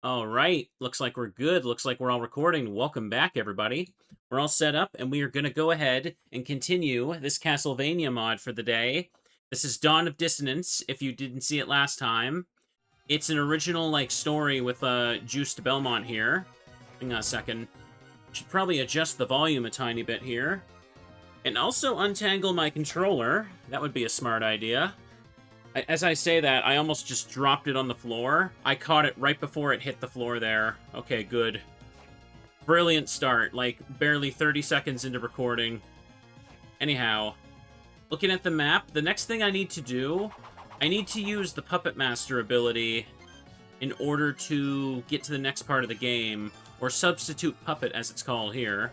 All right, looks like we're good. Looks like we're all recording. Welcome back, everybody. We're all set up, and we are going to go ahead and continue this Castlevania mod for the day. This is Dawn of Dissonance, if you didn't see it last time. It's an original, like, story with Juste Belmont here. Hang on a second. Should probably adjust the volume a tiny bit here. And also untangle my controller. That would be a smart idea. As I say that, I almost just dropped it on the floor. I caught it right before it hit the floor there. Okay, good. Brilliant start, like, barely 30 seconds into recording. Anyhow, looking at the map, the next thing I need to do, I need to use the Puppet Master ability in order to get to the next part of the game, or Substitute Puppet, as it's called here.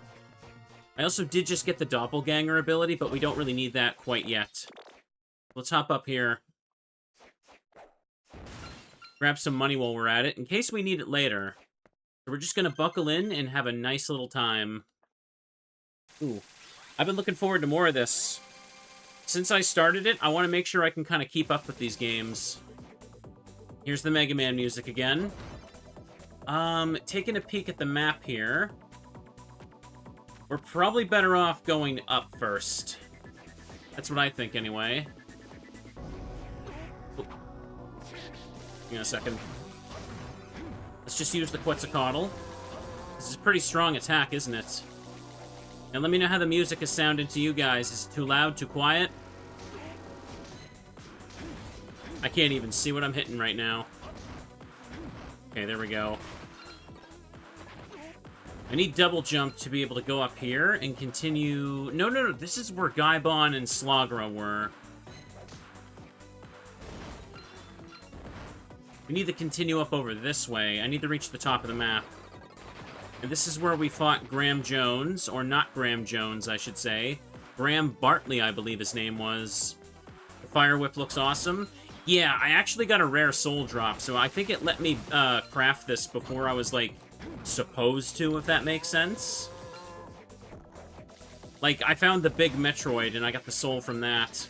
I also did just get the Doppelganger ability, but we don't really need that quite yet. Let's hop up here. Grab some money while we're at it, in case we need it later. So we're just gonna buckle in and have a nice little time. Ooh. I've been looking forward to more of this. Since I started it, I want to make sure I can kind of keep up with these games. Here's the Mega Man music again. Taking a peek at the map here. We're probably better off going up first. That's what I think, anyway. Hang on a second. Let's just use the Quetzalcoatl. This is a pretty strong attack, isn't it? And let me know how the music is sounding to you guys. Is it too loud, too quiet? I can't even see what I'm hitting right now. Okay, there we go. I need double jump to be able to go up here and continue... No. This is where Gaibon and Slagra were. We need to continue up over this way. I need to reach the top of the map. And this is where we fought Graham Jones, or not Graham Jones, I should say. Graham Bartley, I believe his name was. The Fire Whip looks awesome. Yeah, I actually got a rare soul drop, so I think it let me craft this before I was, like, supposed to, if that makes sense. Like, I found the big Metroid, and I got the soul from that.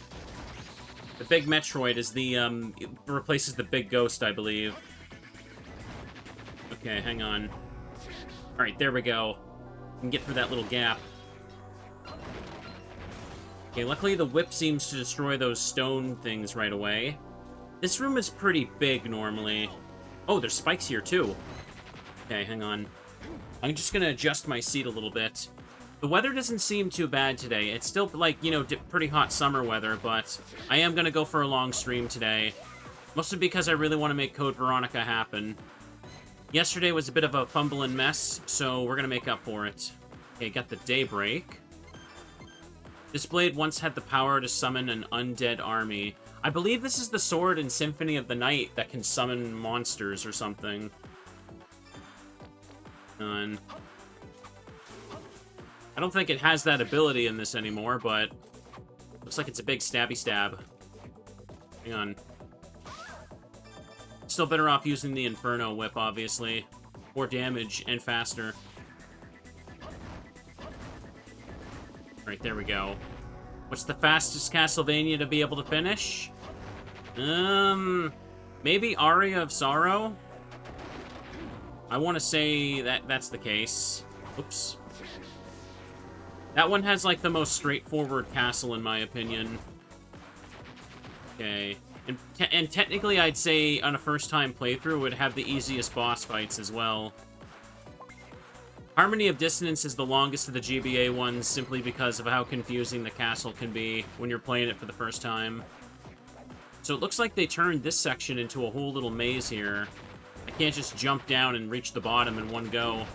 The big Metroid is the, it replaces the big ghost, I believe. Okay, hang on. Alright, there we go. We can get through that little gap. Okay, luckily the whip seems to destroy those stone things right away. This room is pretty big, normally. Oh, there's spikes here, too. Okay, hang on. I'm just gonna adjust my seat a little bit. The weather doesn't seem too bad today. It's still, like, you know, pretty hot summer weather, but I am gonna go for a long stream today. Mostly because I really want to make Code Veronica happen. Yesterday was a bit of a fumbling mess, so we're gonna make up for it. Okay, got the Daybreak. This blade once had the power to summon an undead army. I believe this is the sword in Symphony of the Night that can summon monsters or something. I don't think it has that ability in this anymore, but looks like it's a big stabby stab. Hang on. Still better off using the Inferno Whip, obviously. More damage and faster. Alright, there we go. What's the fastest Castlevania to be able to finish? Maybe Aria of Sorrow? I want to say that that's the case. Oops. That one has, like, the most straightforward castle, in my opinion. Okay. And technically, I'd say on a first-time playthrough, it would have the easiest boss fights as well. Harmony of Dissonance is the longest of the GBA ones, simply because of how confusing the castle can be when you're playing it for the first time. So it looks like they turned this section into a whole little maze here. I can't just jump down and reach the bottom in one go.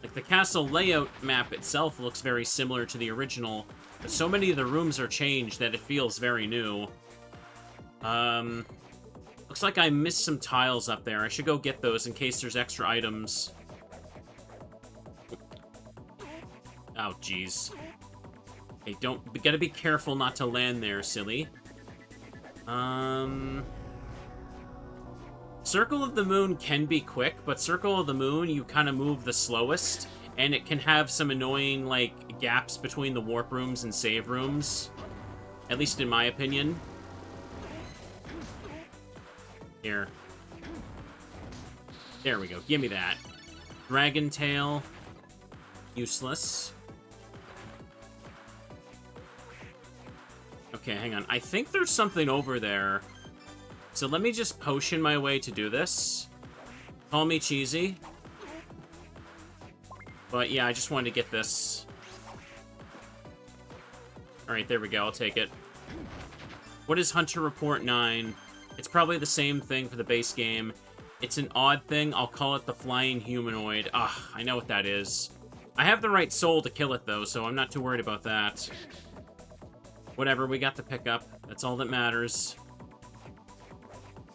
Like, the castle layout map itself looks very similar to the original, but so many of the rooms are changed that it feels very new. Looks like I missed some tiles up there. I should go get those in case there's extra items. Oh, jeez. Hey, gotta be careful not to land there, silly. Circle of the Moon can be quick, but Circle of the Moon, you kind of move the slowest, and it can have some annoying, like, gaps between the warp rooms and save rooms. At least in my opinion. Here. There we go. Give me that. Dragon Tail. Useless. Okay, hang on. I think there's something over there. So let me just potion my way to do this. Call me cheesy. But yeah, I just wanted to get this. Alright, there we go. I'll take it. What is Hunter Report 9? It's probably the same thing for the base game. It's an odd thing. I'll call it the Flying Humanoid. Ah, I know what that is. I have the right soul to kill it, though, so I'm not too worried about that. Whatever, we got the pickup. That's all that matters.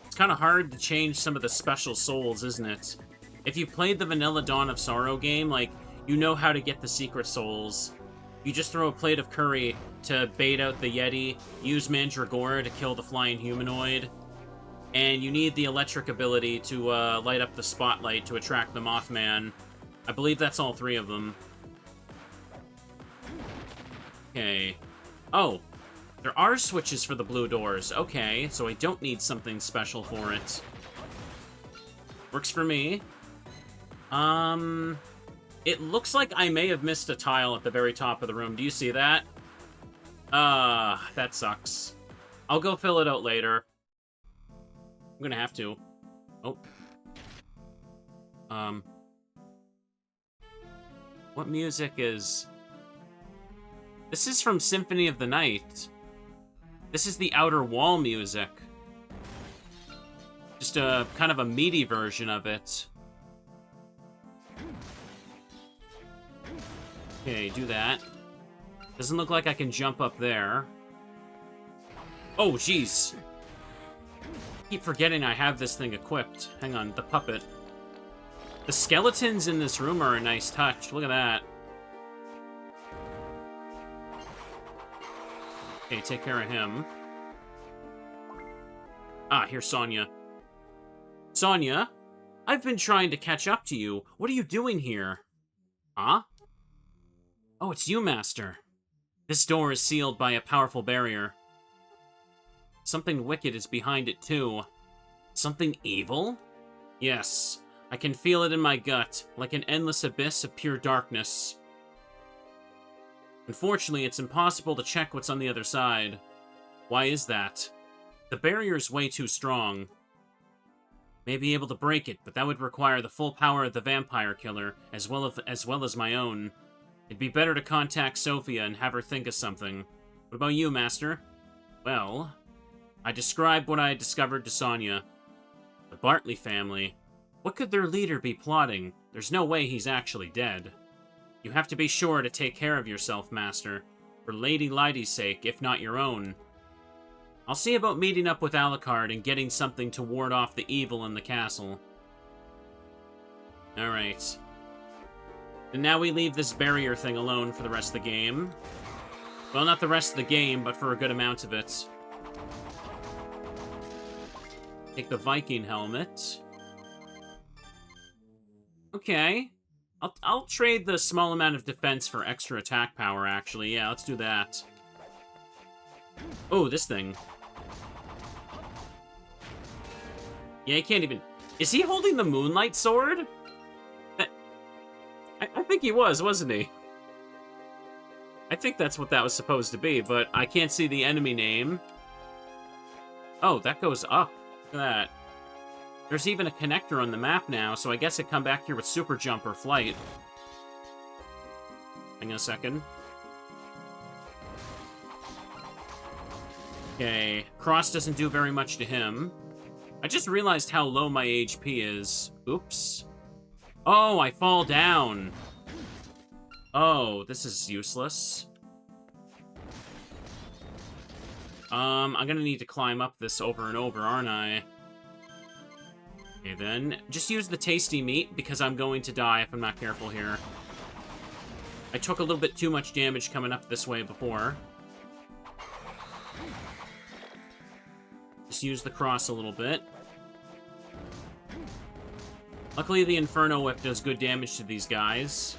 It's kind of hard to change some of the special souls, isn't it? If you played the vanilla Dawn of Sorrow game, like, you know how to get the secret souls. You just throw a plate of curry to bait out the Yeti, use Mandragora to kill the Flying Humanoid, and you need the electric ability to light up the spotlight to attract the Mothman. I believe that's all three of them. Okay. Oh, there are switches for the blue doors. Okay, so I don't need something special for it. Works for me. It looks like I may have missed a tile at the very top of the room. Do you see that? That sucks. I'll go fill it out later. I'm gonna have to. Oh. What music is... This is from Symphony of the Night. This is the Outer Wall music. Just a kind of a meaty version of it. Okay, do that. Doesn't look like I can jump up there. Oh, jeez. Keep forgetting I have this thing equipped. Hang on, the puppet. The skeletons in this room are a nice touch. Look at that. Okay, take care of him. Ah, here's Sonya. Sonya, I've been trying to catch up to you. What are you doing here? Huh? Oh, it's you, Master. This door is sealed by a powerful barrier. Something wicked is behind it, too. Something evil? Yes. I can feel it in my gut, like an endless abyss of pure darkness. Unfortunately, it's impossible to check what's on the other side. Why is that? The barrier's way too strong. May be able to break it, but that would require the full power of the vampire killer, as well as my own. It'd be better to contact Sophia and have her think of something. What about you, Master? Well, I described what I had discovered to Sonya. The Bartley family. What could their leader be plotting? There's no way he's actually dead. You have to be sure to take care of yourself, Master. For Lady Lydi's sake, if not your own. I'll see about meeting up with Alucard and getting something to ward off the evil in the castle. Alright. And now we leave this barrier thing alone for the rest of the game. Well, not the rest of the game, but for a good amount of it. Take the Viking helmet. Okay. I'll trade the small amount of defense for extra attack power, actually. Yeah, let's do that. Oh, this thing. Yeah, he can't even... Is he holding the Moonlight Sword? I think he was, wasn't he? I think that's what that was supposed to be, but I can't see the enemy name. Oh, that goes up. Look at that. There's even a connector on the map now, so I guess I come back here with Super Jump or Flight. Hang on a second. Okay, Cross doesn't do very much to him. I just realized how low my HP is. Oops. Oh, I fall down. Oh, this is useless. I'm gonna need to climb up this over and over, aren't I? Okay, then. Just use the tasty meat, because I'm going to die if I'm not careful here. I took a little bit too much damage coming up this way before. Just use the cross a little bit. Luckily, the Inferno Whip does good damage to these guys.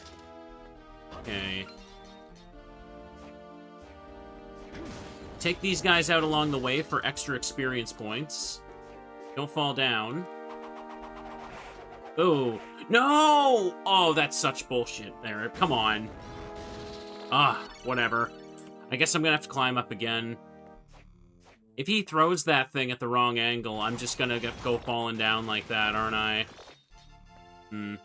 Okay. Take these guys out along the way for extra experience points. Don't fall down. Oh, no! Oh, that's such bullshit there. Come on. Ah, whatever. I guess I'm gonna have to climb up again. If he throws that thing at the wrong angle, I'm just gonna go falling down like that, aren't I? Hmm.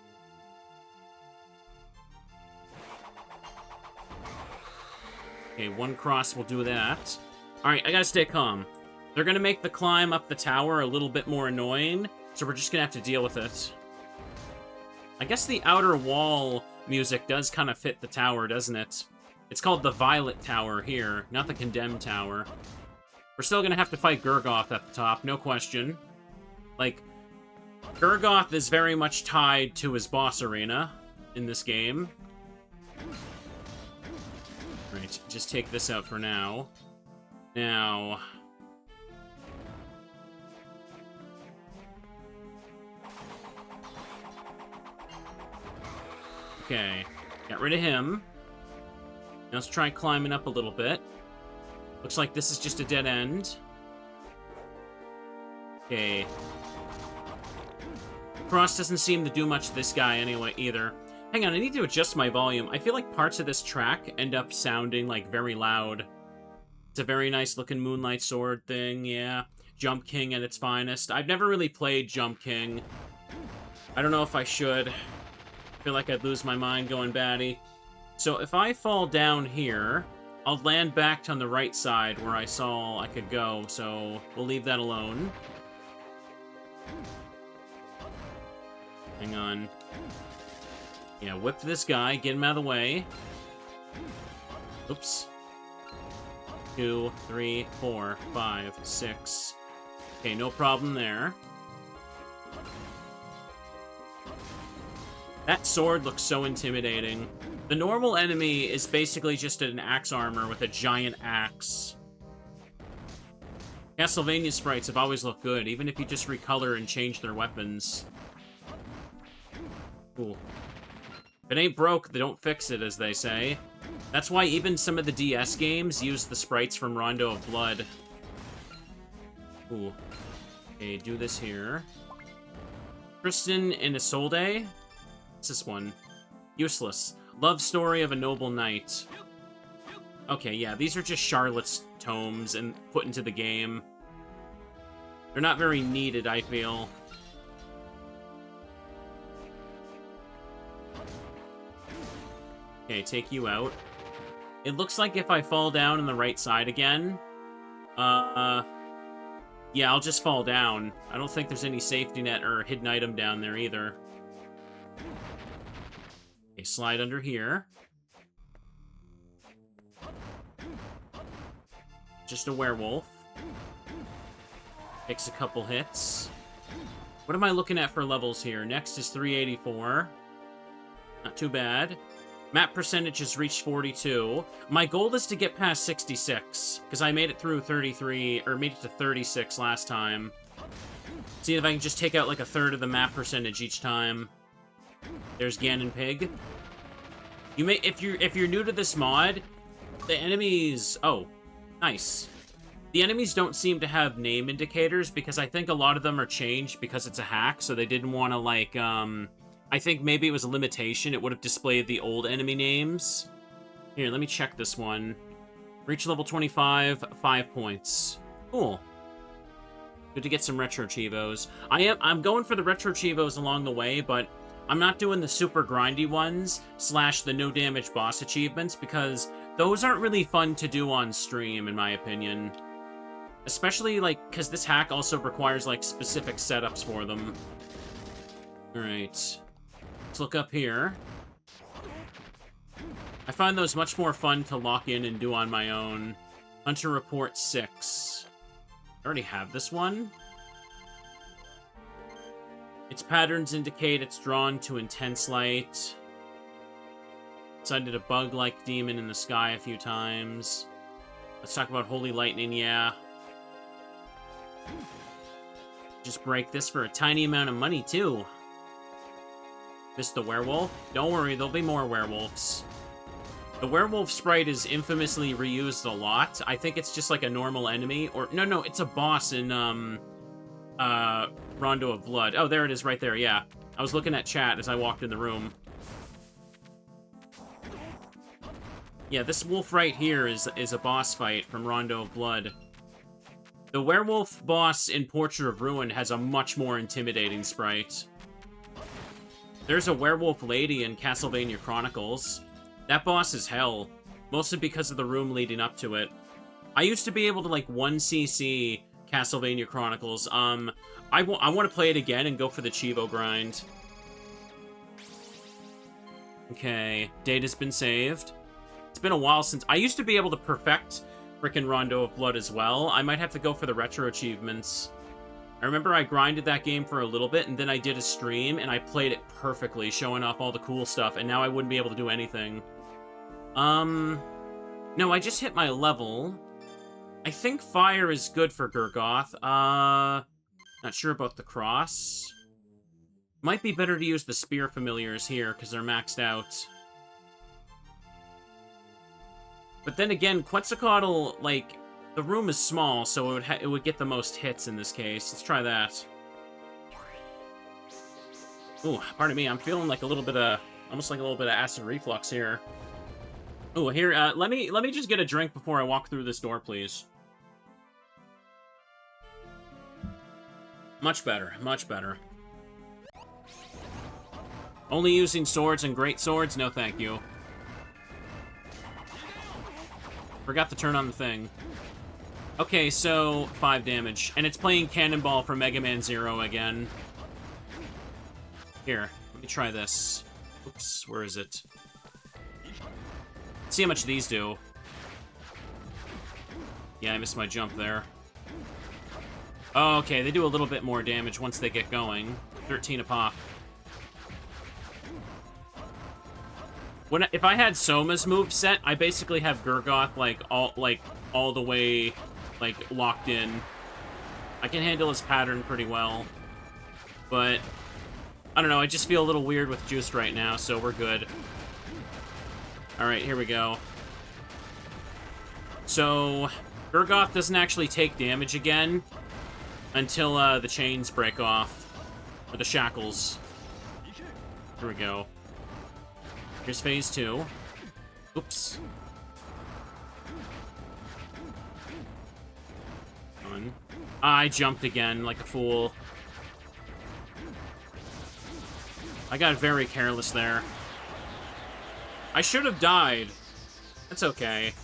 Okay, one cross will do that. Alright, I gotta stay calm. They're gonna make the climb up the tower a little bit more annoying, so we're just gonna have to deal with it. I guess the outer wall music does kind of fit the tower, doesn't it? It's called the Violet Tower here, not the Condemned Tower. We're still gonna have to fight Gurgoth at the top, no question. Like, Gurgoth is very much tied to his boss arena in this game. Right, just take this out for now. Now... Okay, got rid of him. Now let's try climbing up a little bit. Looks like this is just a dead end. Okay. Cross doesn't seem to do much to this guy anyway, either. Hang on, I need to adjust my volume. I feel like parts of this track end up sounding, like, very loud. It's a very nice-looking Moonlight Sword thing, yeah. Jump King at its finest. I've never really played Jump King. I don't know if I should. I feel like I'd lose my mind going batty. So if I fall down here, I'll land back on the right side where I saw I could go, so we'll leave that alone. Hang on. Yeah, whip this guy, get him out of the way. Oops. 2, 3, 4, 5, 6. Okay, no problem there. That sword looks so intimidating. The normal enemy is basically just an axe armor with a giant axe. Castlevania sprites have always looked good, even if you just recolor and change their weapons. Cool. If it ain't broke, they don't fix it, as they say. That's why even some of the DS games use the sprites from Rondo of Blood. Ooh. Okay, do this here. Tristan and Isolde. What's this one? Useless. Love story of a noble knight. Okay, yeah, these are just Charlotte's tomes and put into the game. They're not very needed, I feel. Okay, take you out. It looks like if I fall down on the right side again, yeah, I'll just fall down. I don't think there's any safety net or hidden item down there either. Okay, slide under here. Just a werewolf. Takes a couple hits. What am I looking at for levels here? Next is 384. Not too bad. Map percentage has reached 42. My goal is to get past 66, because I made it through 33, or made it to 36 last time. See if I can just take out like a third of the map percentage each time. There's Ganon Pig. You may, if you're new to this mod, the enemies... Oh, nice. The enemies don't seem to have name indicators, because I think a lot of them are changed because it's a hack, so they didn't want to, like, I think maybe it was a limitation. It would have displayed the old enemy names. Here, let me check this one. Reach level 25, 5 points. Cool. Good to get some Retro Chivos. I'm going for the Retro Chivos along the way, but I'm not doing the super grindy ones, / the no damage boss achievements, because those aren't really fun to do on stream, in my opinion. Especially, like, because this hack also requires, like, specific setups for them. Alright. Let's look up here. I find those much more fun to lock in and do on my own. Hunter Report 6. I already have this one. Its patterns indicate it's drawn to intense light. Sighted a bug-like demon in the sky a few times. Let's talk about Holy Lightning, yeah. Just break this for a tiny amount of money, too. Missed the werewolf? Don't worry, there'll be more werewolves. The werewolf sprite is infamously reused a lot. I think it's just like a normal enemy. Or, no, it's a boss in, Rondo of Blood. Oh, there it is right there, yeah. I was looking at chat as I walked in the room. Yeah, this wolf right here is a boss fight from Rondo of Blood. The werewolf boss in Portrait of Ruin has a much more intimidating sprite. There's a werewolf lady in Castlevania Chronicles. That boss is hell, mostly because of the room leading up to it. I used to be able to, like, 1cc Castlevania Chronicles. I want to play it again and go for the Chivo grind. Okay, data's been saved. It's been a while since... I used to be able to perfect frickin' Rondo of Blood as well. I might have to go for the retro achievements. I remember I grinded that game for a little bit, and then I did a stream, and I played it perfectly, showing off all the cool stuff, and now I wouldn't be able to do anything. No, I just hit my level. I think fire is good for Gurgoth. Not sure about the cross. Might be better to use the spear familiars here, because they're maxed out. But then again, Quetzalcoatl, like, the room is small, so it would get the most hits in this case. Let's try that. Ooh, pardon me, I'm feeling like a little bit of, almost like a little bit of acid reflux here. Ooh, here, let me just get a drink before I walk through this door, please. Much better, much better. Only using swords and great swords? No, thank you. Forgot to turn on the thing. Okay, so 5 damage. And it's playing Cannonball from Mega Man Zero again. Here, let me try this. Oops, where is it? Let's see how much these do. Yeah, I missed my jump there. Oh, okay, they do a little bit more damage once they get going. 13 a pop. If I had Soma's moveset, I basically have Gurgoth all the way locked in. I can handle his pattern pretty well. But I don't know, I just feel a little weird with Juste right now, so we're good. Alright, here we go. So Gurgoth doesn't actually take damage again until the chains break off. Or the shackles. Here we go. Here's phase 2. Oops. I jumped again like a fool. I got very careless there. I should have died. That's okay.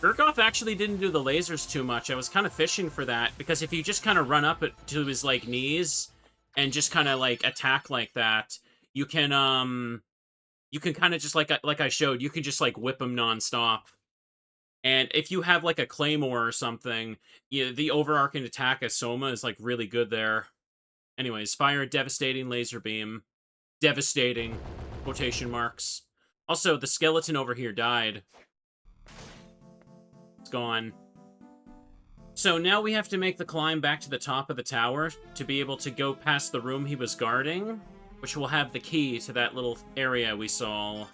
Gurgoth actually didn't do the lasers too much. I was kind of fishing for that, because if you just kind of run up to his, like, knees and just kind of, like, attack like that, you can kind of just, like I showed, you can just, like, whip him nonstop. And if you have, like, a claymore or something, the overarching attack as Soma is, like, really good there. Anyways, fire a devastating laser beam. Devastating. Quotation marks. Also, the skeleton over here died. It's gone. So now we have to make the climb back to the top of the tower to be able to go past the room he was guarding, which will have the key to that little area we saw.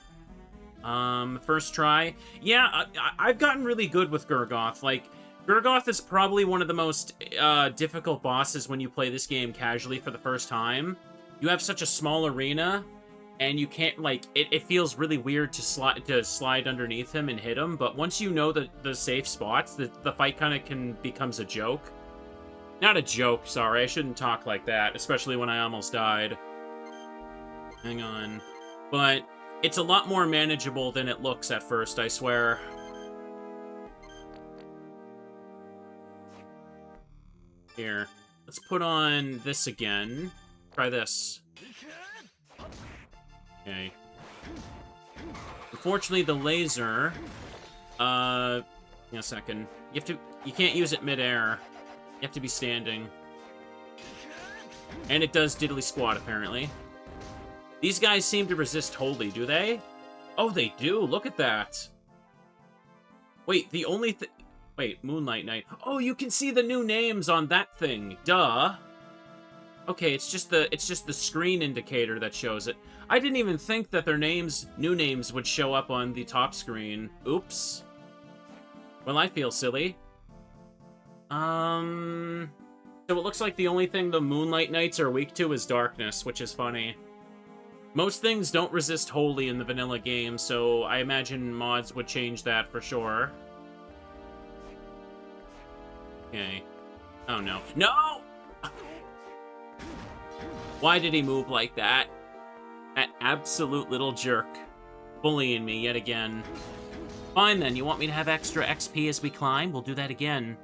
First try. Yeah, I've gotten really good with Gurgoth. Like, Gurgoth is probably one of the most difficult bosses when you play this game casually for the first time. You have such a small arena, and you can't, like, it feels really weird to slide underneath him and hit him, but once you know the safe spots, the fight kind of becomes a joke. Not a joke, sorry, I shouldn't talk like that, especially when I almost died. Hang on. But it's a lot more manageable than it looks at first, I swear. Here, let's put on this again. Try this. Okay. Unfortunately, the laser... in a second. You can't use it mid-air. You have to be standing. And it does diddly squat, apparently. These guys seem to resist wholly, do they? Oh, they do! Look at that! Wait, the only Wait, Moonlight Knight. Oh, you can see the new names on that thing. Duh. Okay, it's just the screen indicator that shows it. I didn't even think that their new names would show up on the top screen. Oops. Well, I feel silly. So it looks like the only thing the Moonlight Knights are weak to is darkness, which is funny. Most things don't resist wholly in the vanilla game, so I imagine mods would change that for sure. Okay. Oh, no. No! Why did he move like that? That absolute little jerk. Bullying me yet again. Fine then, you want me to have extra XP as we climb? We'll do that again.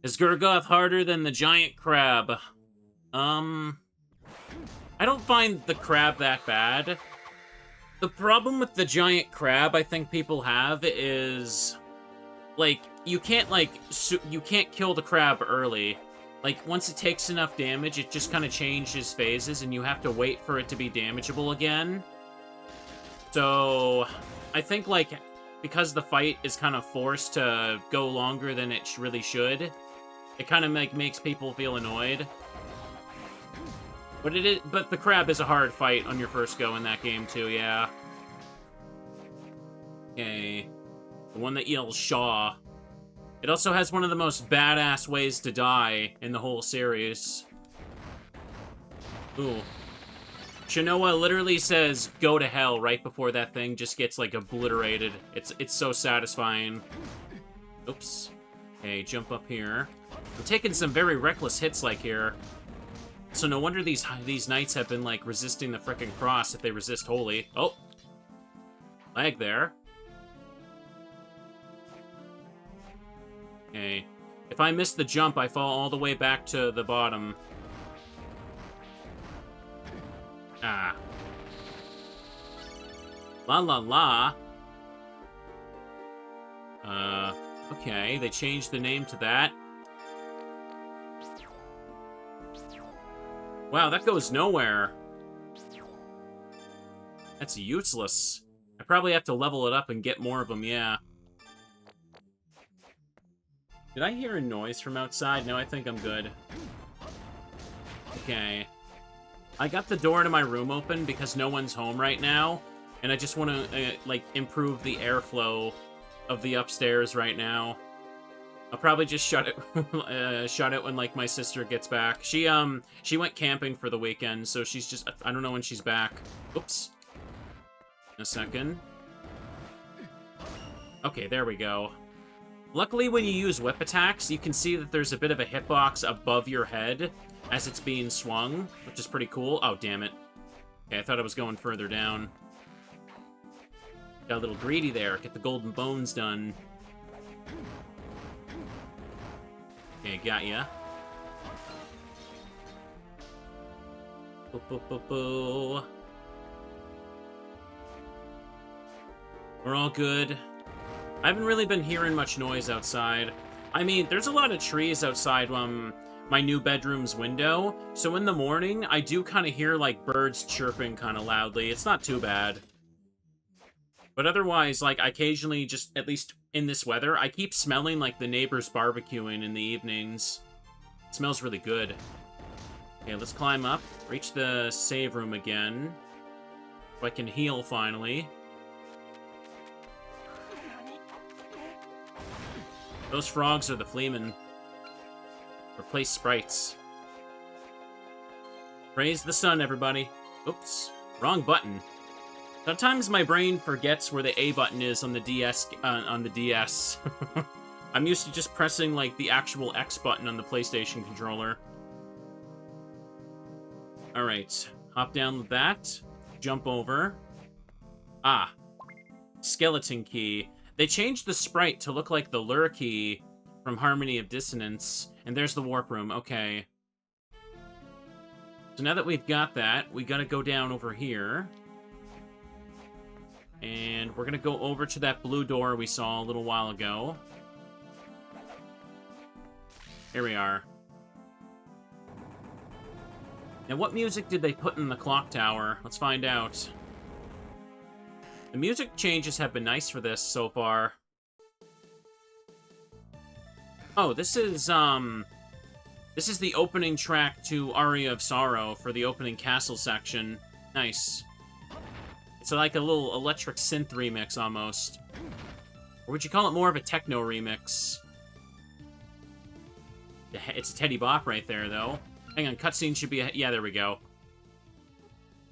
Is Gurgoth harder than the giant crab? I don't find the crab that bad. The problem with the giant crab I think people have is, like, you can't kill the crab early. Like, once it takes enough damage, it just kind of changes phases, and you have to wait for it to be damageable again. So, I think, like, because the fight is kind of forced to go longer than it really should, it kind of, like, makes people feel annoyed. But the crab is a hard fight on your first go in that game, too, yeah. Okay. The one that yells Shaw. It also has one of the most badass ways to die in the whole series. Ooh. Shinoa literally says, go to hell, right before that thing just gets, like, obliterated. It's so satisfying. Oops. Okay, jump up here. I'm taking some very reckless hits, like, here. So no wonder these knights have been, like, resisting the frickin' cross if they resist holy. Oh. Lag there. Okay. If I miss the jump, I fall all the way back to the bottom. Ah. La la la. Okay, they changed the name to that. Wow, that goes nowhere. That's useless. I probably have to level it up and get more of them, yeah. Did I hear a noise from outside? No, I think I'm good. Okay. I got the door to my room open because no one's home right now, and I just want to, like, improve the airflow of the upstairs right now. I'll probably just shut it when, like, my sister gets back. She went camping for the weekend, so she's just, I don't know when she's back. Oops. A second. Okay, there we go. Luckily, when you use whip attacks, you can see that there's a bit of a hitbox above your head as it's being swung, which is pretty cool. Oh, damn it. Okay, I thought I was going further down. Got a little greedy there. Get the golden bones done. Okay, got ya. Boo, boo, boo, boo. We're all good. I haven't really been hearing much noise outside. I mean, there's a lot of trees outside my new bedroom's window, so in the morning, I do kind of hear, like, birds chirping kind of loudly. It's not too bad. But otherwise, like, I occasionally just, at least in this weather, I keep smelling, like, the neighbors barbecuing in the evenings. It smells really good. Okay, let's climb up, reach the save room again, so I can heal finally. Those frogs are the Fleamen. Replace sprites. Praise the sun, everybody. Oops. Wrong button. Sometimes my brain forgets where the A button is on the DS. I'm used to just pressing, like, the actual X button on the PlayStation controller. Alright. Hop down with that. Jump over. Ah. Skeleton key. They changed the sprite to look like the lure key from Harmony of Dissonance. And there's the warp room. Okay. So now that we've got that, we gotta go down over here. And we're gonna go over to that blue door we saw a little while ago. Here we are. Now, what music did they put in the clock tower? Let's find out. The music changes have been nice for this so far. Oh, this is the opening track to Aria of Sorrow for the opening castle section. Nice. It's like a little electric synth remix, almost. Or would you call it more of a techno remix? It's a Teddy Bop right there, though. Hang on, cutscene should be... Yeah, there we go.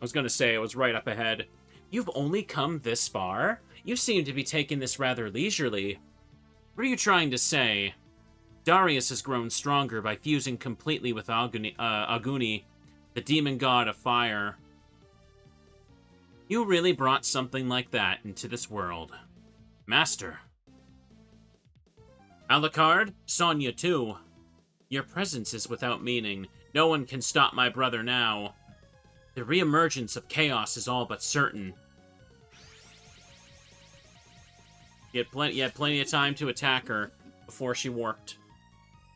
I was gonna say, it was right up ahead. You've only come this far? You seem to be taking this rather leisurely. What are you trying to say? Darius has grown stronger by fusing completely with Aguni, the demon god of fire. You really brought something like that into this world. Master. Alucard, Sonya too. Your presence is without meaning. No one can stop my brother now. The reemergence of chaos is all but certain. You had plenty of time to attack her before she warped.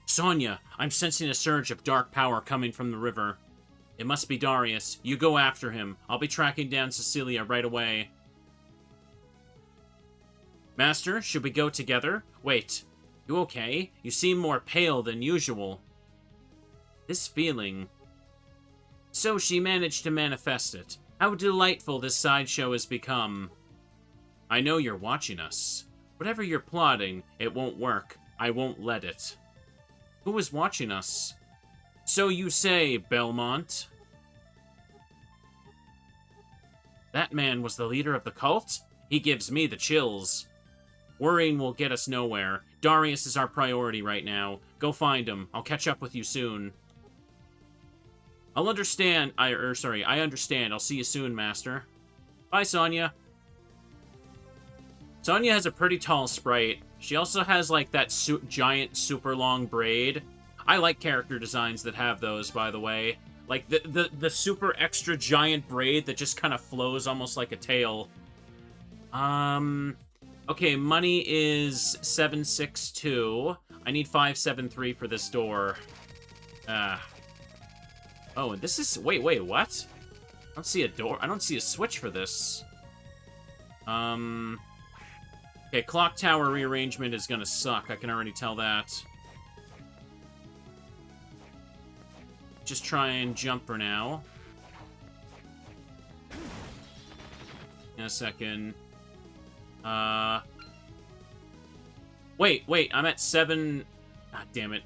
Sonya, I'm sensing a surge of dark power coming from the river. It must be Darius. You go after him. I'll be tracking down Cecilia right away. Master, should we go together? Wait, you okay? You seem more pale than usual. This feeling... So she managed to manifest it. How delightful this sideshow has become. I know you're watching us. Whatever you're plotting, it won't work. I won't let it. Who is watching us? So you say, Belmont. That man was the leader of the cult? He gives me the chills. Worrying will get us nowhere. Darius is our priority right now. Go find him. I'll catch up with you soon. I understand. I understand. I'll see you soon, Master. Bye, Sonya. Sonya has a pretty tall sprite. She also has, like, that giant, super long braid. I like character designs that have those, by the way. Like, the super extra giant braid that just kind of flows almost like a tail. Okay, money is 762. I need 573 for this door. Oh, and this is... Wait, what? I don't see a door. I don't see a switch for this. Okay, clock tower rearrangement is gonna suck. I can already tell that. Just try and jump for now. In a second. Wait, I'm at 7... Ah, damn it.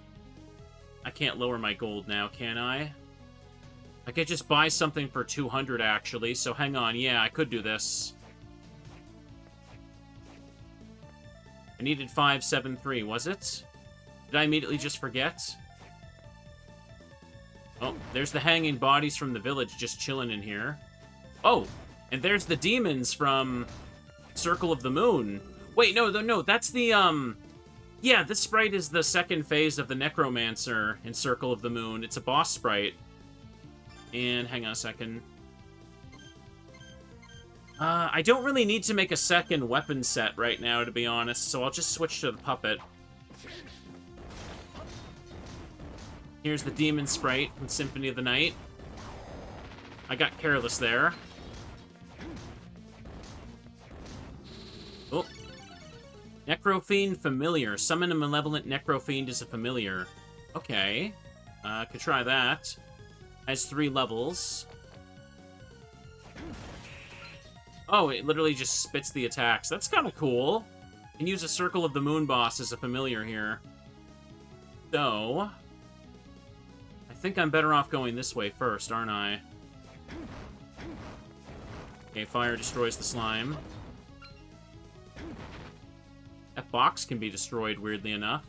I can't lower my gold now, can I? I could just buy something for 200, actually, so hang on. Yeah, I could do this. I needed 573, was it? Did I immediately just forget? Oh, there's the hanging bodies from the village just chilling in here. Oh, and there's the demons from Circle of the Moon. Wait, no, that's the, Yeah, this sprite is the second phase of the Necromancer in Circle of the Moon. It's a boss sprite. And hang on a second. I don't really need to make a second weapon set right now, to be honest, so I'll just switch to the puppet. Here's the demon sprite from Symphony of the Night. I got careless there. Oh. Necrofiend Familiar. Summon a malevolent Necrofiend as a familiar. Okay. Could try that. Has 3 levels. Oh, it literally just spits the attacks. That's kind of cool. You can use a Circle of the Moon boss as a familiar here. So... I think I'm better off going this way first, aren't I? Okay, fire destroys the slime. That box can be destroyed, weirdly enough.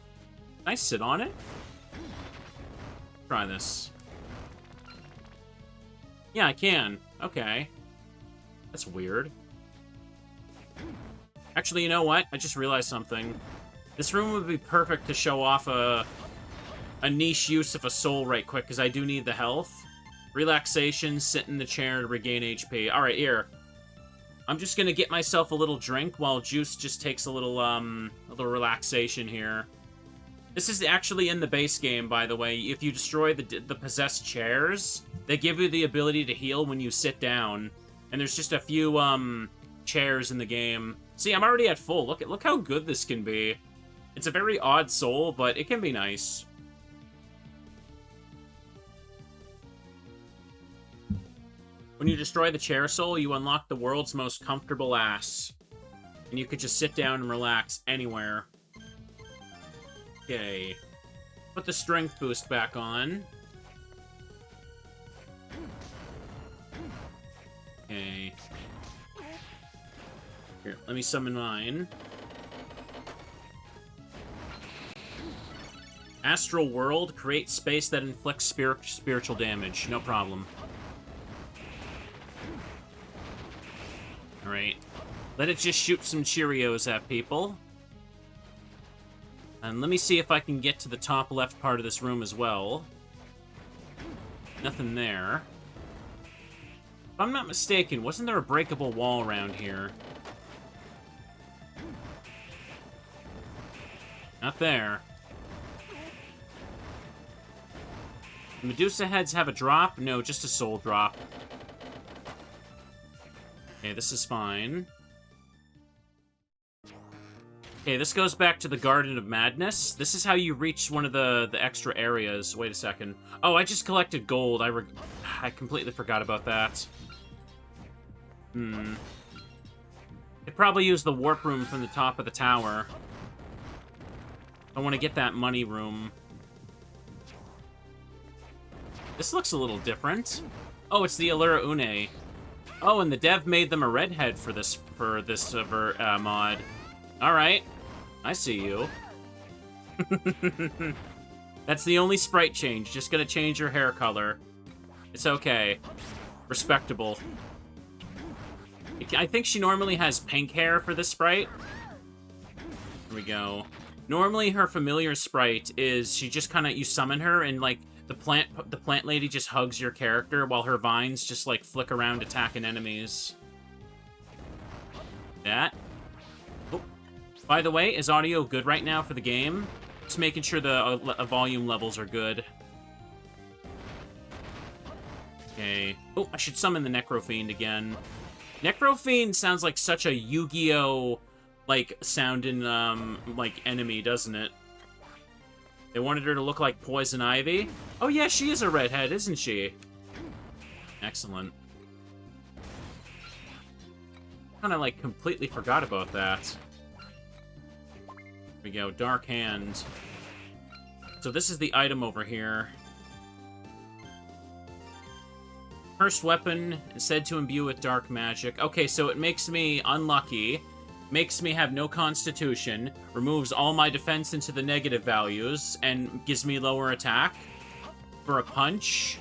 Can I sit on it? Try this. Yeah, I can. Okay. That's weird. Actually, you know what? I just realized something. This room would be perfect to show off a niche use of a soul right quick, because I do need the health. Relaxation, sit in the chair to regain HP. Alright, here. I'm just gonna get myself a little drink while Juste just takes a little relaxation here. This is actually in the base game, by the way. If you destroy the possessed chairs, they give you the ability to heal when you sit down. And there's just a few, chairs in the game. See, I'm already at full. Look how good this can be. It's a very odd soul, but it can be nice. When you destroy the chair soul, you unlock the world's most comfortable ass. And you could just sit down and relax anywhere. Okay. Put the strength boost back on. Okay. Here, let me summon mine. Astral World, create space that inflicts spiritual damage. No problem. Alright. Let it just shoot some Cheerios at people. And let me see if I can get to the top left part of this room as well. Nothing there. If I'm not mistaken, wasn't there a breakable wall around here? Not there. Medusa heads have a drop? No, just a soul drop. Okay, this is fine. Okay, this goes back to the Garden of Madness. This is how you reach one of the extra areas. Wait a second. Oh, I just collected gold. I completely forgot about that. I probably use the warp room from the top of the tower. I want to get that money room. This looks a little different. Oh, it's the Allura Une. Oh, and the dev made them a redhead for this mod. All right, I see you. That's the only sprite change. Just gonna change your hair color. It's okay. Respectable. I think she normally has pink hair for this sprite. Here we go. Normally, her familiar sprite is she just kind of you summon her and like. The plant lady just hugs your character while her vines just, like, flick around attacking enemies. That. Oh. By the way, is audio good right now for the game? Just making sure the volume levels are good. Okay. Oh, I should summon the Necrofiend again. Necrofiend sounds like such a Yu-Gi-Oh! Like, sounding, like, enemy, doesn't it? They wanted her to look like Poison Ivy. Oh yeah, she is a redhead, isn't she? Excellent. Kind of like completely forgot about that. Here we go, Dark Hand. So this is the item over here. Cursed weapon is said to imbue with dark magic. Okay, so it makes me unlucky. Makes me have no constitution, removes all my defense into the negative values, and gives me lower attack for a punch.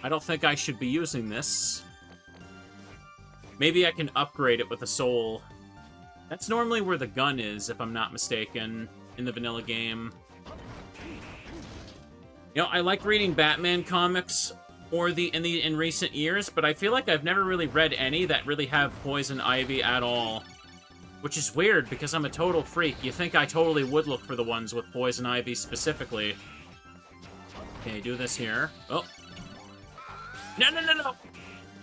I don't think I should be using this. Maybe I can upgrade it with a soul. That's normally where the gun is, if I'm not mistaken, in the vanilla game. You know, I like reading Batman comics in recent years, but I feel like I've never really read any that really have Poison Ivy at all. Which is weird, because I'm a total freak. You think I totally would look for the ones with Poison Ivy specifically. Okay, do this here. Oh. No, no, no, no!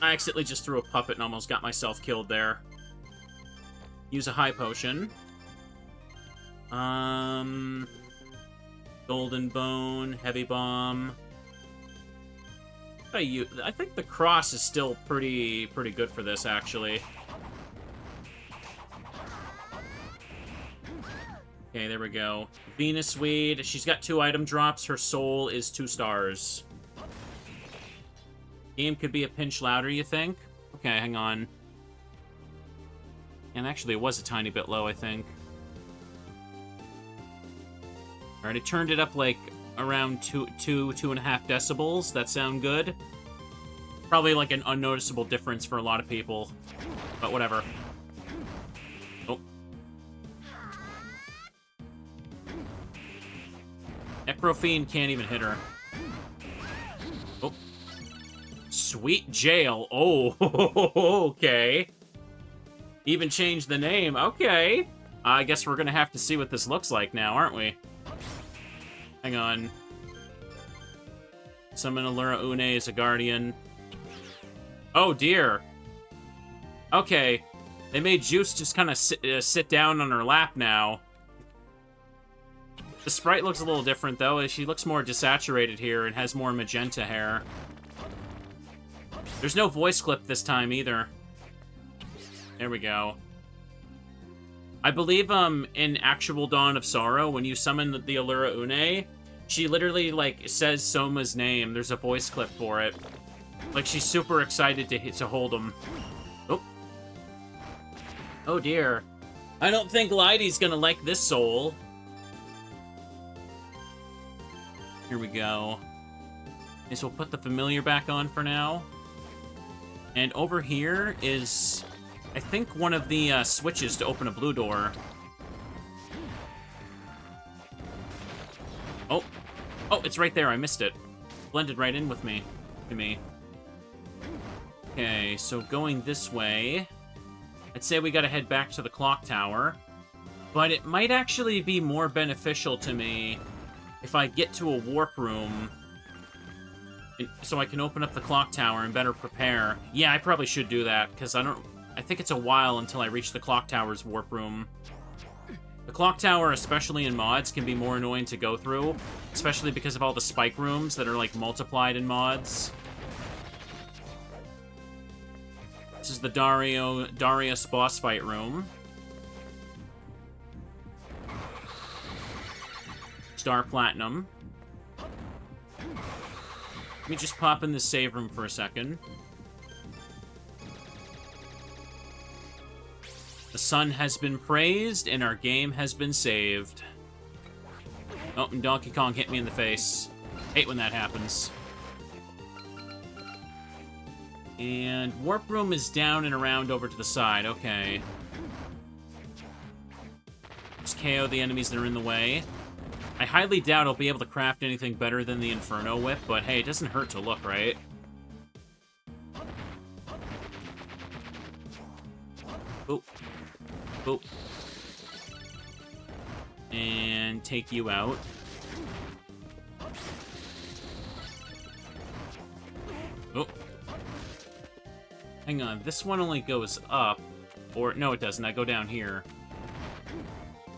I accidentally just threw a puppet and almost got myself killed there. Use a high potion. Golden Bone, Heavy Bomb. I think the cross is still pretty good for this, actually. Okay, there we go. Venus Weed. She's got 2 item drops. Her soul is 2 stars. Game could be a pinch louder, you think? Okay, hang on. And actually, it was a tiny bit low, I think. Alright, I turned it up, like, around 2.5 decibels. That sound good? Probably, like, an unnoticeable difference for a lot of people. But whatever. Oh. Necrofiend can't even hit her. Oh. Sweet Jail. Oh, okay. Even changed the name. Okay. I guess we're gonna have to see what this looks like now, aren't we? Hang on. Summon Allura Une as a guardian. Oh, dear. Okay. They made Juste just kind of sit down on her lap now. The sprite looks a little different, though. She looks more desaturated here and has more magenta hair. There's no voice clip this time, either. There we go. I believe, in actual Dawn of Sorrow, when you summon the Allura Une, she literally, like, says Soma's name. There's a voice clip for it. Like, she's super excited to hold him. Oh. Oh, dear. I don't think Leidy's gonna like this soul. Here we go. Okay, so we'll put the familiar back on for now. And over here is, I think, one of the switches to open a blue door. Oh. Oh, it's right there. I missed it. Blended right in with me. To me. Okay, so going this way, I'd say we gotta head back to the clock tower. But it might actually be more beneficial to me if I get to a warp room so I can open up the clock tower and better prepare. Yeah, I probably should do that, because I think it's a while until I reach the clock tower's warp room. The clock tower, especially in mods, can be more annoying to go through, especially because of all the spike rooms that are, like, multiplied in mods. This is the Darius boss fight room. Star Platinum. Let me just pop in the save room for a second. The sun has been praised, and our game has been saved. Oh, and Donkey Kong hit me in the face. Hate when that happens. And warp room is down and around over to the side. Okay. Just KO the enemies that are in the way. I highly doubt I'll be able to craft anything better than the Inferno Whip, but hey, it doesn't hurt to look, right? Boop. Boop. And take you out. Oh. Hang on, this one only goes up. Or, no it doesn't, I go down here.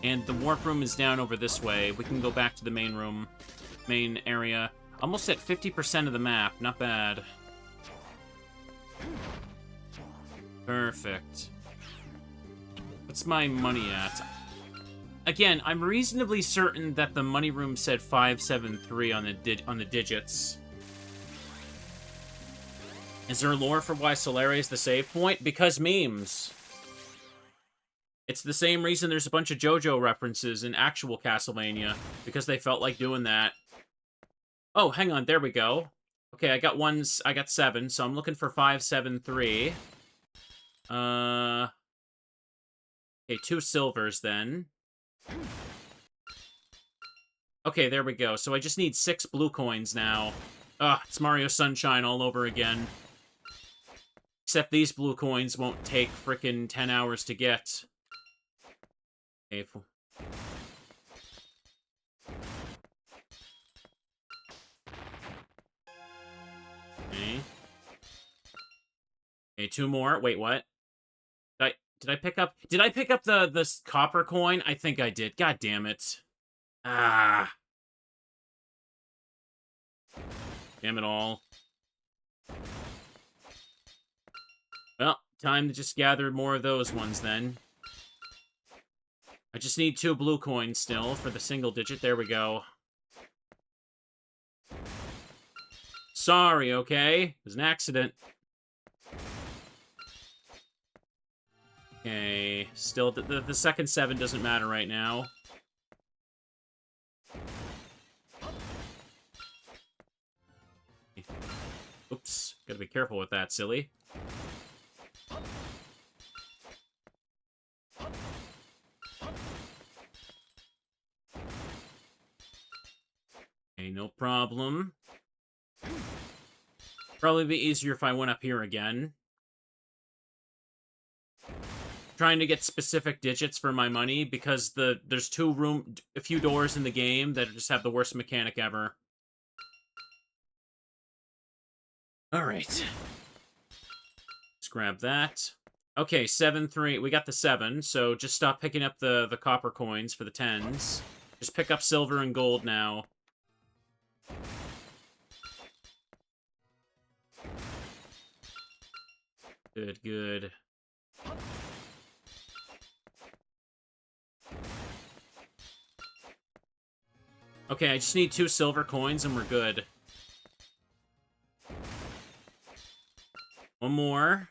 And the warp room is down over this way. We can go back to the main area. Almost at 50% of the map. Not bad. Perfect. What's my money at? Again, I'm reasonably certain that the money room said 573 on the digits. Is there lore for why Solaria is the save point? Because memes. It's the same reason there's a bunch of JoJo references in actual Castlevania, because they felt like doing that. Oh, hang on, there we go. Okay, I got 7, so I'm looking for 573. Okay, 2 silvers then. Okay, there we go. So I just need 6 blue coins now. Ugh, it's Mario Sunshine all over again. Except these blue coins won't take frickin' 10 hours to get. Okay. Okay, 2 more. Wait, what? Did I pick up the copper coin? I think I did. God damn it. Ah. Damn it all. Well, time to just gather more of those ones then. I just need 2 blue coins still for the single digit. There we go. Sorry, okay? It was an accident. Okay, still, the second 7 doesn't matter right now. Oops, gotta be careful with that, silly. Okay, no problem. Probably be easier if I went up here again. Trying to get specific digits for my money because there's a few doors in the game that just have the worst mechanic ever. Alright. Let's grab that. Okay, 7-3. We got the 7, so just stop picking up the copper coins for the 10s. Just pick up silver and gold now. Good, good. Okay, I just need 2 silver coins and we're good. One more.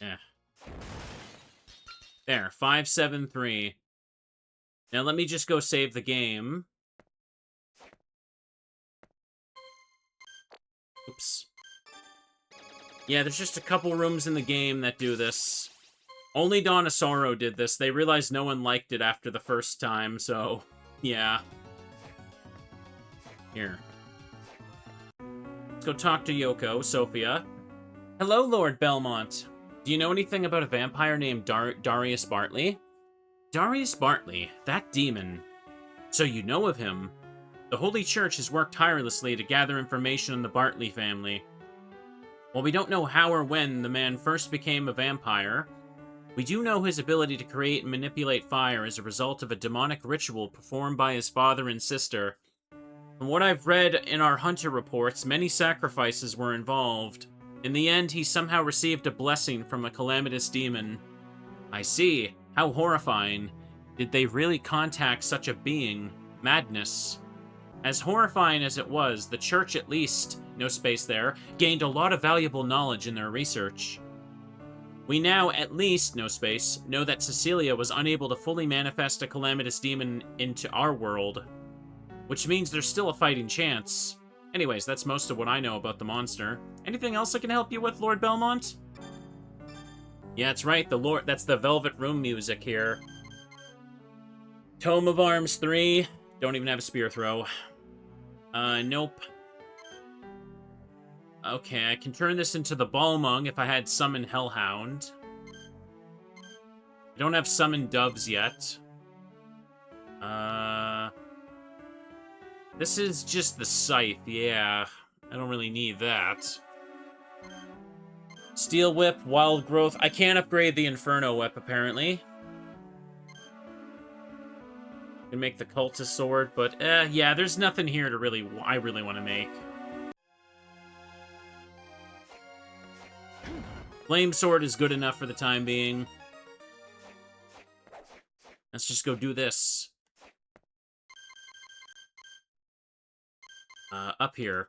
Yeah. There, 573. Now let me just go save the game. Oops. Yeah, there's just a couple rooms in the game that do this. Only Dawn of Sorrow did this. They realized no one liked it after the first time, so... yeah. Here. Let's go talk to Yoko, Sophia. Hello, Lord Belmont. Do you know anything about a vampire named Darius Bartley? Darius Bartley, that demon. So you know of him. The Holy Church has worked tirelessly to gather information on the Bartley family. While we don't know how or when the man first became a vampire, we do know his ability to create and manipulate fire as a result of a demonic ritual performed by his father and sister. From what I've read in our hunter reports, many sacrifices were involved. In the end, he somehow received a blessing from a calamitous demon. I see. How horrifying. Did they really contact such a being? Madness. As horrifying as it was, the church at least, no space there, gained a lot of valuable knowledge in their research. We now, at least, no space, know that Cecilia was unable to fully manifest a calamitous demon into our world. Which means there's still a fighting chance. Anyways, that's most of what I know about the monster. Anything else I can help you with, Lord Belmont? Yeah, that's right, that's the Velvet Room music here. Tome of Arms 3. Don't even have a spear throw. Nope. Okay, I can turn this into the Balmung if I had Summon Hellhound. I don't have Summon Doves yet. This is just the Scythe, yeah. I don't really need that. Steel Whip, Wild Growth. I can't upgrade the Inferno Whip, apparently. Can make the Cultist Sword, but, yeah, there's nothing here to I really want to make. Flame Sword is good enough for the time being. Let's just go do this. Up here.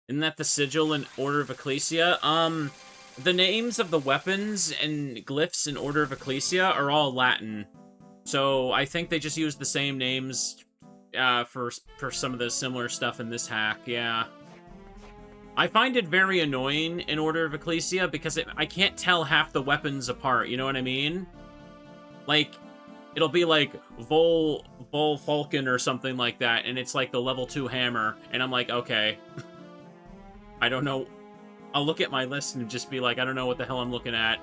Isn't that the Sigil in Order of Ecclesia? The names of the weapons and glyphs in Order of Ecclesia are all Latin. So I think they just use the same names for some of the similar stuff in this hack, yeah. I find it very annoying in Order of Ecclesia because I can't tell half the weapons apart, you know what I mean? Like, it'll be like Vol Falcon or something like that, and it's like the level 2 hammer, and I'm like, okay. I don't know. I'll look at my list and just be like, I don't know what the hell I'm looking at.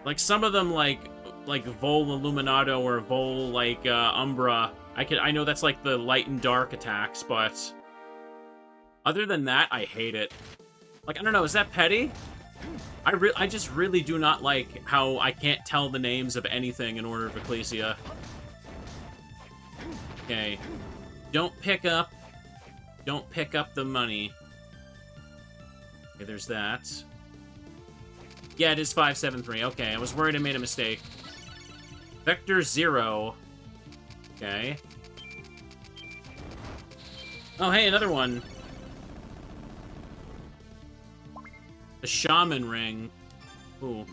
Like, some of them, like Vol Illuminato or Vol, Umbra, I know that's like the light and dark attacks, but other than that, I hate it. Like, I don't know, is that petty? I just really do not like how I can't tell the names of anything in Order of Ecclesia. Okay. Don't pick up the money. Okay, there's that. Yeah, it is 573. Okay, I was worried I made a mistake. Vector 0. Okay. Oh, hey, another one. The Shaman Ring. Ooh.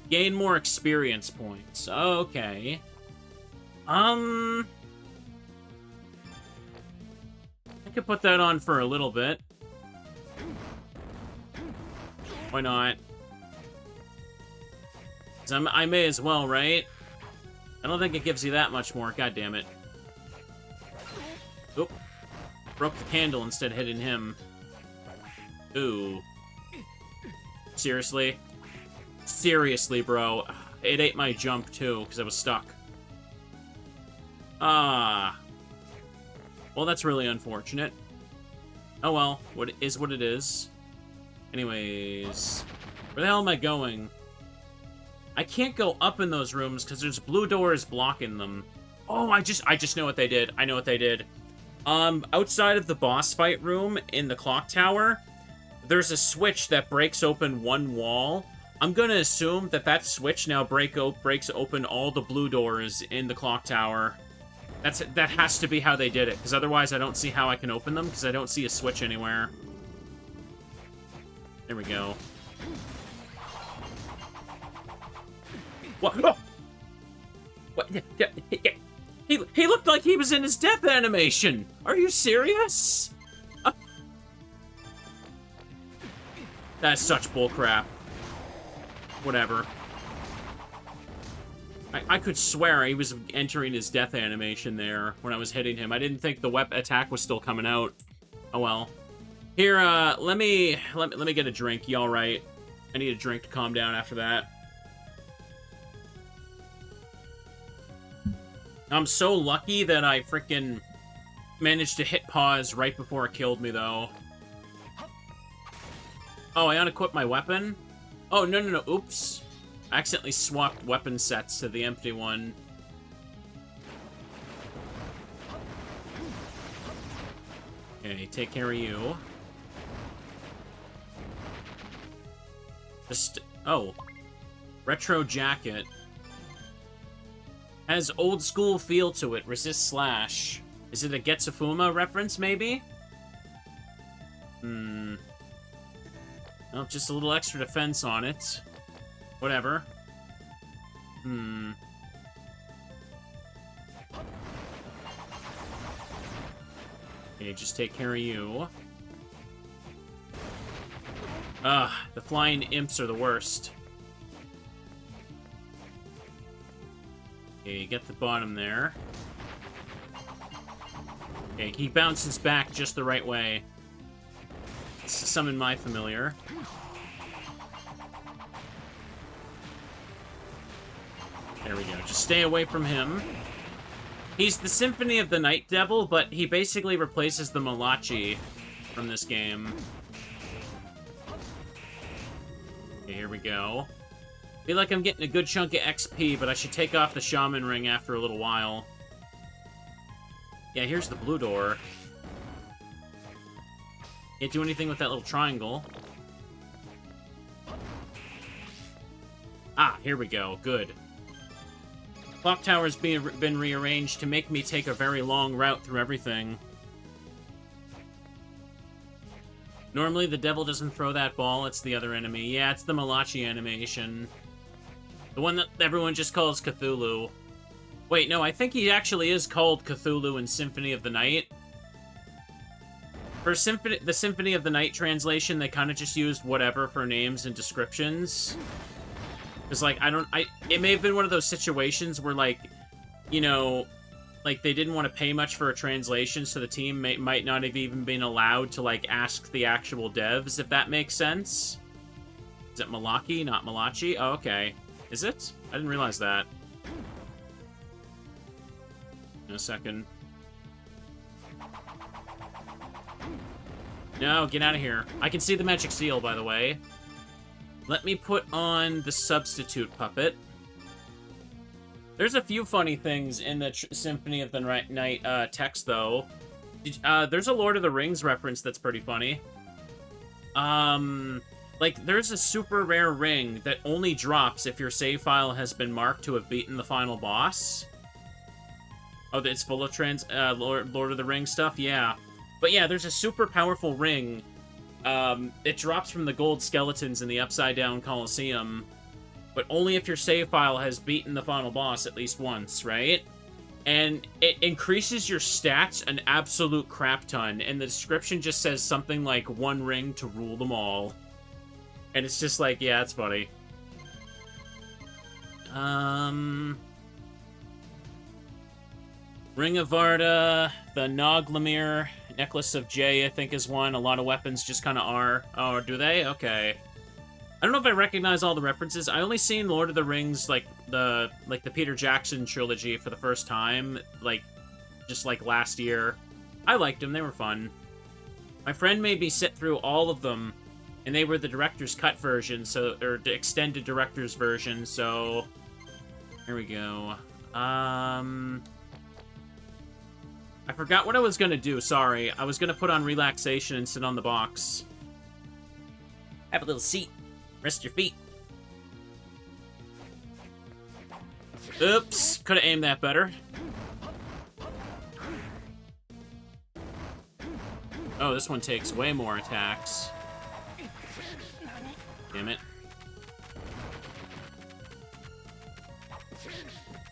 Gain more experience points. Okay. I could put that on for a little bit. Why not? 'Cause I may as well, right? I don't think it gives you that much more. God damn it. Oop. Broke the candle instead of hitting him. Ooh. Seriously? Seriously, bro. It ate my jump, too, because I was stuck. Ah. Well, that's really unfortunate. Oh well, what is what it is. Anyways, where the hell am I going? I can't go up in those rooms because there's blue doors blocking them. Oh, I just know what they did. I know what they did. Outside of the boss fight room in the clock tower, there's a switch that breaks open one wall. I'm gonna assume that that switch now breaks open all the blue doors in the clock tower. That has to be how they did it, because otherwise I don't see how I can open them, because I don't see a switch anywhere. There we go. What? Oh! What? He looked like he was in his death animation! Are you serious? That's such bullcrap. Whatever. I could swear he was entering his death animation there when I was hitting him. I didn't think the attack was still coming out. Oh well. Here, let me get a drink. You alright? I need a drink to calm down after that. I'm so lucky that I frickin' managed to hit pause right before it killed me, though. Oh, I unequipped my weapon? Oh, no. Oops. I accidentally swapped weapon sets to the empty one. Okay, take care of you. Oh. Retro jacket. Has old school feel to it. Resist slash. Is it a Getsufuma reference, maybe? Oh, just a little extra defense on it. Whatever. Okay, just take care of you. Ugh, the flying imps are the worst. Okay, get the bottom there. Okay, he bounces back just the right way. Let's summon my familiar. There we go. Just stay away from him. He's the Symphony of the Night Devil, but he basically replaces the Malachi from this game. Okay, here we go. Feel like I'm getting a good chunk of XP, but I should take off the Shaman Ring after a little while. Yeah, here's the blue door. Can't do anything with that little triangle. Ah, here we go. Good. Clock tower's been rearranged to make me take a very long route through everything. Normally, the devil doesn't throw that ball, it's the other enemy. Yeah, it's the Malachi animation. The one that everyone just calls Cthulhu. Wait, no, I think he actually is called Cthulhu in Symphony of the Night. For the Symphony of the Night translation, they kind of just used whatever for names and descriptions. Because, like, it may have been one of those situations where, like, you know, like, they didn't want to pay much for a translation, so the team might not have even been allowed to, like, ask the actual devs, if that makes sense. Is it Malachi, not Malachi? Oh, okay. Is it? I didn't realize that. In a second. No, get out of here. I can see the magic seal, by the way. Let me put on the substitute puppet. There's a few funny things in the Symphony of the Night text, though. There's a Lord of the Rings reference that's pretty funny. Like, there's a super rare ring that only drops if your save file has been marked to have beaten the final boss. Oh, it's full of Lord of the Rings stuff? Yeah. But yeah, there's a super powerful ring. It drops from the gold skeletons in the Upside Down Coliseum, but only if your save file has beaten the final boss at least once, right? And it increases your stats an absolute crap ton, and the description just says something like, one ring to rule them all. And it's just like, yeah, it's funny. Ring of Varda, the Noglamir, Necklace of Jay, I think, is one. A lot of weapons just kind of are. Oh, do they? Okay. I don't know if I recognize all the references. I only seen Lord of the Rings, like the Peter Jackson trilogy for the first time, just last year. I liked them. They were fun. My friend made me sit through all of them, and they were the director's cut version, or the extended director's version, so here we go. I forgot what I was gonna do, sorry. I was gonna put on relaxation and sit on the box. Have a little seat. Rest your feet. Oops. Could have aimed that better. Oh, this one takes way more attacks. Damn it.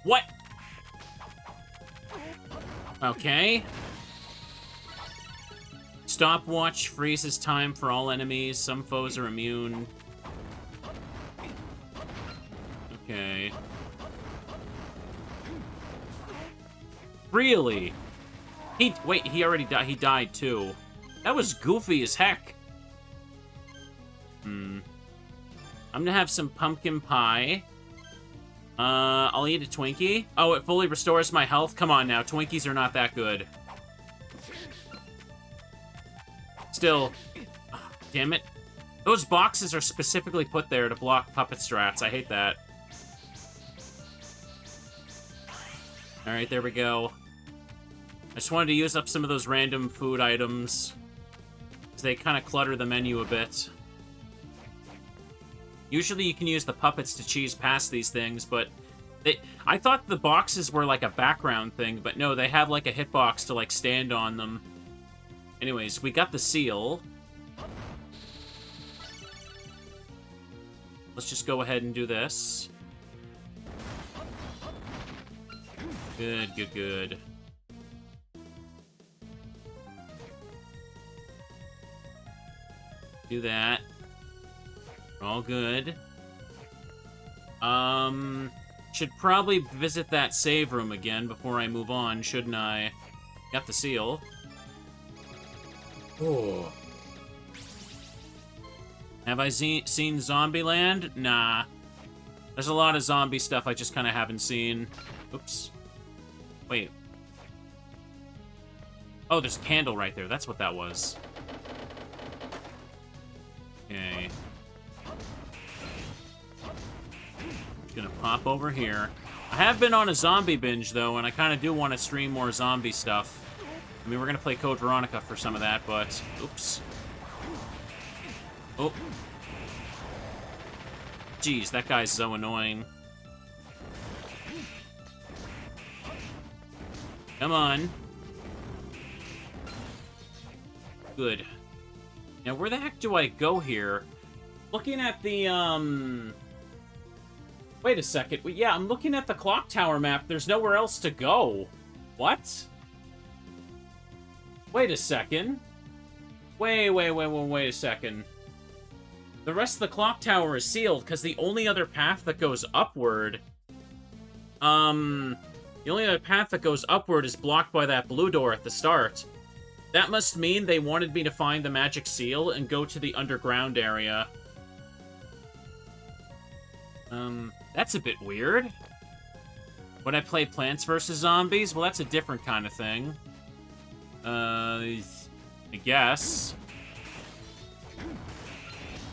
What? Okay. Stopwatch freezes time for all enemies. Some foes are immune. Okay. Really? Wait, he already died. He died too. That was goofy as heck. I'm gonna have some pumpkin pie. I'll eat a Twinkie. Oh, it fully restores my health? Come on now, Twinkies are not that good. Still, oh, damn it. Those boxes are specifically put there to block puppet strats. I hate that. Alright, there we go. I just wanted to use up some of those random food items. Because they kind of clutter the menu a bit. Usually you can use the puppets to cheese past these things, but... I thought the boxes were like a background thing, but no, they have like a hitbox to like stand on them. Anyways, we got the seal. Let's just go ahead and do this. Good, good, good. Do that. All good. Should probably visit that save room again before I move on, shouldn't I? Got the seal. Oh. Have I seen Zombieland? Nah. There's a lot of zombie stuff I just kind of haven't seen. Oops. Wait. Oh, there's a candle right there. That's what that was. Okay. Gonna pop over here. I have been on a zombie binge, though, and I kind of do want to stream more zombie stuff. I mean, we're gonna play Code Veronica for some of that, but... Oops. Oh. Jeez, that guy's so annoying. Come on. Good. Now, where the heck do I go here? Looking at the, Wait a second. Yeah, I'm looking at the clock tower map. There's nowhere else to go. What? Wait a second. Wait a second. The rest of the clock tower is sealed, because the only other path that goes upward... The only other path that goes upward is blocked by that blue door at the start. That must mean they wanted me to find the magic seal and go to the underground area. That's a bit weird. Would I play Plants vs. Zombies? Well, that's a different kind of thing. I guess.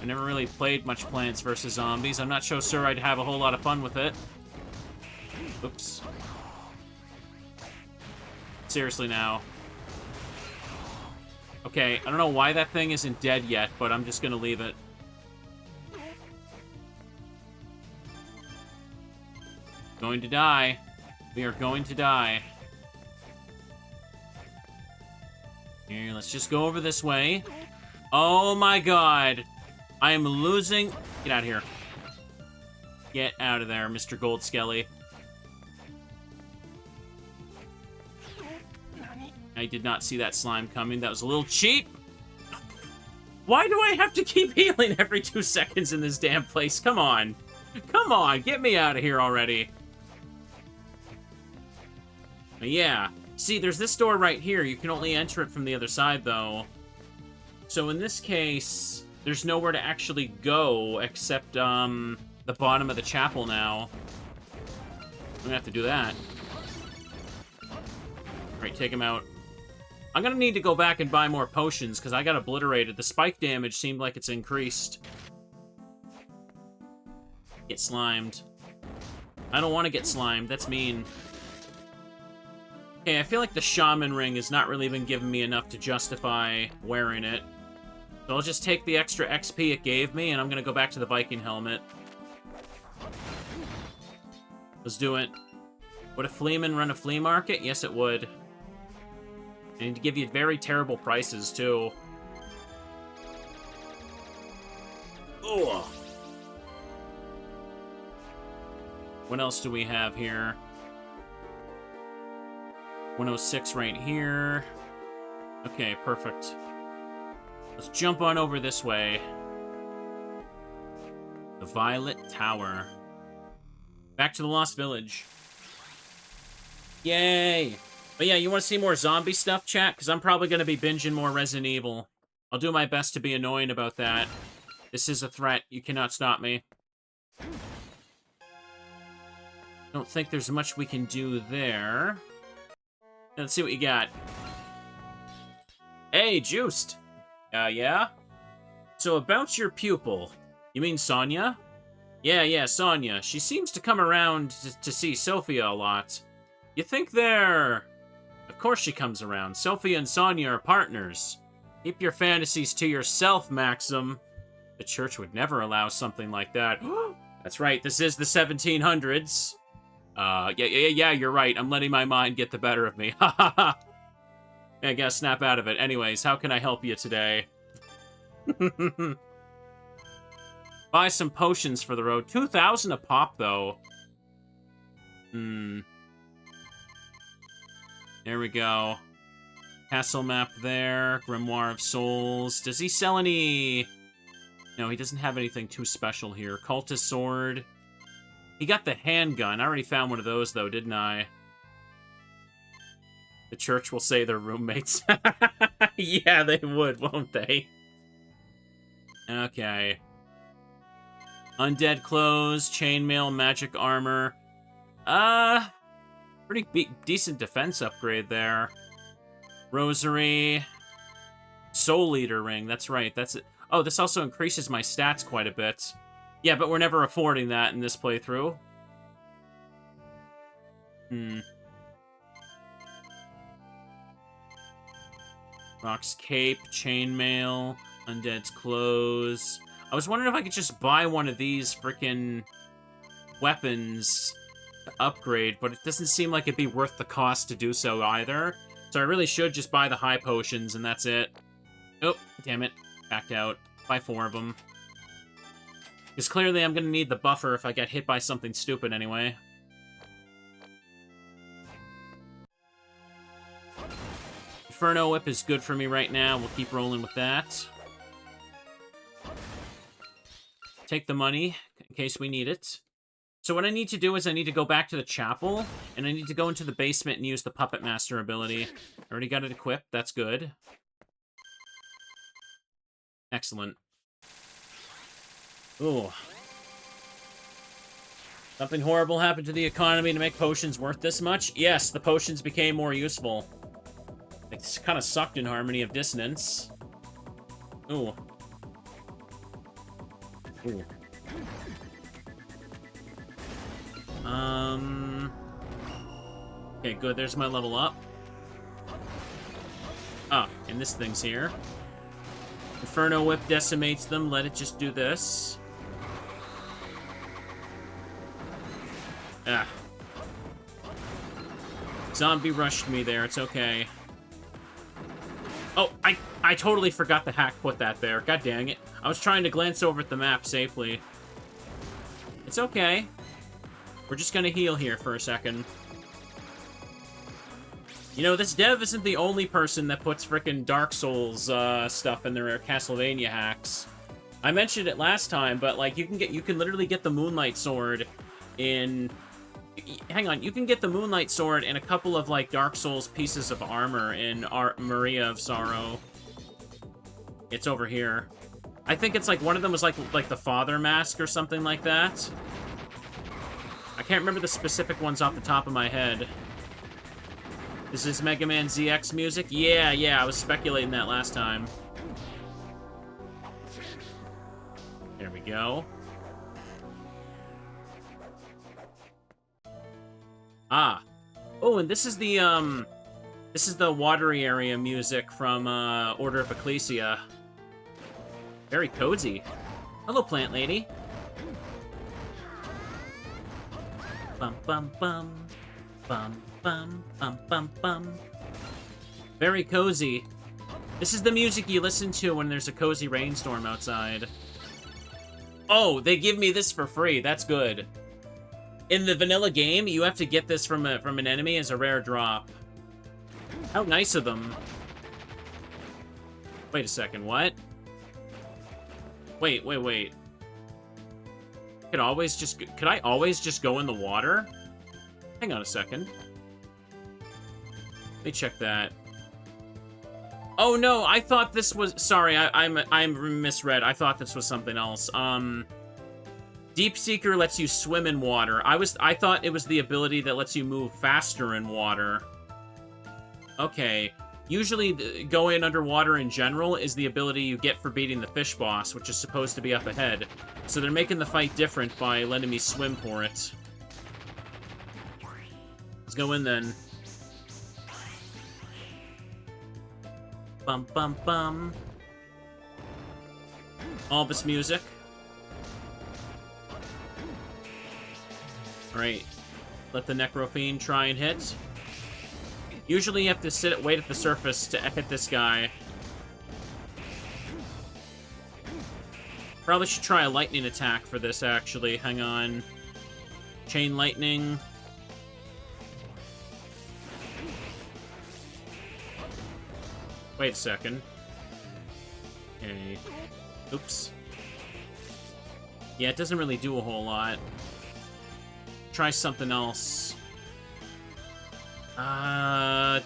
I never really played much Plants vs. Zombies. I'm not so sure I'd have a whole lot of fun with it. Oops. Seriously now. Okay, I don't know why that thing isn't dead yet, but I'm just gonna leave it. Going to die. We are going to die. Here, let's just go over this way. Oh my god. I am losing... Get out of here. Get out of there, Mr. Gold Skelly. I did not see that slime coming. That was a little cheap. Why do I have to keep healing every 2 seconds in this damn place? Come on. Come on, get me out of here already. Yeah. See, there's this door right here. You can only enter it from the other side, though. So in this case, there's nowhere to actually go except, the bottom of the chapel now. I'm gonna have to do that. Alright, take him out. I'm gonna need to go back and buy more potions, because I got obliterated. The spike damage seemed like it's increased. Get slimed. I don't want to get slimed. That's mean. Okay, I feel like the shaman ring has not really been giving me enough to justify wearing it. So I'll just take the extra XP it gave me, and I'm gonna go back to the Viking helmet. Let's do it. Would a fleaman run a flea market? Yes, it would. And to give you very terrible prices, too. Ugh. What else do we have here? 106 right here. Okay, perfect. Let's jump on over this way. The Violet Tower. Back to the Lost Village. Yay! But yeah, you want to see more zombie stuff, chat? Because I'm probably going to be binging more Resident Evil. I'll do my best to be annoying about that. This is a threat. You cannot stop me. Don't think there's much we can do there. Let's see what you got. Hey, Juste. Yeah? So about your pupil. You mean Sonia? Yeah, Sonia. She seems to come around to see Sophia a lot. You think they're... Of course she comes around. Sophia and Sonia are partners. Keep your fantasies to yourself, Maxim. The church would never allow something like that. That's right, this is the 1700s. Yeah, you're right. I'm letting my mind get the better of me. Ha ha ha. I gotta snap out of it. Anyways, how can I help you today? Buy some potions for the road. 2,000 a pop, though. There we go. Castle map there. Grimoire of Souls. Does he sell any... No, he doesn't have anything too special here. Cultist sword. He got the handgun. I already found one of those, though, didn't I? The church will say they're roommates. Yeah, they would, won't they? Okay. Undead clothes, chainmail, magic armor. Pretty decent defense upgrade there. Rosary. Soul Eater ring, that's right, that's it. Oh, this also increases my stats quite a bit. Yeah, but we're never affording that in this playthrough. Rock's cape, chainmail, undead's clothes. I was wondering if I could just buy one of these frickin' weapons to upgrade, but it doesn't seem like it'd be worth the cost to do so either. So I really should just buy the high potions, and that's it. Oh, damn it. Backed out. Buy 4 of them. Because clearly I'm going to need the buffer if I get hit by something stupid anyway. Inferno Whip is good for me right now. We'll keep rolling with that. Take the money in case we need it. So what I need to do is I need to go back to the chapel, and I need to go into the basement and use the Puppet Master ability. I already got it equipped. That's good. Excellent. Ooh. Something horrible happened to the economy to make potions worth this much? Yes, the potions became more useful. They kind of sucked in Harmony of Dissonance. Ooh. Ooh. Okay, good. There's my level up. Ah, and this thing's here. Inferno Whip decimates them. Let it just do this. Ah. Zombie rushed me there. It's okay. Oh, I totally forgot the hack put that there. God dang it. I was trying to glance over at the map safely. It's okay. We're just gonna heal here for a second. You know, this dev isn't the only person that puts frickin' Dark Souls stuff in their Castlevania hacks. I mentioned it last time, but like you can literally get the Moonlight Sword in... Hang on, you can get the Moonlight Sword in a couple of like Dark Souls pieces of armor in Maria of Sorrow. It's over here. I think it's like one of them was like the Father Mask or something like that. I can't remember the specific ones off the top of my head. This is Mega Man ZX music? Yeah, I was speculating that last time. There we go. Ah. Oh, and this is the watery area music from Order of Ecclesia. Very cozy. Hello, plant lady. Bum, bum, bum. Bum, bum, bum, bum, bum. Very cozy. This is the music you listen to when there's a cozy rainstorm outside. Oh, they give me this for free. That's good. In the vanilla game, you have to get this from an enemy as a rare drop. How nice of them. Wait a second, what? Wait. Could I always just go in the water? Hang on a second. Let me check that. Oh no, I thought this was... Sorry, I'm misread. I thought this was something else. Deep Seeker lets you swim in water. I thought it was the ability that lets you move faster in water. Okay. Usually, going underwater in general is the ability you get for beating the fish boss, which is supposed to be up ahead. So they're making the fight different by letting me swim for it. Let's go in then. Bum bum bum. Albus music. Alright. Let the Necrofiend try and hit. Usually you have to wait at the surface to hit this guy. Probably should try a lightning attack for this, actually. Hang on. Chain lightning. Wait a second. Okay. Oops. Yeah, it doesn't really do a whole lot. Try something else.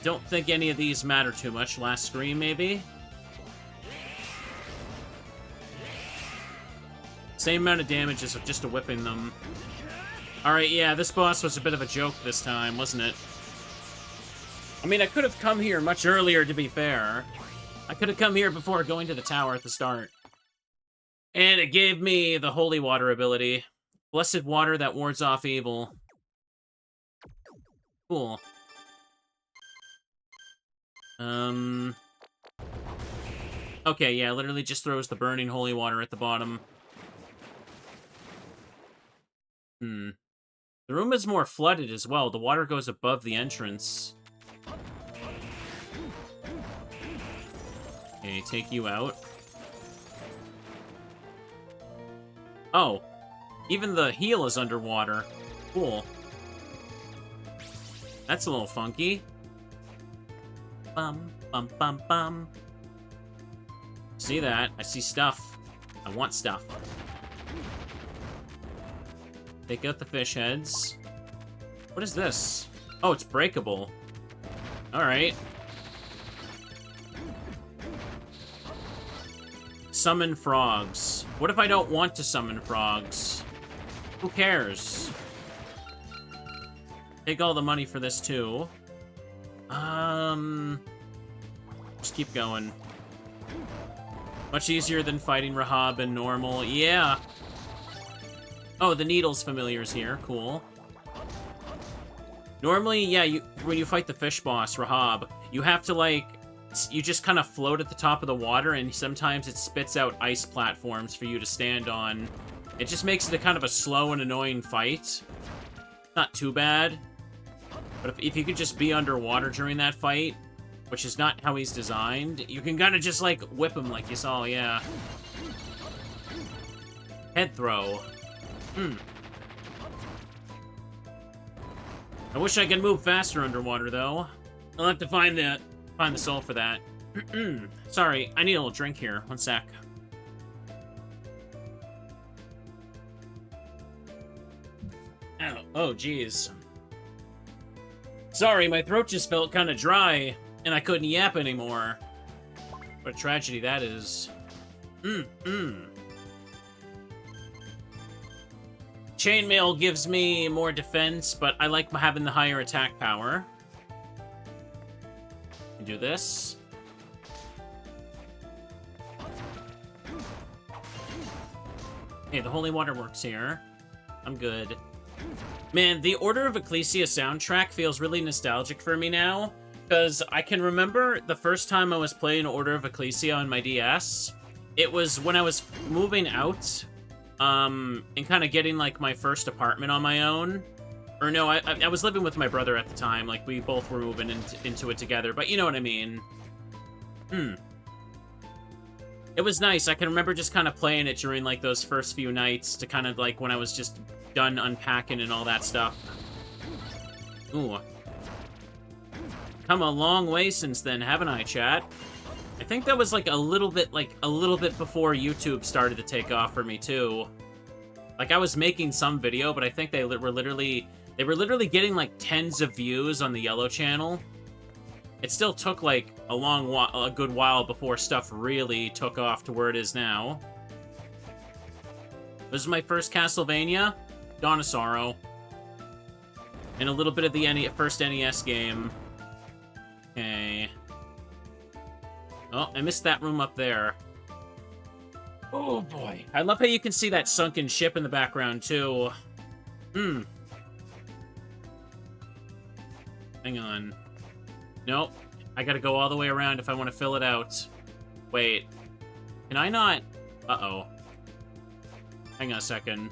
Don't think any of these matter too much. Last scream, maybe? Same amount of damage as just a whipping them. Alright, yeah, this boss was a bit of a joke this time, wasn't it? I mean, I could have come here much earlier, to be fair. I could have come here before going to the tower at the start. And it gave me the Holy Water ability. Blessed water that wards off evil. Cool. Okay, yeah, literally just throws the burning holy water at the bottom. The room is more flooded as well. The water goes above the entrance. Okay, take you out. Oh. Even the heel is underwater. Cool. That's a little funky. Bum, bum, bum, bum. See that? I see stuff. I want stuff. Take out the fish heads. What is this? Oh, it's breakable. Alright. Summon frogs. What if I don't want to summon frogs? Who cares? Take all the money for this, too. Just keep going. Much easier than fighting Rahab in normal. Yeah. Oh, the Needles familiar's here. Cool. Normally, yeah, when you fight the fish boss, Rahab, you have to, like, you just kind of float at the top of the water, and sometimes it spits out ice platforms for you to stand on. It just makes it a kind of a slow and annoying fight. Not too bad. But if you could just be underwater during that fight, which is not how he's designed, you can kind of just, like, whip him like you saw, yeah. Head throw. I wish I could move faster underwater, though. I'll have to find the soul for that. Sorry, I need a little drink here. One sec. Oh, geez. Sorry, my throat just felt kind of dry, and I couldn't yap anymore. What a tragedy that is. Chainmail gives me more defense, but I like having the higher attack power. Do this. Okay, the holy water works here. I'm good. Man, the Order of Ecclesia soundtrack feels really nostalgic for me now, because I can remember the first time I was playing Order of Ecclesia on my DS. It was when I was moving out, and kind of getting, like, my first apartment on my own. Or no, I was living with my brother at the time. Like, we both were moving into it together. But you know what I mean. It was nice. I can remember just kind of playing it during, like, those first few nights to kind of, like, when I was just done unpacking and all that stuff. Ooh. Come a long way since then, haven't I, chat? I think that was, like, a little bit before YouTube started to take off for me, too. Like, I was making some video, but I think they were literally getting, like, tens of views on the Yellow channel. It still took, like, a good while before stuff really took off to where it is now. This is my first Castlevania, Dawn of Sorrow. And a little bit of the first NES game. Okay. Oh, I missed that room up there. Oh, boy. I love how you can see that sunken ship in the background, too. Hang on. Nope. I gotta go all the way around if I want to fill it out. Wait. Can I not? Uh-oh. Hang on a second.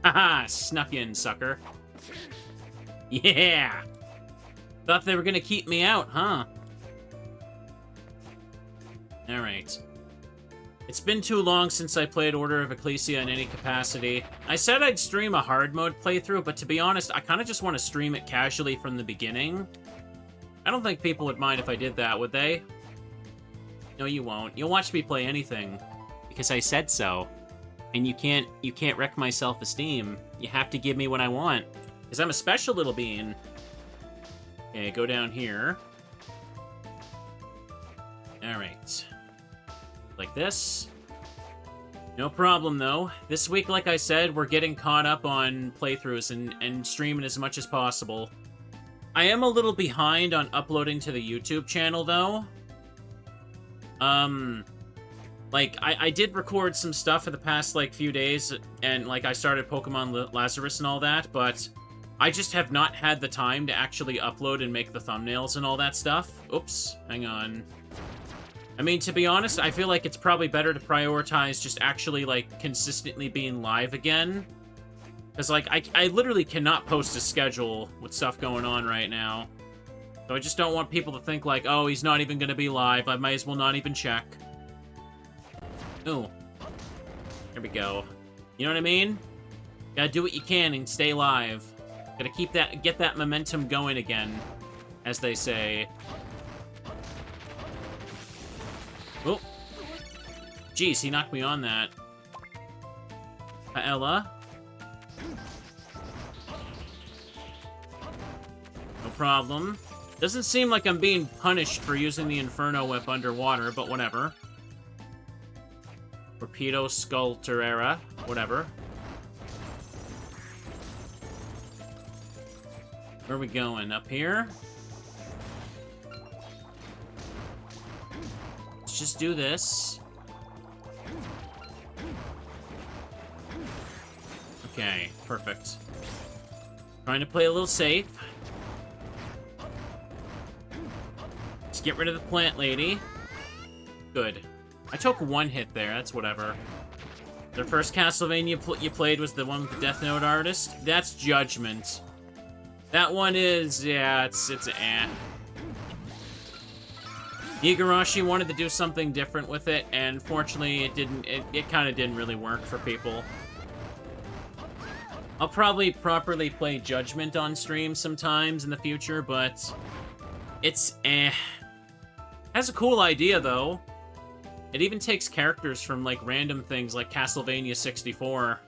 Haha! Snuck in, sucker. Yeah! Thought they were gonna keep me out, huh? Alright. It's been too long since I played Order of Ecclesia in any capacity. I said I'd stream a hard mode playthrough, but to be honest, I kind of just want to stream it casually from the beginning. I don't think people would mind if I did that, would they? No, you won't. You'll watch me play anything. Because I said so. And you can't wreck my self-esteem. You have to give me what I want. Because I'm a special little bean. Okay, go down here. Alright. Like this. No problem, though. This week, like I said, we're getting caught up on playthroughs and streaming as much as possible. I am a little behind on uploading to the YouTube channel, though. Like, I did record some stuff for the past, like, few days, and, like, I started Pokemon Lazarus and all that, but I just have not had the time to actually upload and make the thumbnails and all that stuff. Oops, hang on. I mean, to be honest, I feel like it's probably better to prioritize just actually, like, consistently being live again. Because, like, I literally cannot post a schedule with stuff going on right now. So I just don't want people to think, like, oh, he's not even going to be live. I might as well not even check. Ooh. There we go. You know what I mean? Gotta do what you can and stay live. Gotta get that momentum going again, as they say. Oh. Jeez, he knocked me on that. Ella. No problem. Doesn't seem like I'm being punished for using the Inferno Whip underwater, but whatever. Torpedo Sculptorera. Whatever. Where are we going? Up here? Let's just do this. Okay, perfect. Trying to play a little safe. Let's get rid of the plant lady. Good. I took one hit there, that's whatever. The first Castlevania you played was the one with the Death Note artist? That's Judgment. That one is, yeah, it's eh. Igarashi wanted to do something different with it, and fortunately it kind of didn't really work for people. I'll probably properly play Judgment on stream sometimes in the future, but it's eh. Has a cool idea, though. It even takes characters from, like, random things like Castlevania 64.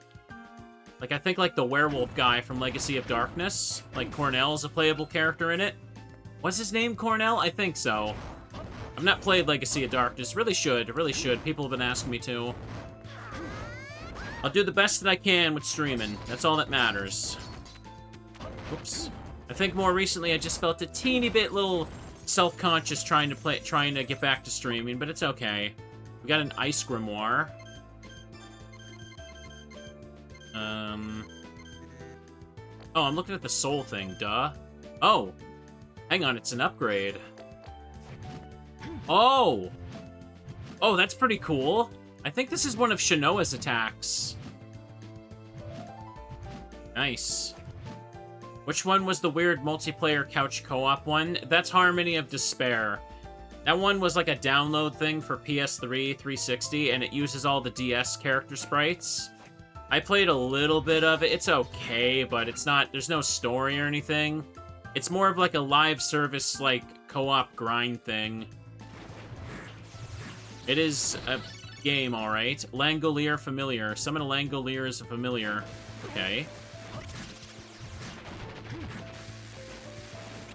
Like, I think, like, the werewolf guy from Legacy of Darkness, like, Cornell's a playable character in it. What's his name, Cornell? I think so. I've not played Legacy of Darkness. Really should. Really should. People have been asking me to. I'll do the best that I can with streaming. That's all that matters. Oops. I think more recently I just felt a teeny bit little self-conscious trying to get back to streaming, but it's okay. We got an Ice Grimoire. Oh, I'm looking at the soul thing, duh. Oh! Hang on, it's an upgrade. Oh! Oh, that's pretty cool. I think this is one of Shinoa's attacks. Nice. Which one was the weird multiplayer couch co-op one? That's Harmony of Despair. That one was like a download thing for PS3, 360, and it uses all the DS character sprites. I played a little bit of it. It's okay, but it's not... There's no story or anything. It's more of like a live service, like, co-op grind thing. It is a game, alright. Langolier familiar. Summon a Langolier as a familiar. Okay.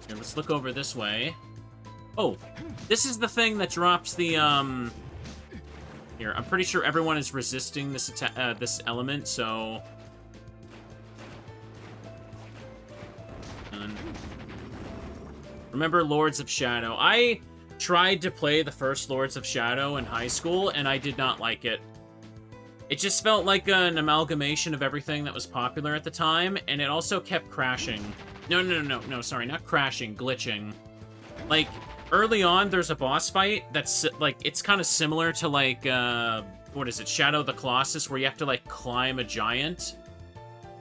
Here, let's look over this way. Oh, this is the thing that drops the, Here, I'm pretty sure everyone is resisting this this element, so... Remember Lords of Shadow. I tried to play the first Lords of Shadow in high school, and I did not like it. It just felt like an amalgamation of everything that was popular at the time, and it also kept crashing. No, sorry, not crashing, glitching. Like, early on, there's a boss fight that's, like, it's kind of similar to, like, what is it, Shadow the Colossus, where you have to, like, climb a giant.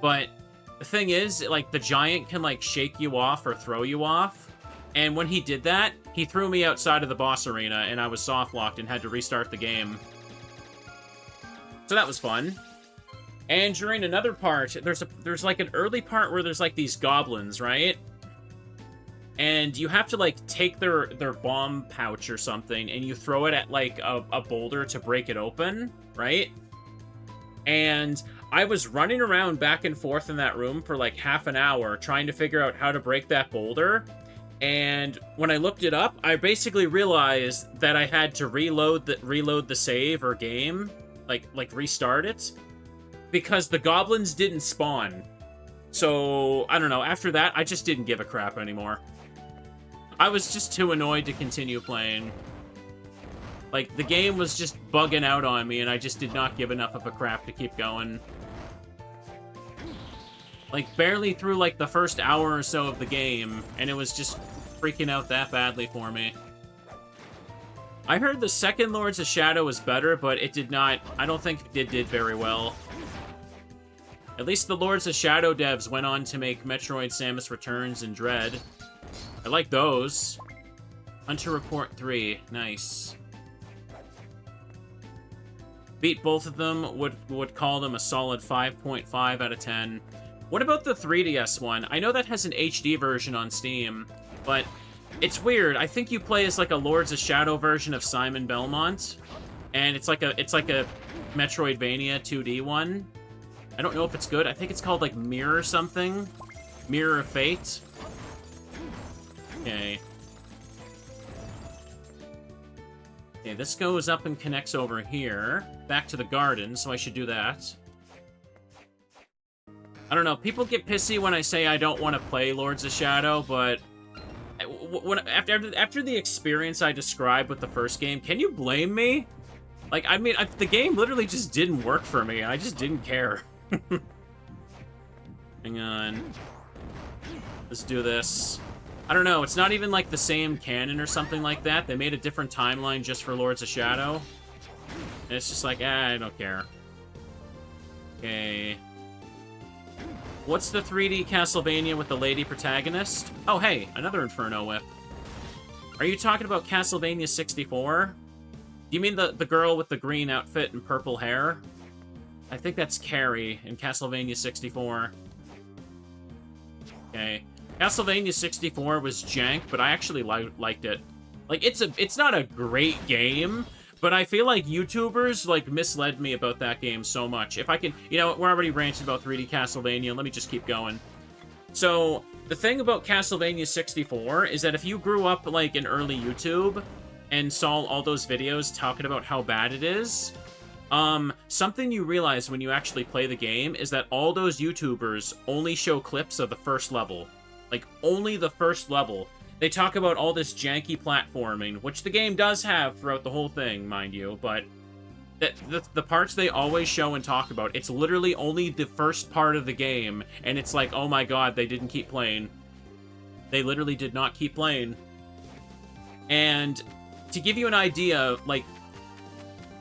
But the thing is, like, the giant can, like, shake you off or throw you off. And when he did that, he threw me outside of the boss arena, and I was soft-locked and had to restart the game. So that was fun. And during another part, there's like an early part where there's like these goblins, right? And you have to like take their bomb pouch or something, and you throw it at like a boulder to break it open, right? And I was running around back and forth in that room for like half an hour trying to figure out how to break that boulder. And when I looked it up, I basically realized that I had to reload the save or game, like restart it, because the goblins didn't spawn. So, I don't know, after that, I just didn't give a crap anymore. I was just too annoyed to continue playing. Like, the game was just bugging out on me, and I just did not give enough of a crap to keep going. Like, barely through, like, the first hour or so of the game, and it was just freaking out that badly for me. I heard the second Lords of Shadow was better, but it did not... I don't think it did very well. At least the Lords of Shadow devs went on to make Metroid Samus Returns and Dread. I like those. Hunter Report 3. Nice. Beat both of them, would call them a solid 5.5 out of 10. What about the 3DS one? I know that has an HD version on Steam, but it's weird. I think you play as like a Lords of Shadow version of Simon Belmont, and it's like a Metroidvania 2D one. I don't know if it's good. I think it's called like Mirror something. Mirror of Fate. Okay. Okay, this goes up and connects over here. Back to the garden, so I should do that. I don't know, people get pissy when I say I don't want to play Lords of Shadow, but after the experience I described with the first game, can you blame me? Like, I mean, the game literally just didn't work for me. I just didn't care. Hang on. Let's do this. I don't know, it's not even like the same canon or something like that. They made a different timeline just for Lords of Shadow. And it's just like, I don't care. Okay. What's the 3D Castlevania with the lady protagonist? Oh, hey, another Inferno Whip. Are you talking about Castlevania 64? Do you mean the girl with the green outfit and purple hair? I think that's Carrie in Castlevania 64. Okay. Castlevania 64 was jank, but I actually liked it. Like, it's not a great game, but I feel like YouTubers, like, misled me about that game so much. If I can... You know, we're already ranting about 3D Castlevania. Let me just keep going. So, the thing about Castlevania 64 is that if you grew up, like, in early YouTube and saw all those videos talking about how bad it is, something you realize when you actually play the game is that all those YouTubers only show clips of the first level. Like, only the first level. They talk about all this janky platforming, which the game does have throughout the whole thing, mind you, but the parts they always show and talk about, it's literally only the first part of the game, and it's like, oh my god, they didn't keep playing. They literally did not keep playing. And to give you an idea, like,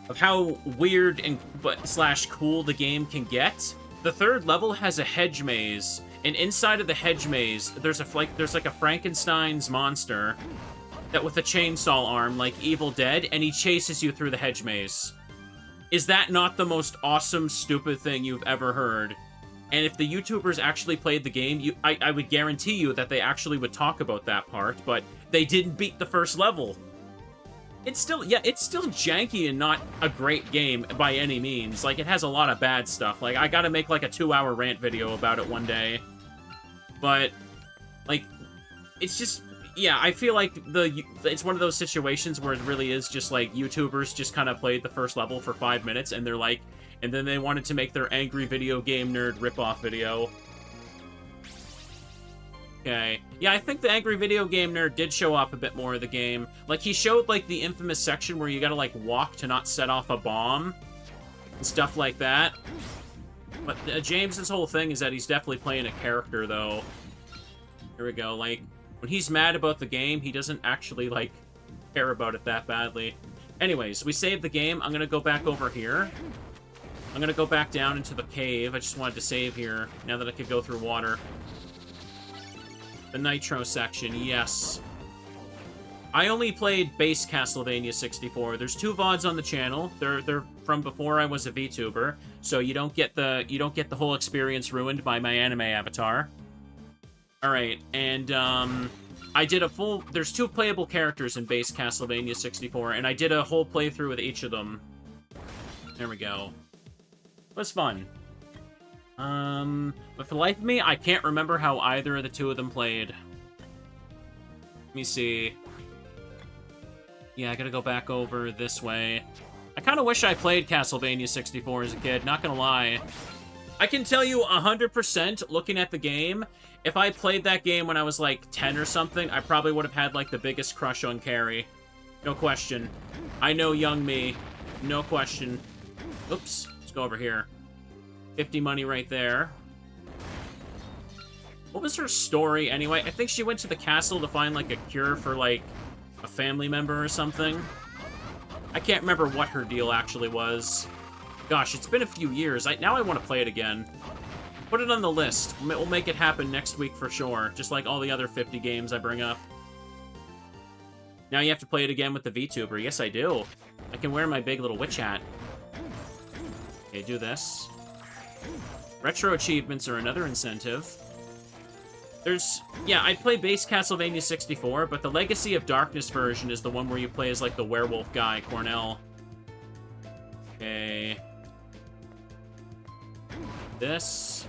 of how weird and slash cool the game can get, the third level has a hedge maze, and inside of the hedge maze, there's like a Frankenstein's monster that with a chainsaw arm, like Evil Dead, and he chases you through the hedge maze. Is that not the most awesome, stupid thing you've ever heard? And if the YouTubers actually played the game, I would guarantee you that they actually would talk about that part, but they didn't beat the first level. It's still, yeah, it's still janky and not a great game by any means. Like, it has a lot of bad stuff. Like, I gotta make, like, a 2-hour rant video about it one day. But, like, it's just... Yeah, I feel like it's one of those situations where it really is just like YouTubers just kind of played the first level for 5 minutes and they're like, and then they wanted to make their angry video game nerd ripoff video. Okay. Yeah, I think the angry video game nerd did show off a bit more of the game. Like, he showed like the infamous section where you gotta like walk to not set off a bomb and stuff like that. But James's whole thing is that he's definitely playing a character though. Here we go, like... When he's mad about the game, he doesn't actually, like, care about it that badly. Anyways, we saved the game. I'm gonna go back over here. I'm gonna go back down into the cave. I just wanted to save here, now that I could go through water. The Nitro section, yes. I only played base Castlevania 64. There's 2 VODs on the channel. They're from before I was a VTuber, so you don't get the whole experience ruined by my anime avatar. Alright, and, I did a full... There's 2 playable characters in base Castlevania 64, and I did a whole playthrough with each of them. There we go. It was fun. But for the life of me, I can't remember how either of the 2 of them played. Let me see. Yeah, I gotta go back over this way. I kinda wish I played Castlevania 64 as a kid, not gonna lie. I can tell you 100%, looking at the game, if I played that game when I was, like, 10 or something, I probably would have had, like, the biggest crush on Carrie. No question. I know young me. No question. Oops. Let's go over here. 50 money right there. What was her story, anyway? I think she went to the castle to find, like, a cure for, like, a family member or something. I can't remember what her deal actually was. Gosh, it's been a few years. Now I want to play it again. Put it on the list. We'll make it happen next week for sure, just like all the other 50 games I bring up. Now you have to play it again with the VTuber. Yes, I do. I can wear my big little witch hat. Okay, do this. Retro achievements are another incentive. Yeah, I play base Castlevania 64, but the Legacy of Darkness version is the one where you play as, like, the werewolf guy, Cornell. Okay. This.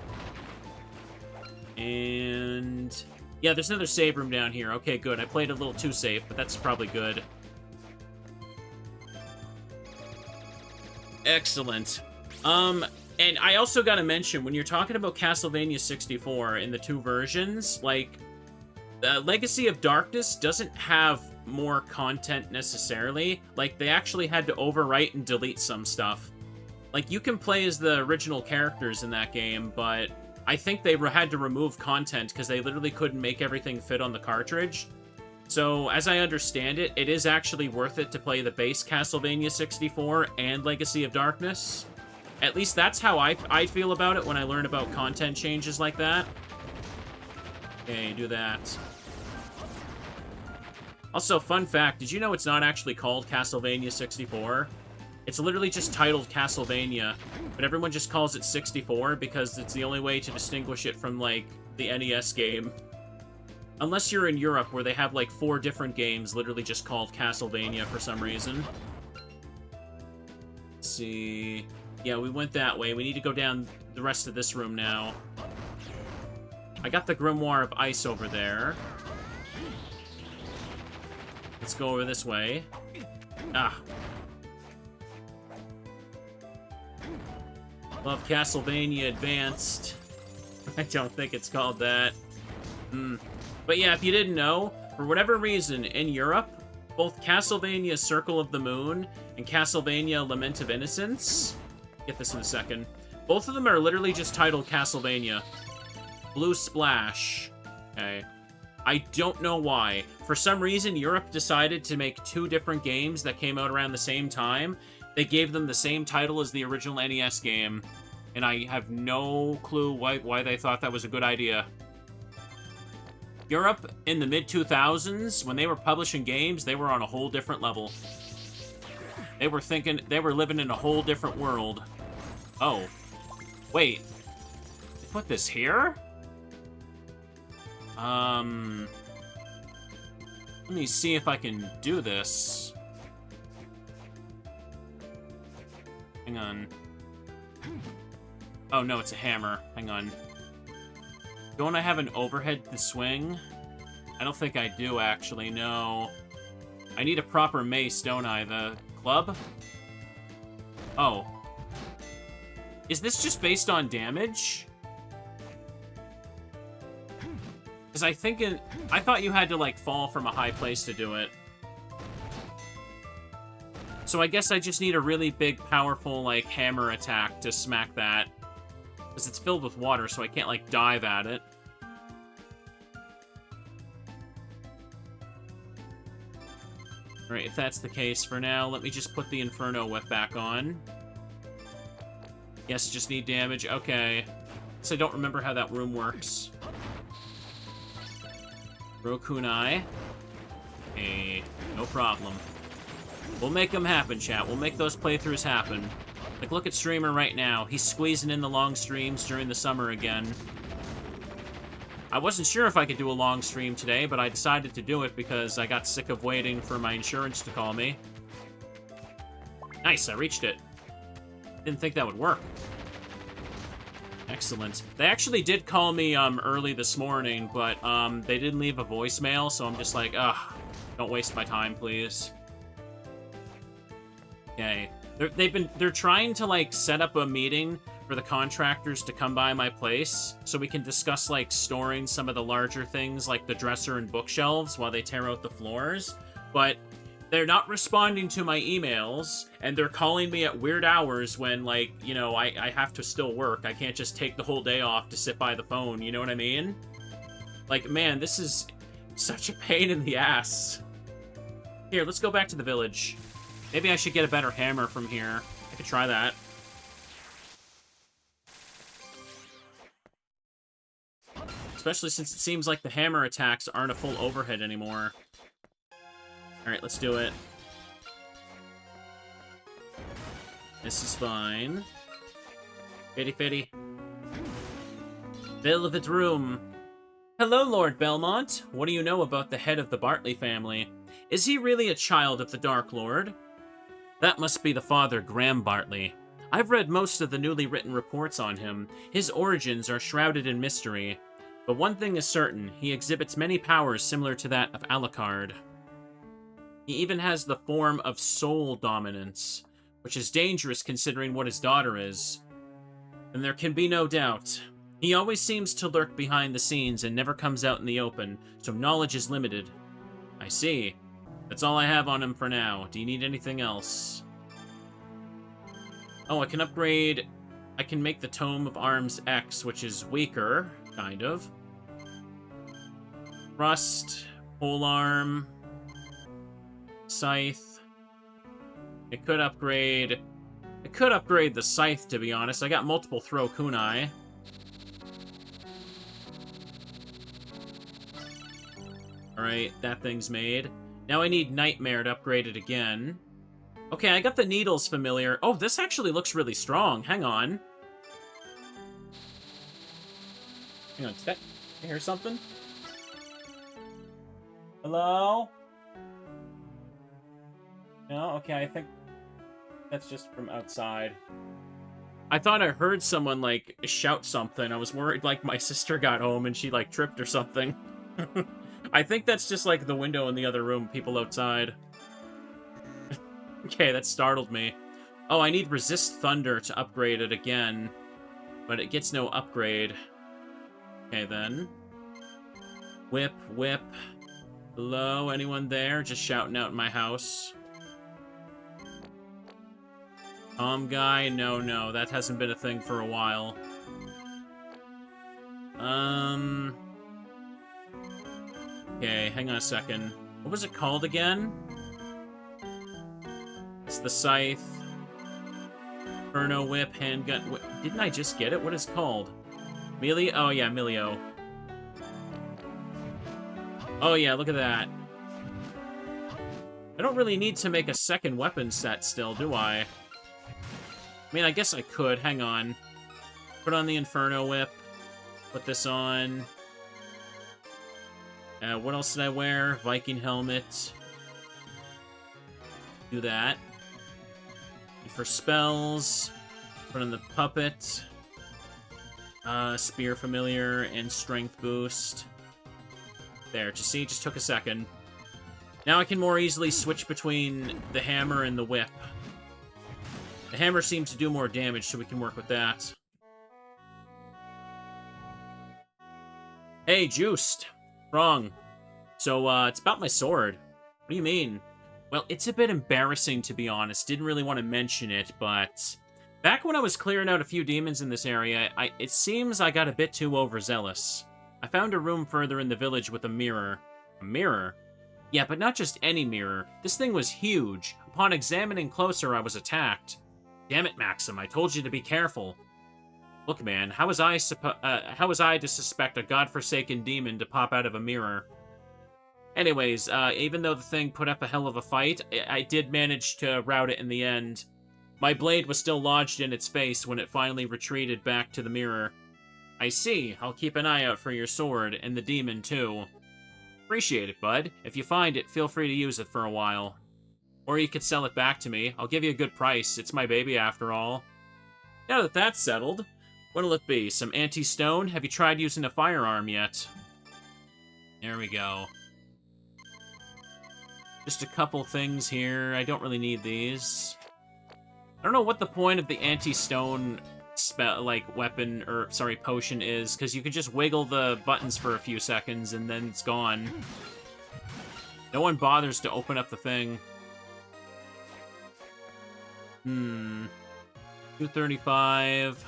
And... Yeah, there's another save room down here. Okay, good. I played a little too safe, but that's probably good. Excellent. And I also gotta mention, when you're talking about Castlevania 64 in the 2 versions, like, Legacy of Darkness doesn't have more content necessarily. Like, they actually had to overwrite and delete some stuff. Like, you can play as the original characters in that game, but I think they had to remove content because they literally couldn't make everything fit on the cartridge. So, as I understand it, it is actually worth it to play the base Castlevania 64 and Legacy of Darkness. At least that's how I feel about it when I learn about content changes like that. Okay, do that. Also, fun fact, did you know it's not actually called Castlevania 64? It's literally just titled Castlevania, but everyone just calls it 64 because it's the only way to distinguish it from, like, the NES game. Unless you're in Europe, where they have, like, 4 different games literally just called Castlevania for some reason. Let's see... Yeah, we went that way. We need to go down the rest of this room now. I got the Grimoire of Ice over there. Let's go over this way. Ah. Love Castlevania Advanced. I don't think it's called that. But yeah, if you didn't know, for whatever reason, in Europe, both Castlevania Circle of the Moon and Castlevania Lament of Innocence... Get this in a second. Both of them are literally just titled Castlevania. Blue Splash. Okay. I don't know why. For some reason, Europe decided to make 2 different games that came out around the same time. They gave them the same title as the original NES game. and I have no clue why they thought that was a good idea. Europe in the mid-2000s, when they were publishing games, they were on a whole different level. They were living in a whole different world. Oh. Wait. They put this here? Let me see if I can do this. Hang on. Oh, no, it's a hammer. Hang on. Don't I have an overhead to swing? I don't think I do, actually, no. I need a proper mace, don't I? The club? Oh. Is this just based on damage? Because I thought you had to, like, fall from a high place to do it. So I guess I just need a really big, powerful, like, hammer attack to smack that. Because it's filled with water, so I can't, like, dive at it. Alright, if that's the case for now, let me just put the Inferno Whip back on. Yes, just need damage. Okay. So I don't remember how that room works. Rokunai. Hey, no problem. We'll make them happen, chat. We'll make those playthroughs happen. Like, look at Streamer right now. He's squeezing in the long streams during the summer again. I wasn't sure if I could do a long stream today, but I decided to do it because I got sick of waiting for my insurance to call me. Nice, I reached it. Didn't think that would work. Excellent. They actually did call me early this morning, but they didn't leave a voicemail, so I'm just like, ugh, don't waste my time, please. Okay. They're trying to, like, set up a meeting for the contractors to come by my place so we can discuss, like, storing some of the larger things like the dresser and bookshelves while they tear out the floors. But they're not responding to my emails, and they're calling me at weird hours when, like, you know, I have to still work. I can't just take the whole day off to sit by the phone, you know what I mean? Like, man, this is such a pain in the ass. Here, let's go back to the village. Maybe I should get a better hammer from here. I could try that. Especially since it seems like the hammer attacks aren't a full overhead anymore. Alright, let's do it. This is fine. Fitty fitty. Velvet room. Hello, Lord Belmont. What do you know about the head of the Bartley family? Is he really a child of the Dark Lord? That must be the father, Graham Bartley. I've read most of the newly written reports on him. His origins are shrouded in mystery. But one thing is certain, he exhibits many powers similar to that of Alucard. He even has the form of soul dominance, which is dangerous considering what his daughter is. And there can be no doubt. He always seems to lurk behind the scenes and never comes out in the open, so knowledge is limited. I see. That's all I have on him for now. Do you need anything else? Oh, I can upgrade... I can make the Tome of Arms X, which is weaker, kind of. Rust, polearm, scythe. It could upgrade the scythe, to be honest. I got multiple throw kunai. Alright, that thing's made. Now I need Nightmare to upgrade it again. Okay, I got the needles familiar. Oh, this actually looks really strong. Hang on. Hang on, did I hear something? Hello? No? Okay, I think that's just from outside. I thought I heard someone, like, shout something. I was worried, like, my sister got home and she, like, tripped or something. I think that's just, like, the window in the other room, people outside. Okay, that startled me. Oh, I need Resist Thunder to upgrade it again. But it gets no upgrade. Okay, then. Whip, whip. Hello, anyone there? Just shouting out in my house. Guy? No, that hasn't been a thing for a while. Okay, hang on a second. What was it called again? It's the Scythe. Inferno Whip, Handgun... Didn't I just get it? What is it called? Melee? Oh, yeah, Melio. Oh, yeah, look at that. I don't really need to make a second weapon set still, do I? I mean, I guess I could. Hang on. Put on the Inferno Whip. Put this on. What else did I wear? Viking Helmet. Do that. For spells. Put on the Puppet. Spear Familiar and Strength Boost. There, just see, it just took a second. Now I can more easily switch between the hammer and the whip. The hammer seems to do more damage, so we can work with that. Hey, Juste. Wrong. So, it's about my sword. What do you mean? Well, it's a bit embarrassing, to be honest. Didn't really want to mention it, but... back when I was clearing out a few demons in this area, it seems I got a bit too overzealous. I found a room further in the village with a mirror. A mirror? Yeah, but not just any mirror. This thing was huge. Upon examining closer, I was attacked. Damn it, Maxim, I told you to be careful. Look, man, how was I to suspect a godforsaken demon to pop out of a mirror? Anyways, even though the thing put up a hell of a fight, I did manage to rout it in the end. My blade was still lodged in its face when it finally retreated back to the mirror. I see. I'll keep an eye out for your sword, and the demon, too. Appreciate it, bud. If you find it, feel free to use it for a while. Or you could sell it back to me. I'll give you a good price. It's my baby, after all. Now that that's settled, what'll it be? Some anti-stone? Have you tried using a firearm yet? There we go. Just a couple things here. I don't really need these. I don't know what the point of the anti-stone spell, like, weapon, or, sorry, potion is, because you can just wiggle the buttons for a few seconds, and then it's gone. No one bothers to open up the thing. 235.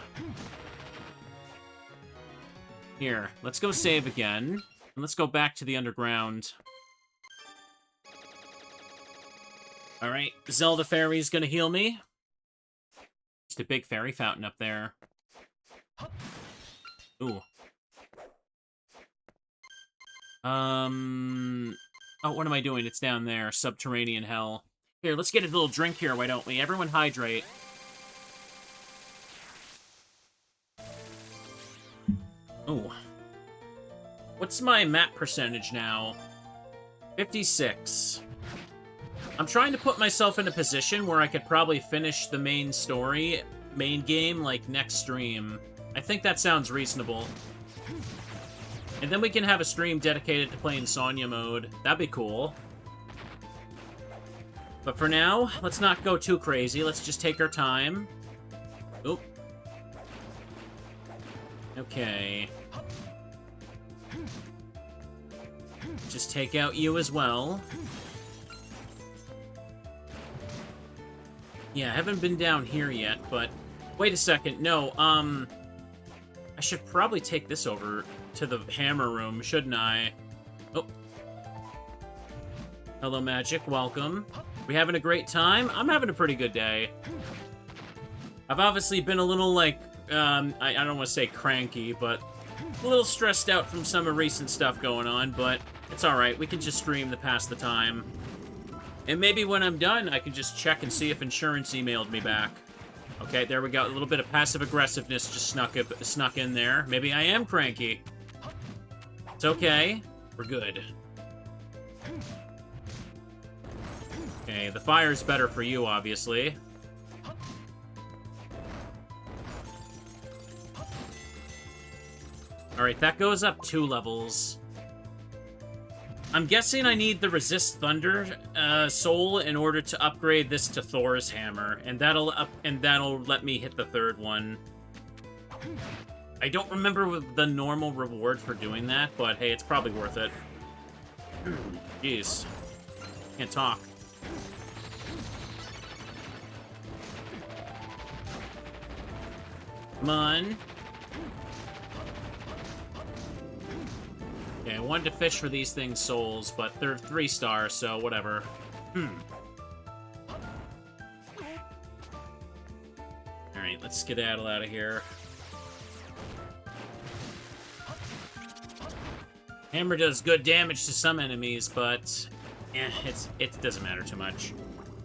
Here, let's go save again, and let's go back to the underground. Alright, Zelda Fairy's gonna heal me. Just a big fairy fountain up there. Ooh. Oh, what am I doing? It's down there. Subterranean hell. Here, let's get a little drink here, why don't we? Everyone hydrate. Ooh. What's my map percentage now? 56. I'm trying to put myself in a position where I could probably finish the main story, main game, like, next stream. I think that sounds reasonable. And then we can have a stream dedicated to playing Sonya mode. That'd be cool. But for now, let's not go too crazy. Let's just take our time. Oop. Okay. Just take out you as well. Yeah, I haven't been down here yet, but... wait a second, no, I should probably take this over to the hammer room, shouldn't I? Oh. Hello, Magic, welcome. We having a great time? I'm having a pretty good day. I've obviously been a little, like, I don't want to say cranky, but a little stressed out from some of recent stuff going on, but it's alright, we can just stream to pass the time. And maybe when I'm done, I can just check and see if insurance emailed me back. Okay, there we go. A little bit of passive-aggressiveness just snuck in there. Maybe I am cranky. It's okay. We're good. Okay, the fire's better for you, obviously. Alright, that goes up 2 levels. I'm guessing I need the Resist Thunder soul in order to upgrade this to Thor's hammer, and that'll let me hit the 3rd one. I don't remember the normal reward for doing that, but hey, it's probably worth it. Jeez. Can't talk. Come on. Okay, I wanted to fish for these things' souls, but they're 3 stars, so whatever. Alright, Alright, let's skedaddle out of here. Hammer does good damage to some enemies, but it doesn't matter too much.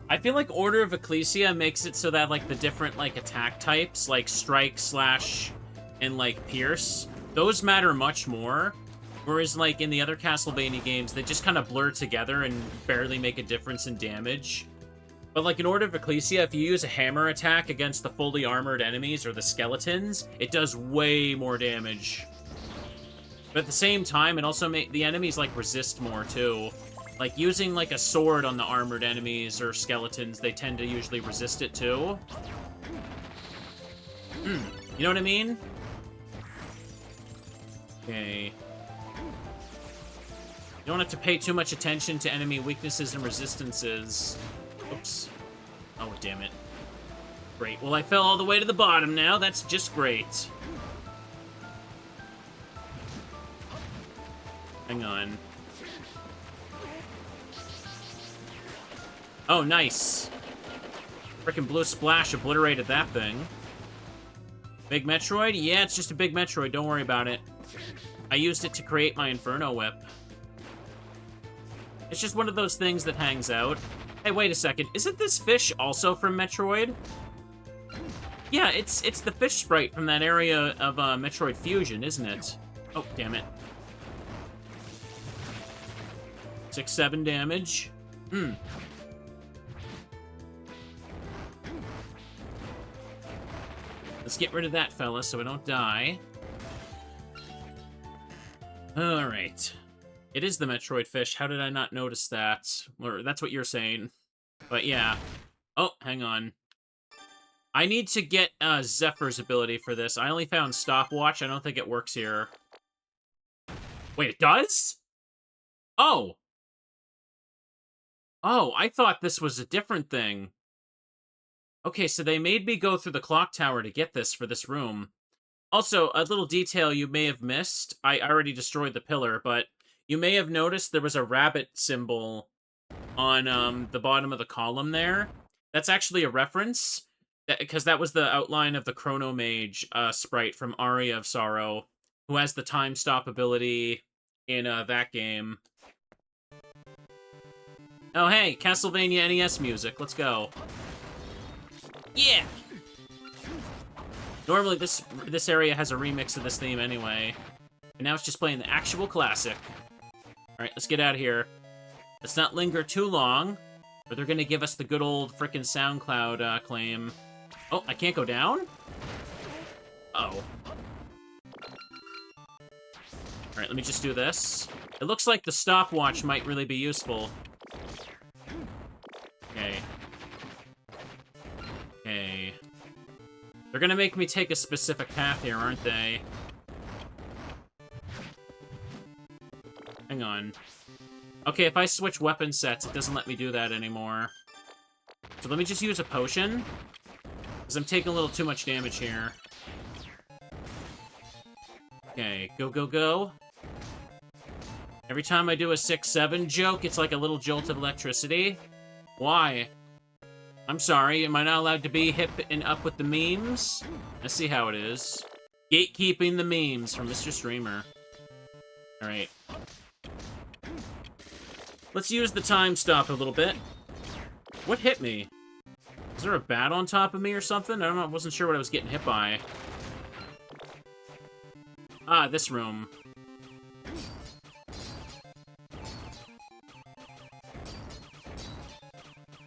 I feel like Order of Ecclesia makes it so that, like, the different, like, attack types, like Strike, Slash, and, like, Pierce, those matter much more. Whereas, like, in the other Castlevania games, they just kind of blur together and barely make a difference in damage. But, like, in Order of Ecclesia, if you use a hammer attack against the fully armored enemies or the skeletons, it does way more damage. But at the same time, it also makes the enemies, like, resist more, too. Like, using, like, a sword on the armored enemies or skeletons, they tend to usually resist it, too. You know what I mean? Okay. You don't have to pay too much attention to enemy weaknesses and resistances. Oops. Oh, damn it. Great. Well, I fell all the way to the bottom now. That's just great. Hang on. Oh, nice. Frickin' blue splash obliterated that thing. Big Metroid? Yeah, it's just a big Metroid. Don't worry about it. I used it to create my Inferno Whip. It's just one of those things that hangs out. Hey, wait a second. Isn't this fish also from Metroid? Yeah, it's the fish sprite from that area of Metroid Fusion, isn't it? Oh, damn it. 6-7 damage. Let's get rid of that fella so we don't die. Alright. It is the Metroid fish. How did I not notice that? Or that's what you're saying. But yeah. Oh, hang on. I need to get Zephyr's ability for this. I only found Stopwatch. I don't think it works here. Wait, it does? Oh. Oh, I thought this was a different thing. Okay, so they made me go through the clock tower to get this for this room. Also, a little detail you may have missed. I already destroyed the pillar, but you may have noticed there was a rabbit symbol on the bottom of the column there. That's actually a reference, because that was the outline of the Chrono Mage sprite from Aria of Sorrow, who has the time stop ability in that game. Oh, hey, Castlevania NES music. Let's go. Yeah! Normally, this area has a remix of this theme anyway. But now it's just playing the actual classic. Alright, let's get out of here. Let's not linger too long, or they're gonna give us the good old frickin' SoundCloud claim. Oh, I can't go down? Uh-oh. Alright, let me just do this. It looks like the stopwatch might really be useful. Okay. Okay. They're gonna make me take a specific path here, aren't they? Hang on. Okay, if I switch weapon sets, it doesn't let me do that anymore. So let me just use a potion, because I'm taking a little too much damage here. Okay, go, go, go. Every time I do a 6-7 joke, it's like a little jolt of electricity. Why? I'm sorry, am I not allowed to be hip and up with the memes? Let's see how it is. Gatekeeping the memes from Mr. Streamer. Alright. Let's use the time stop a little bit. What hit me? Is there a bat on top of me or something? I don't know, I wasn't sure what I was getting hit by. Ah, this room.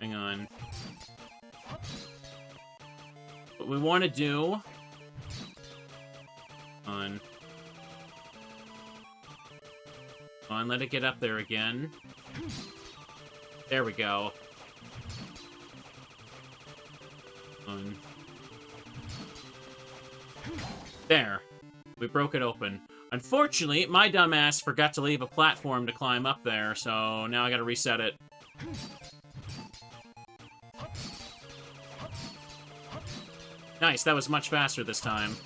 Hang on. What we want to do... Come on, let it get up there again. There we go. There. We broke it open. Unfortunately, my dumbass forgot to leave a platform to climb up there, so now I gotta reset it. Nice, that was much faster this time.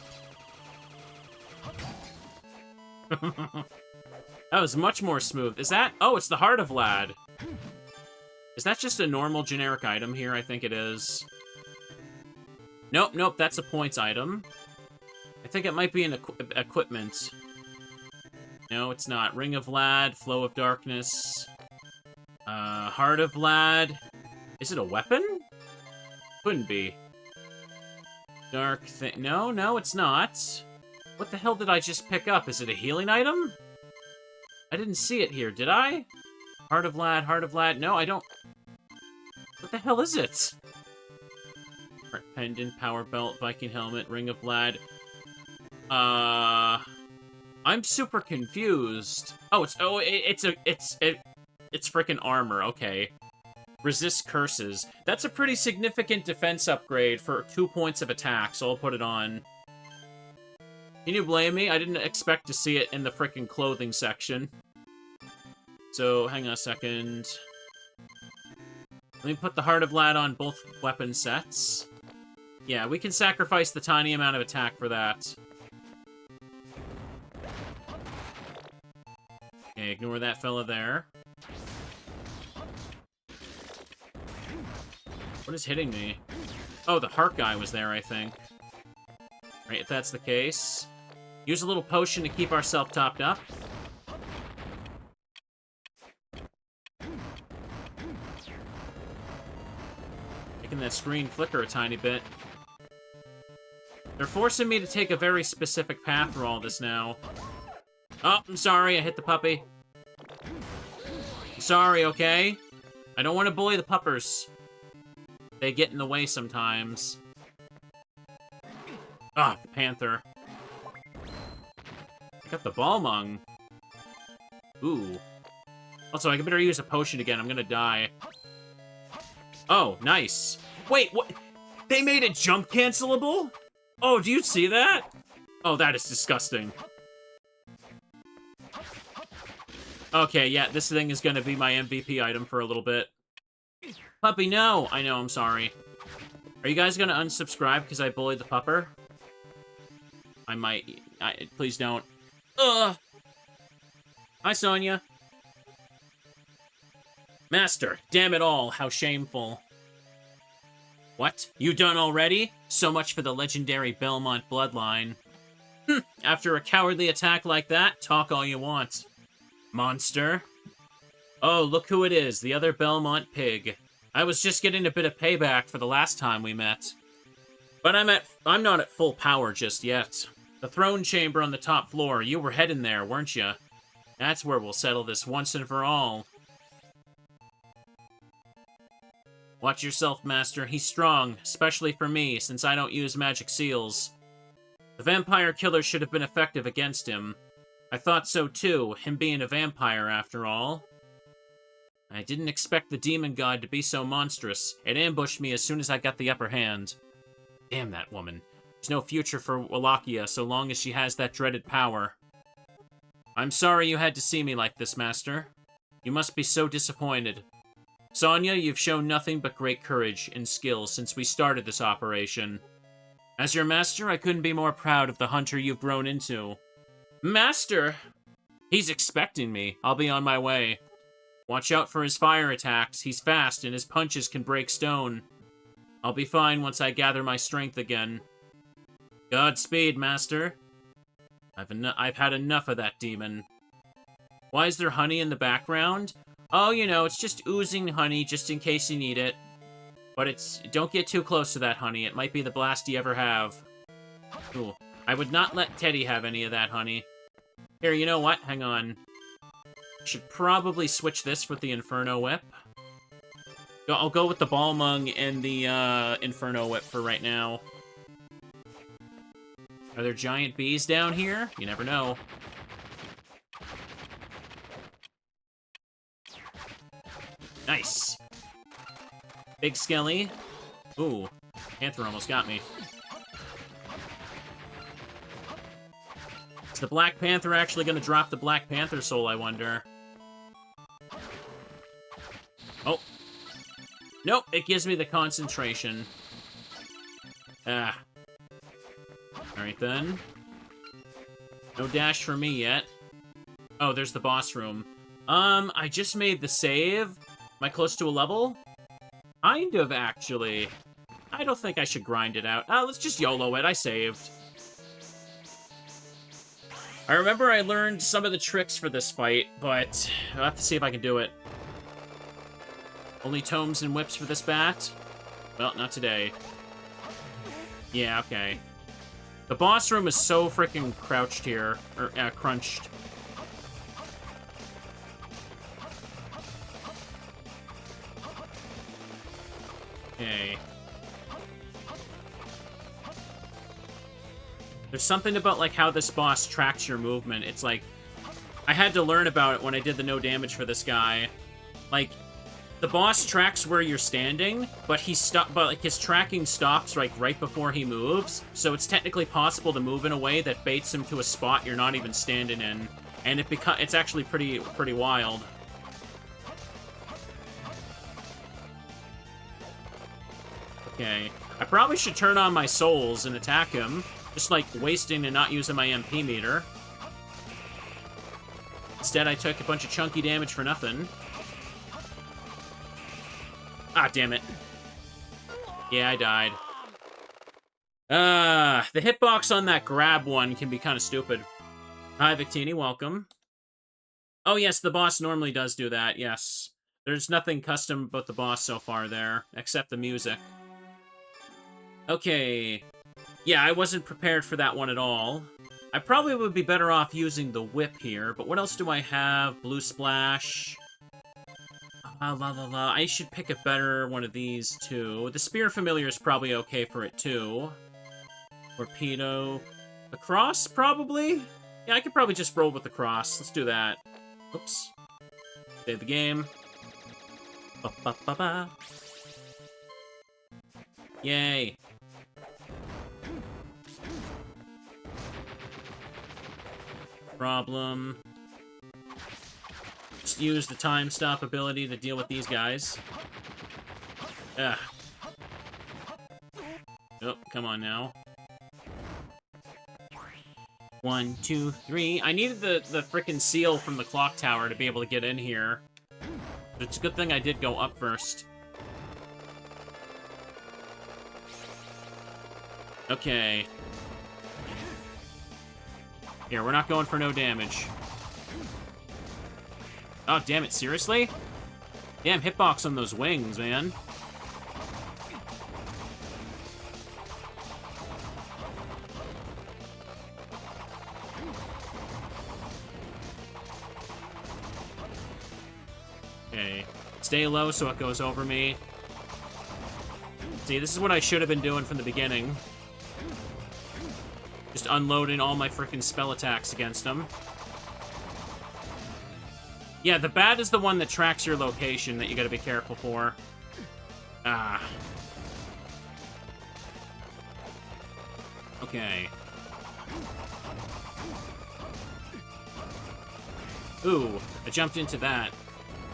That was much more smooth. Is that... Oh, it's the Heart of Lad. Is that just a normal generic item here? I think it is. Nope, nope, that's a points item. I think it might be an equipment. No, it's not. Ring of Vlad, Flow of Darkness. Heart of Vlad. Is it a weapon? Couldn't be. Dark thing. No, no, it's not. What the hell did I just pick up? Is it a healing item? I didn't see it here, did I? Heart of Vlad, Heart of Vlad. No, I don't... What the hell is it? Heart Pendant, Power Belt, Viking Helmet, Ring of Vlad. I'm super confused. Oh, it's freaking armor. Okay. Resist curses. That's a pretty significant defense upgrade for 2 points of attack, so I'll put it on. Can you blame me? I didn't expect to see it in the freaking clothing section. So, hang on a second. Let me put the Heart of Vlad on both weapon sets. Yeah, we can sacrifice the tiny amount of attack for that. Okay, ignore that fella there. What is hitting me? Oh, the heart guy was there, I think. Right, if that's the case. Use a little potion to keep ourselves topped up. Making that screen flicker a tiny bit. They're forcing me to take a very specific path through all this now. Oh, I'm sorry, I hit the puppy. I'm sorry, okay? I don't want to bully the puppers. They get in the way sometimes. Ah, the panther. I got the Balmung. Ooh. Also, I better use a potion again. I'm gonna die. Oh, nice. Wait, what? They made it jump cancelable? Oh, do you see that? Oh, that is disgusting. Okay, yeah, this thing is gonna be my MVP item for a little bit. Puppy, no! I know, I'm sorry. Are you guys gonna unsubscribe because I bullied the pupper? I might. Please don't. Ugh! Hi, Sonia. Master, damn it all, how shameful. What? You done already? So much for the legendary Belmont bloodline. After a cowardly attack like that, talk all you want. Monster. Oh, look who it is, the other Belmont pig. I was just getting a bit of payback for the last time we met. But I'm not at full power just yet. The throne chamber on the top floor, you were heading there, weren't you? That's where we'll settle this once and for all. Watch yourself, Master. He's strong, especially for me, since I don't use magic seals. The vampire killer should have been effective against him. I thought so too, him being a vampire after all. I didn't expect the demon god to be so monstrous. It ambushed me as soon as I got the upper hand. Damn that woman. There's no future for Wallachia so long as she has that dreaded power. I'm sorry you had to see me like this, Master. You must be so disappointed. Sonia, you've shown nothing but great courage and skill since we started this operation. As your master, I couldn't be more proud of the hunter you've grown into. Master! He's expecting me. I'll be on my way. Watch out for his fire attacks. He's fast and his punches can break stone. I'll be fine once I gather my strength again. Godspeed, Master. I've had enough of that demon. Why is there honey in the background? Oh, you know, it's just oozing honey just in case you need it. But don't get too close to that honey. It might be the blast you ever have. Ooh, I would not let Teddy have any of that honey. Here, you know what? Hang on. Should probably switch this with the Inferno Whip. I'll go with the Balmung and the Inferno Whip for right now. Are there giant bees down here? You never know. Nice. Big Skelly. Ooh, Panther almost got me. Is the Black Panther actually going to drop the Black Panther soul, I wonder? Oh. Nope, it gives me the concentration. Ah. Alright then. No dash for me yet. Oh, there's the boss room. I just made the save. Am I close to a level? Kind of, actually. I don't think I should grind it out. Let's just YOLO it. I saved. I remember I learned some of the tricks for this fight, but I'll have to see if I can do it. Only tomes and whips for this bat? Well, not today. Yeah, okay. The boss room is so freaking crouched here. Or, crunched. Okay. There's something about, like, how this boss tracks your movement. It's like... I had to learn about it when I did the no damage for this guy. Like, the boss tracks where you're standing, but like, his tracking stops, like, right before he moves. So it's technically possible to move in a way that baits him to a spot you're not even standing in. And it's actually pretty wild. Okay. I probably should turn on my souls and attack him. Just, like, wasting and not using my MP meter. Instead, I took a bunch of chunky damage for nothing. Ah, damn it. Yeah, I died. The hitbox on that grab one can be kind of stupid. Hi, Victini, welcome. Oh, yes, the boss normally does do that, yes. There's nothing custom about the boss so far there, except the music. Okay. Yeah, I wasn't prepared for that one at all. I probably would be better off using the whip here, but what else do I have? Blue Splash. I should pick a better one of these, too. The Spear Familiar is probably okay for it, too. Torpedo. The Cross, probably? Yeah, I could probably just roll with the Cross. Let's do that. Oops. Save the game. Ba-ba-ba-ba. Yay. Problem. Just use the time stop ability to deal with these guys. Ugh. Oh, come on now. 1, 2, 3. I needed the frickin' seal from the clock tower to be able to get in here. But it's a good thing I did go up first. Okay. Here, we're not going for no damage. Oh, damn it, seriously? Damn, hitbox on those wings, man. Okay. Stay low so it goes over me. See, this is what I should have been doing from the beginning. Just unloading all my freaking spell attacks against him. Yeah, the bat is the one that tracks your location that you gotta be careful for. Ah. Okay. Ooh, I jumped into that.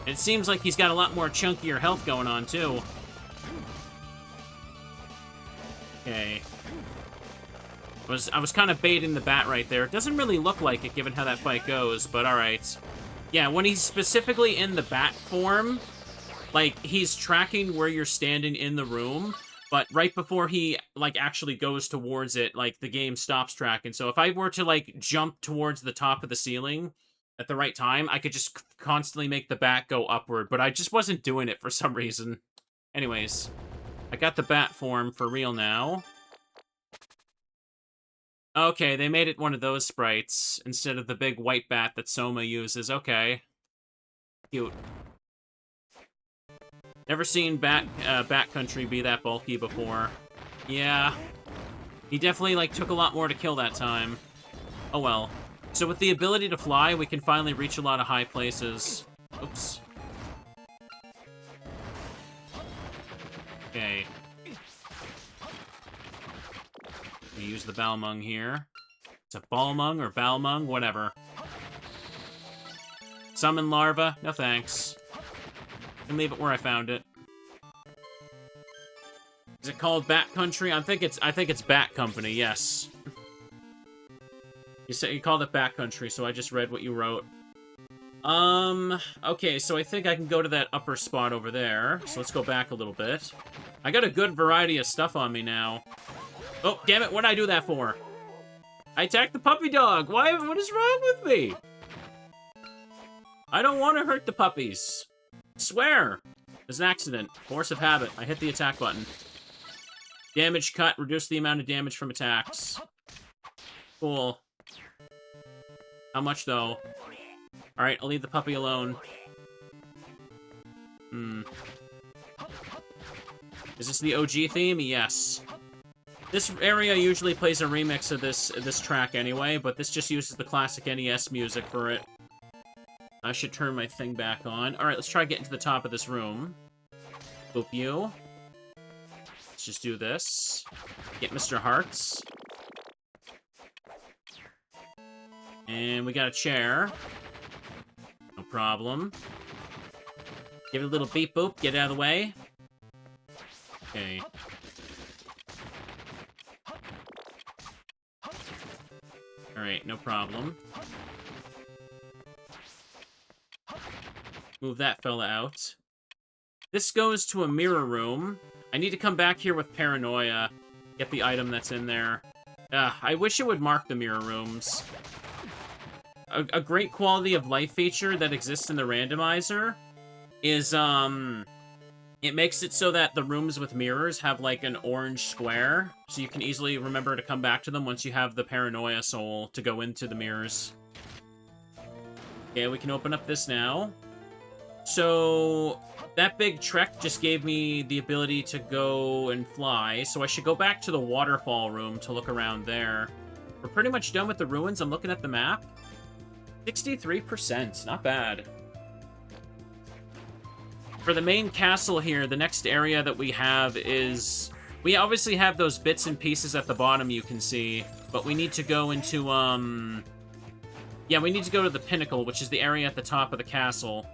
And it seems like he's got a lot more chunkier health going on, too. Okay. I was kind of baiting the bat right there. It doesn't really look like it, given how that fight goes, but alright. Yeah, when he's specifically in the bat form, like, he's tracking where you're standing in the room, but right before he, like, actually goes towards it, like, the game stops tracking. So if I were to, like, jump towards the top of the ceiling at the right time, I could just constantly make the bat go upward, but I just wasn't doing it for some reason. Anyways, I got the bat form for real now. Okay, they made it one of those sprites instead of the big white bat that Soma uses. Okay. Cute. Never seen Bat Country be that bulky before. Yeah. He definitely, like, took a lot more to kill that time. Oh well. So with the ability to fly, we can finally reach a lot of high places. Oops. Okay. We use the Balmung here. It's a Balmung or Balmung, whatever. Summon larva? No thanks. And leave it where I found it. Is it called Bat Country? I think it's Bat Company, yes. You called it Bat Country, so I just read what you wrote. Okay, so I think I can go to that upper spot over there. So let's go back a little bit. I got a good variety of stuff on me now. Oh, damn it, what did I do that for? I attacked the puppy dog! Why? What is wrong with me? I don't want to hurt the puppies. I swear. It's an accident. Force of habit. I hit the attack button. Damage cut. Reduce the amount of damage from attacks. Cool. How much, though? Alright, I'll leave the puppy alone. Is this the OG theme? Yes. This area usually plays a remix of this track anyway, but this just uses the classic NES music for it. I should turn my thing back on. Alright, let's try getting to the top of this room. Boop you. Let's just do this. Get Mr. Hearts. And we got a chair. No problem. Give it a little beep boop, get it out of the way. Okay. Alright, no problem. Move that fella out. This goes to a mirror room. I need to come back here with Paranoia. Get the item that's in there. I wish it would mark the mirror rooms. A great quality of life feature that exists in the randomizer is, it makes it so that the rooms with mirrors have, like, an orange square, so you can easily remember to come back to them once you have the Paranoia Soul to go into the mirrors. Okay, we can open up this now. So, that big trek just gave me the ability to go and fly, so I should go back to the waterfall room to look around there. We're pretty much done with the ruins. I'm looking at the map. 63%, not bad. For the main castle here, the next area that we have is... We obviously have those bits and pieces at the bottom you can see, but we need to go into, Yeah, we need to go to the pinnacle, which is the area at the top of the castle.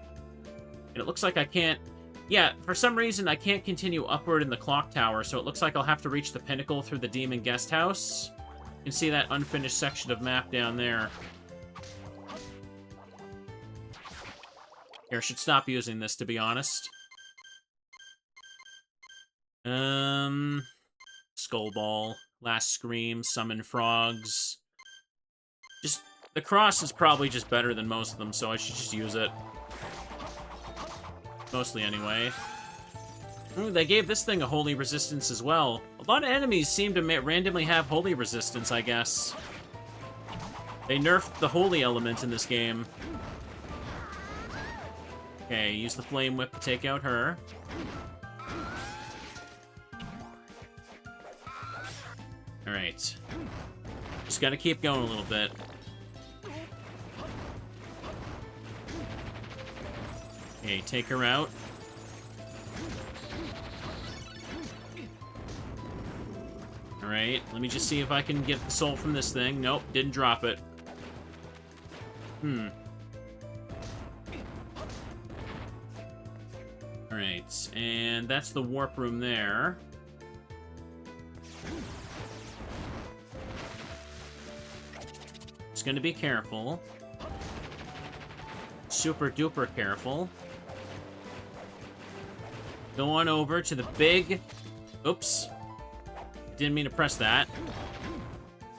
And it looks like I can't... Yeah, for some reason I can't continue upward in the clock tower, so it looks like I'll have to reach the pinnacle through the demon guest house. You can see that unfinished section of map down there. Here, I should stop using this, to be honest. Skull Ball, Last Scream, Summon Frogs. Just, the cross is probably just better than most of them, so I should just use it. Mostly, anyway. Ooh, they gave this thing a holy resistance as well. A lot of enemies seem to randomly have holy resistance, I guess. They nerfed the holy element in this game. Okay, use the Flame Whip to take out her. Alright. Just gotta keep going a little bit. Okay, take her out. Alright, let me just see if I can get the soul from this thing. Nope, didn't drop it. Alright, and that's the warp room there. Just gonna be careful. Super duper careful. Go on over to the big... Oops. Didn't mean to press that.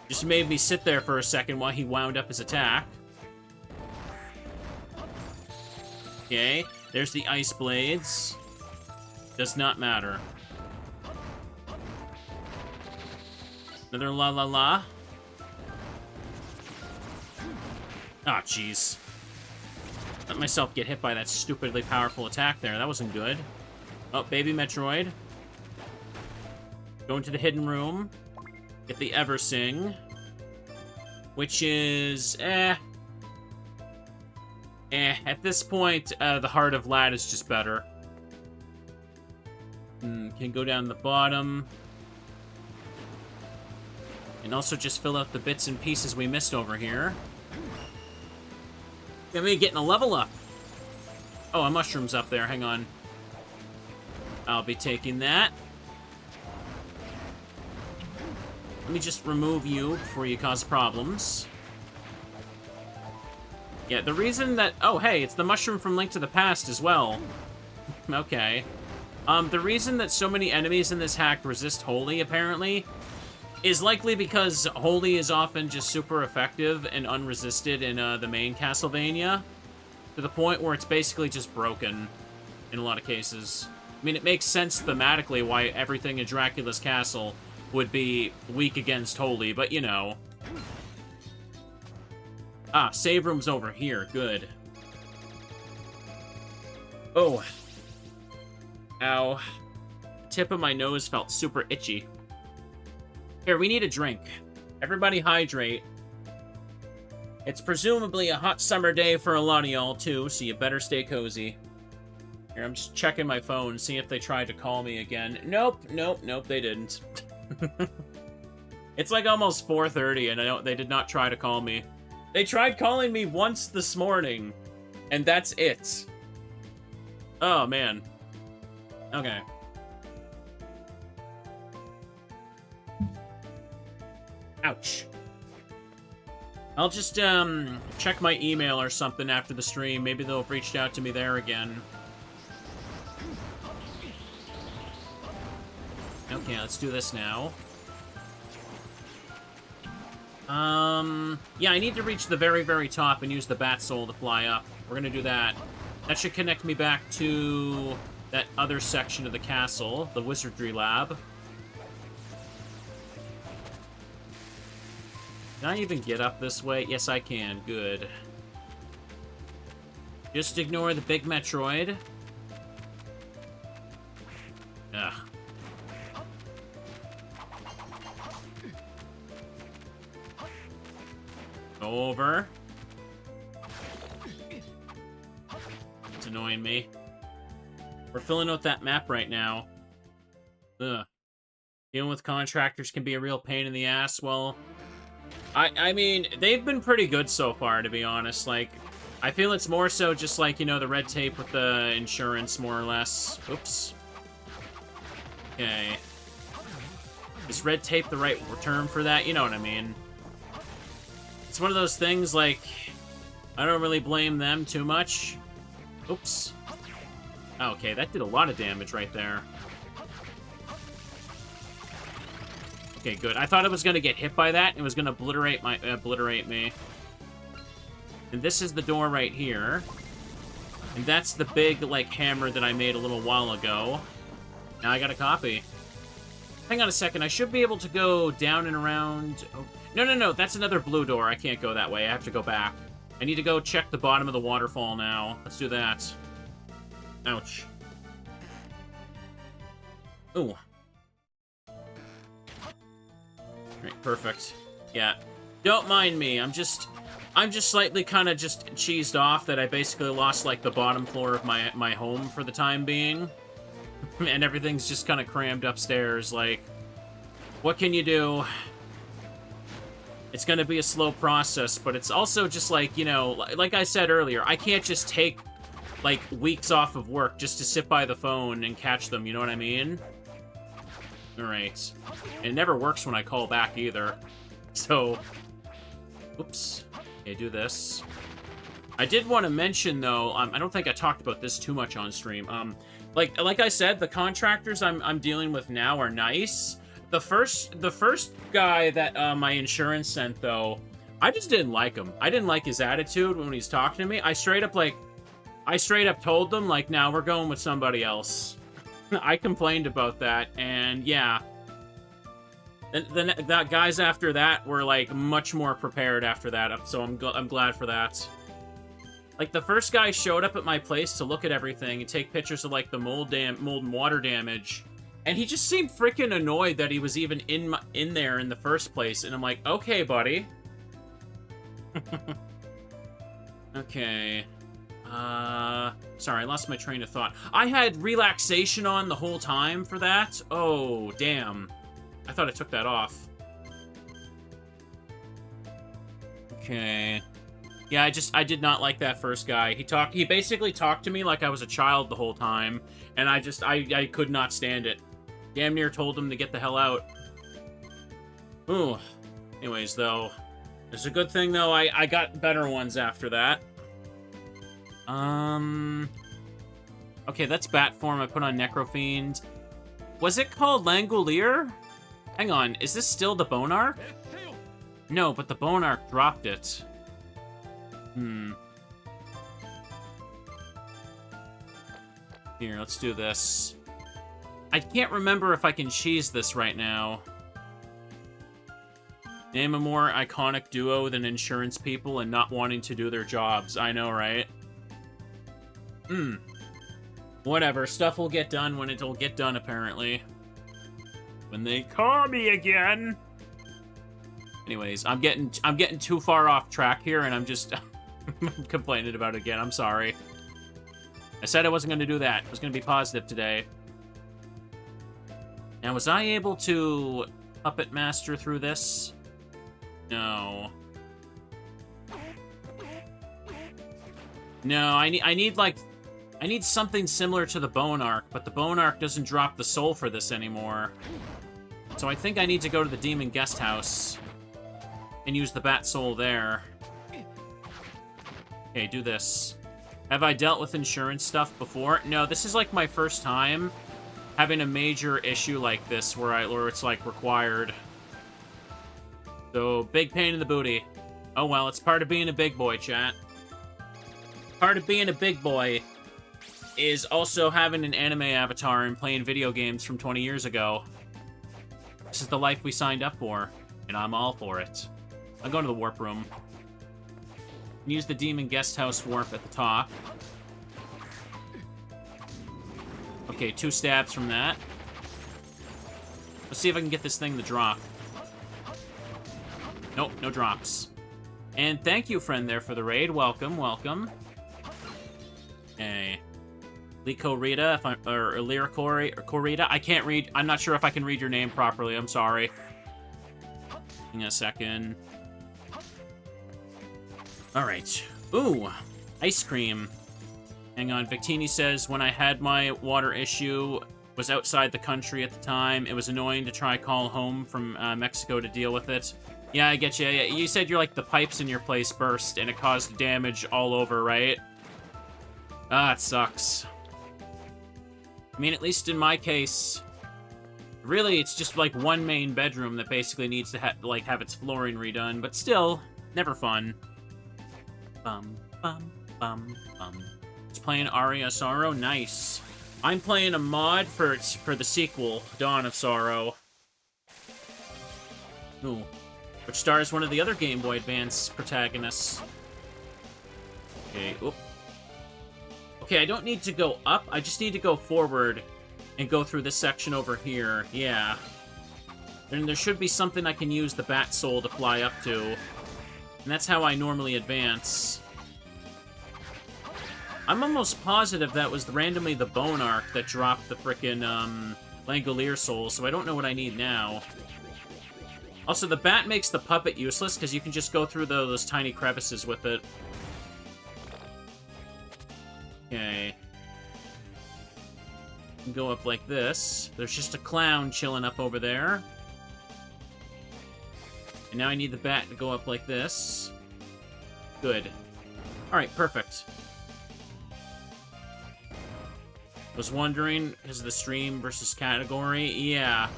Just made me sit there for a second while he wound up his attack. Okay, there's the ice blades. Does not matter. Another la la la. Ah, jeez. Let myself get hit by that stupidly powerful attack there. That wasn't good. Oh, baby Metroid. Go into the hidden room. Get the Eversing. Which is... At this point, the Heart of Lad is just better. Can go down the bottom. And also just fill out the bits and pieces we missed over here. Got me getting a level up. Oh, a mushroom's up there. Hang on. I'll be taking that. Let me just remove you before you cause problems. Yeah, the reason that... Oh, hey, it's the mushroom from Link to the Past as well. Okay. The reason that so many enemies in this hack resist Holy, apparently, is likely because Holy is often just super effective and unresisted in the main Castlevania, to the point where it's basically just broken in a lot of cases. I mean, it makes sense thematically why everything in Dracula's castle would be weak against Holy, but you know. Ah, save room's over here. Good. Oh. Ow. The tip of my nose felt super itchy. Here, we need a drink. Everybody hydrate. It's presumably a hot summer day for a lot of y'all, too, so you better stay cozy. Here, I'm just checking my phone, see if they tried to call me again. Nope, they didn't. It's like almost 4:30, and they did not try to call me. They tried calling me once this morning, and that's it. Oh, man. Okay. Ouch. I'll just, check my email or something after the stream. Maybe they'll have reached out to me there again. Okay, let's do this now. Yeah, I need to reach the very, very top and use the Bat Soul to fly up. We're gonna do that. That should connect me back to that other section of the castle, the Wizardry Lab. Can I even get up this way? Yes, I can. Good. Just ignore the big Metroid. Ugh. Over. It's annoying me. We're filling out that map right now. Ugh. Dealing with contractors can be a real pain in the ass. Well, I mean, they've been pretty good so far, to be honest. Like, I feel it's more so just like, you know, the red tape with the insurance, more or less. Oops. Okay. Is red tape the right term for that? You know what I mean. It's one of those things, like, I don't really blame them too much. Oops. Okay, that did a lot of damage right there. Okay, good. I thought it was going to get hit by that. It was going to obliterate me. And this is the door right here. And that's the big, like, hammer that I made a little while ago. Now I got a copy. Hang on a second. I should be able to go down and around... Oh. No. That's another blue door. I can't go that way. I have to go back. I need to go check the bottom of the waterfall now. Let's do that. Ouch. Ooh. Right, perfect. Yeah. Don't mind me. I'm just slightly kind of just cheesed off that I basically lost, like, the bottom floor of my home for the time being. And everything's just kind of crammed upstairs. Like, what can you do? It's going to be a slow process, but it's also just like, you know, like I said earlier, I can't just take, like, weeks off of work just to sit by the phone and catch them, you know what I mean? Alright. It never works when I call back either. So, oops. Okay, do this. I did want to mention, though, I don't think I talked about this too much on stream. Like I said, the contractors I'm dealing with now are nice. The first guy that my insurance sent, though, I just didn't like him. I didn't like his attitude when he's talking to me. I straight up told them, like, nah, we're going with somebody else. I complained about that, and yeah. The guys after that were, like, much more prepared after that, so I'm glad for that. Like, the first guy showed up at my place to look at everything and take pictures of, like, the mold and water damage. And he just seemed freaking annoyed that he was even in there in the first place. And I'm like, okay, buddy. Okay. Sorry, I lost my train of thought. I had relaxation on the whole time for that? Oh, damn. I thought I took that off. Okay. Yeah, I did not like that first guy. He basically talked to me like I was a child the whole time. And I could not stand it. Damn near told him to get the hell out. Ooh. Anyways, though. It's a good thing, though, I got better ones after that. Okay, that's bat form. I put on Necrofiend. Was it called Langolier? Hang on, is this still the Bonarch? No, but the Bonarch dropped it. Here, let's do this. I can't remember if I can cheese this right now. Name a more iconic duo than insurance people and not wanting to do their jobs. I know, right? Whatever. Stuff will get done when it'll get done, apparently. When they call me again. Anyways, I'm getting too far off track here, and I'm just complaining about it again. I'm sorry. I said I wasn't going to do that. I was going to be positive today. Now, was I able to puppet master through this? No. No, I need something similar to the Bonarch, but the Bonarch doesn't drop the soul for this anymore. So I think I need to go to the Demon Guest House and use the Bat Soul there. Okay, do this. Have I dealt with insurance stuff before? No, this is like my first time having a major issue like this where it's like required. So, big pain in the booty. Oh well, it's part of being a big boy, chat. Part of being a big boy is also having an anime avatar and playing video games from 20 years ago. This is the life we signed up for, and I'm all for it. I'll go to the warp room. Use the Demon Guest House warp at the top. Okay, 2 stabs from that. Let's see if I can get this thing to drop. Nope, no drops. And thank you, friend, there for the raid. Welcome, welcome. Hey. Licorita, or Corita. I can't read. I'm not sure if I can read your name properly. I'm sorry. Hang on a second. Alright. Ooh, ice cream. Hang on, Victini says, when I had my water issue, was outside the country at the time. It was annoying to try call home from Mexico to deal with it. Yeah, I get you. You said you're like the pipes in your place burst and it caused damage all over, right? Ah, it sucks. I mean, at least in my case, really, it's just like one main bedroom that basically needs to have its flooring redone, but still, never fun. Bum, bum, bum, bum. It's playing Aria of Sorrow. Nice. I'm playing a mod for the sequel, Dawn of Sorrow. Ooh. Which stars one of the other Game Boy Advance protagonists. Okay, oop. Okay, I don't need to go up. I just need to go forward and go through this section over here. Yeah. And there should be something I can use the Bat Soul to fly up to. And that's how I normally advance. I'm almost positive that was randomly the Bonarch that dropped the frickin' Langolier Soul, so I don't know what I need now. Also, the bat makes the puppet useless, because you can just go through those tiny crevices with it. Okay. Go up like this. There's just a clown chilling up over there. And now I need the bat to go up like this. Good. Alright, perfect. Was wondering, because of the stream versus category? Yeah.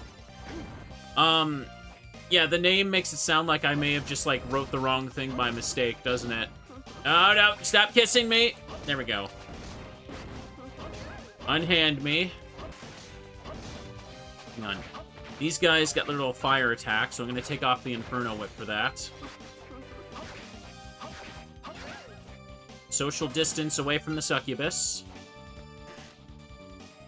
Yeah, the name makes it sound like I may have just, like, wrote the wrong thing by mistake, doesn't it? Oh, no! Stop kissing me! There we go. Unhand me. Hang on. These guys got their little fire attack, so I'm going to take off the Inferno Whip for that. Social distance away from the succubus.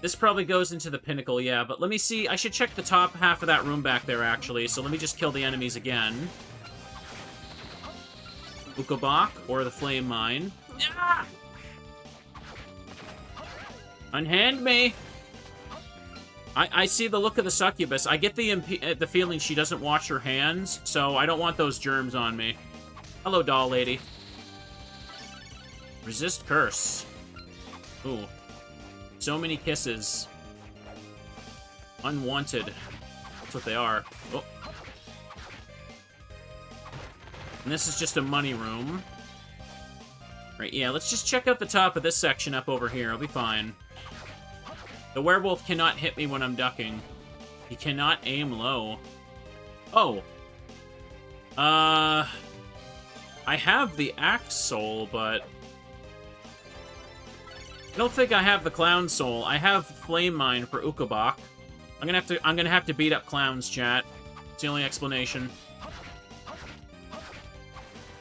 This probably goes into the pinnacle, yeah, but let me see. I should check the top half of that room back there, actually, so let me just kill the enemies again. Ukobak, or the Flame Mine. Ah! Unhand me! I see the look of the succubus. I get the feeling she doesn't wash her hands, so I don't want those germs on me. Hello, doll lady. Resist curse. Ooh. So many kisses. Unwanted. That's what they are. Oh. And this is just a money room. Right, yeah, let's just check out the top of this section up over here. I'll be fine. The werewolf cannot hit me when I'm ducking. He cannot aim low. Oh. I have the axe soul, but I don't think I have the clown soul. I have flame mine for Ukobach. I'm gonna have to beat up clowns, chat. It's the only explanation.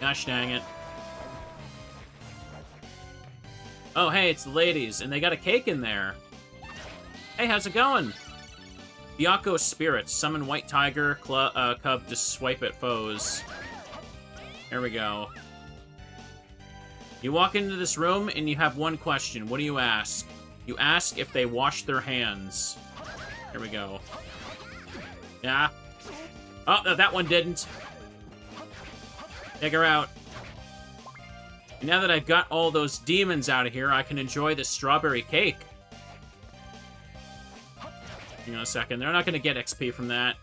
Gosh dang it. Oh, hey, it's the ladies, and they got a cake in there. Hey, how's it going? Byakko Spirits. Summon White Tiger Cub to swipe at foes. There we go. You walk into this room, and you have one question. What do you ask? You ask if they wash their hands. Here we go. Yeah. Oh, no, that one didn't. Take her out. And now that I've got all those demons out of here, I can enjoy this strawberry cake. Hang on a second. They're not going to get XP from that.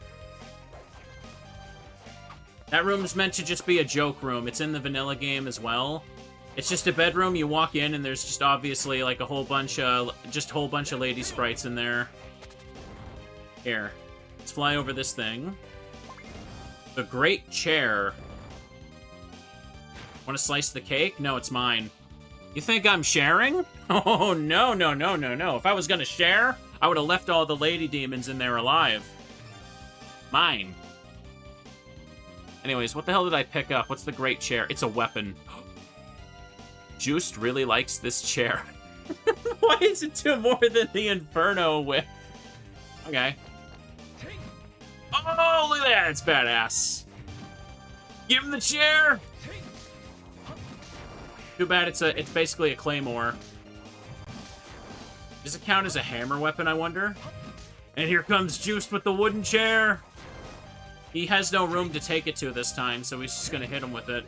That room's meant to just be a joke room. It's in the vanilla game as well. It's just a bedroom. You walk in, and there's just obviously like a whole bunch of lady sprites in there. Here. Let's fly over this thing. The Great Chair. Want to slice the cake? No, it's mine. You think I'm sharing? Oh, no, no, no, no, no. If I was gonna share, I would have left all the lady demons in there alive. Mine. Anyways, what the hell did I pick up? What's the Great Chair? It's a weapon. Juste really likes this chair. Why is it do more than the Inferno whip? Okay. Oh, look at that. It's badass. Give him the chair. Too bad it's basically a claymore. Does it count as a hammer weapon, I wonder? And here comes Juste with the wooden chair. He has no room to take it to this time, so he's just gonna hit him with it.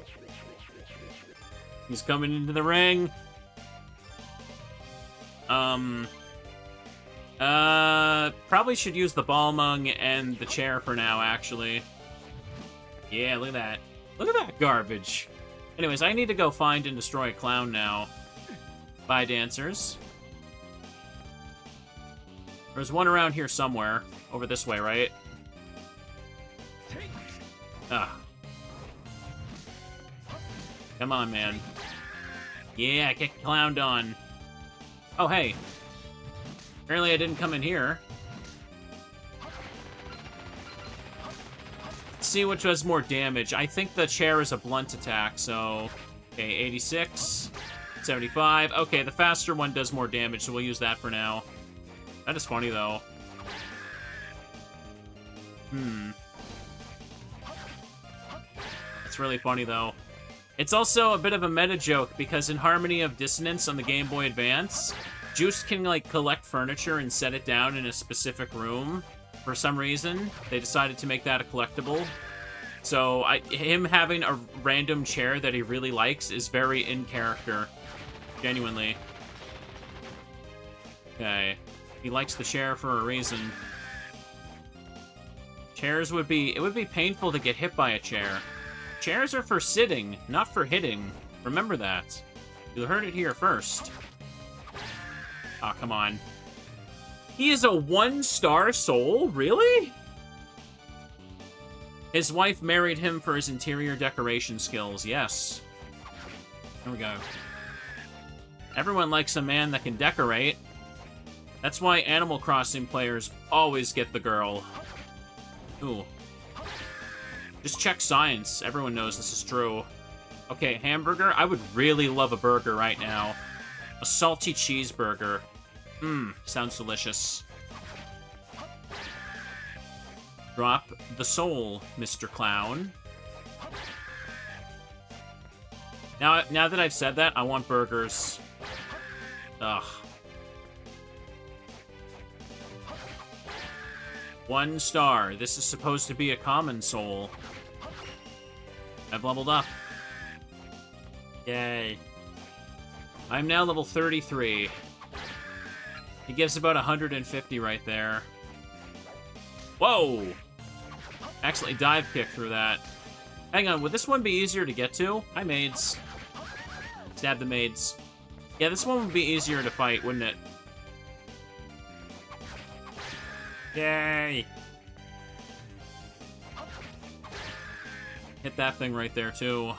He's coming into the ring. Probably should use the Balmung and the chair for now, actually. Yeah, look at that. Look at that garbage. Anyways, I need to go find and destroy a clown now. Bye, dancers. There's one around here somewhere. Over this way, right? Ah. Come on, man. Yeah, get clowned on. Oh, hey. Apparently I didn't come in here. Let's see which does more damage. I think the chair is a blunt attack, so... Okay, 86. 75. Okay, the faster one does more damage, so we'll use that for now. That is funny, though. That's really funny, though. It's also a bit of a meta joke, because in Harmony of Dissonance on the Game Boy Advance, Juste can, like, collect furniture and set it down in a specific room. For some reason, they decided to make that a collectible. So, him having a random chair that he really likes is very in character. Genuinely. Okay. He likes the chair for a reason. Chairs would be... It would be painful to get hit by a chair. Chairs are for sitting, not for hitting. Remember that. You heard it here first. Aw, come on. He is a 1-star soul? Really? His wife married him for his interior decoration skills. Yes. There we go. Everyone likes a man that can decorate. That's why Animal Crossing players always get the girl. Ooh. Just check science. Everyone knows this is true. Okay, hamburger. I would really love a burger right now. A salty cheeseburger. Sounds delicious. Drop the soul, Mr. Clown. Now that I've said that, I want burgers. Ugh. 1 star. This is supposed to be a common soul. I've leveled up. Yay. I'm now level 33. He gives about 150 right there. Whoa! Accidentally dive kick through that. Hang on, would this one be easier to get to? Hi, maids. Stab the maids. Yeah, this one would be easier to fight, wouldn't it? Yay! Hit that thing right there, too.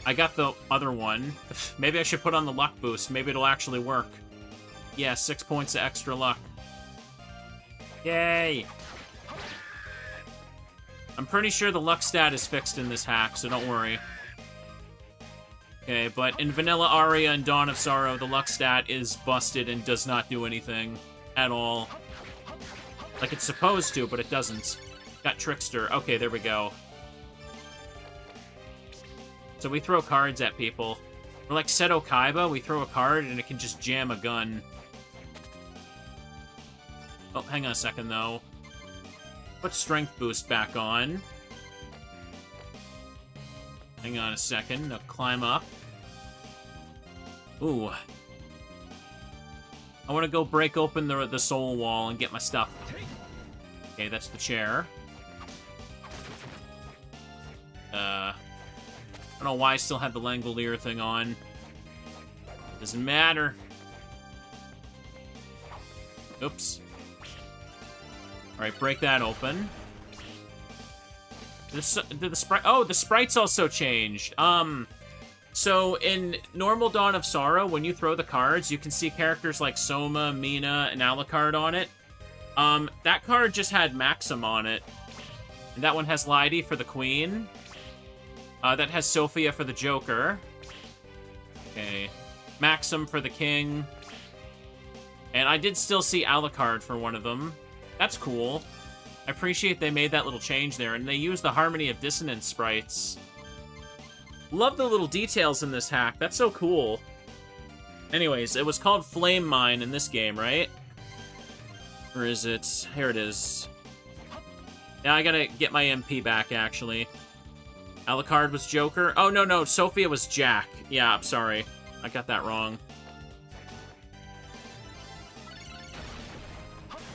I got the other one. Maybe I should put on the luck boost. Maybe it'll actually work. Yeah, 6 points of extra luck. Yay! I'm pretty sure the luck stat is fixed in this hack, so don't worry. Okay, but in Vanilla Aria and Dawn of Sorrow, the luck stat is busted and does not do anything at all. Like it's supposed to, but it doesn't. Got Trickster. Okay, there we go. So we throw cards at people. We're like Seto Kaiba, we throw a card and it can just jam a gun. Oh, hang on a second, though. Put Strength Boost back on. Hang on a second. Now climb up. Ooh. I want to go break open the soul wall and get my stuff. Okay, that's the chair. I don't know why I still have the Langolier thing on. Doesn't matter. Oops. Alright, break that open. Did the sprite... Oh, the sprites also changed. So in normal Dawn of Sorrow, when you throw the cards, you can see characters like Soma, Mina, and Alucard on it. That card just had Maxim on it. And that one has Lydie for the Queen. That has Sophia for the Joker. Okay. Maxim for the King. And I did still see Alucard for one of them. That's cool. I appreciate they made that little change there, and they used the Harmony of Dissonance sprites. Love the little details in this hack. That's so cool. Anyways, it was called Flame Mine in this game, right? Or is it... Here it is. Yeah, I gotta get my MP back, actually. Alucard was Joker. Oh, no, Sophia was Jack. Yeah, I'm sorry. I got that wrong.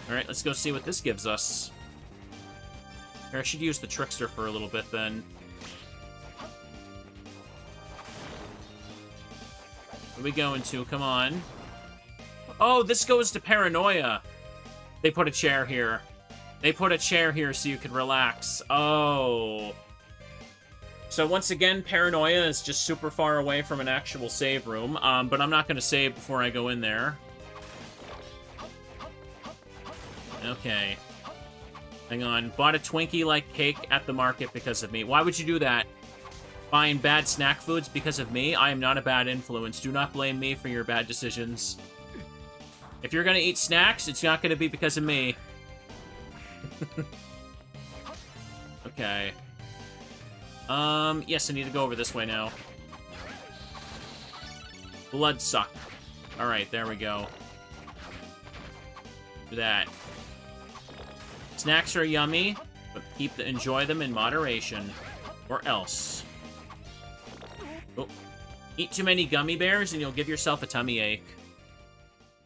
Alright, let's go see what this gives us. Here, I should use the Trickster for a little bit, then. What are we going to? Come on. Oh, this goes to Paranoia. They put a chair here. They put a chair here so you could relax. Oh. So once again, Paranoia is just super far away from an actual save room. But I'm not going to save before I go in there. Okay. Hang on. Bought a Twinkie-like cake at the market because of me. Why would you do that? Buying bad snack foods because of me? I am not a bad influence. Do not blame me for your bad decisions. If you're gonna eat snacks, it's not gonna be because of me. Okay. Yes, I need to go over this way now. Bloodsuck. Alright, there we go. Do that. Snacks are yummy, but enjoy them in moderation. Or else. Oh. Eat too many gummy bears and you'll give yourself a tummy ache.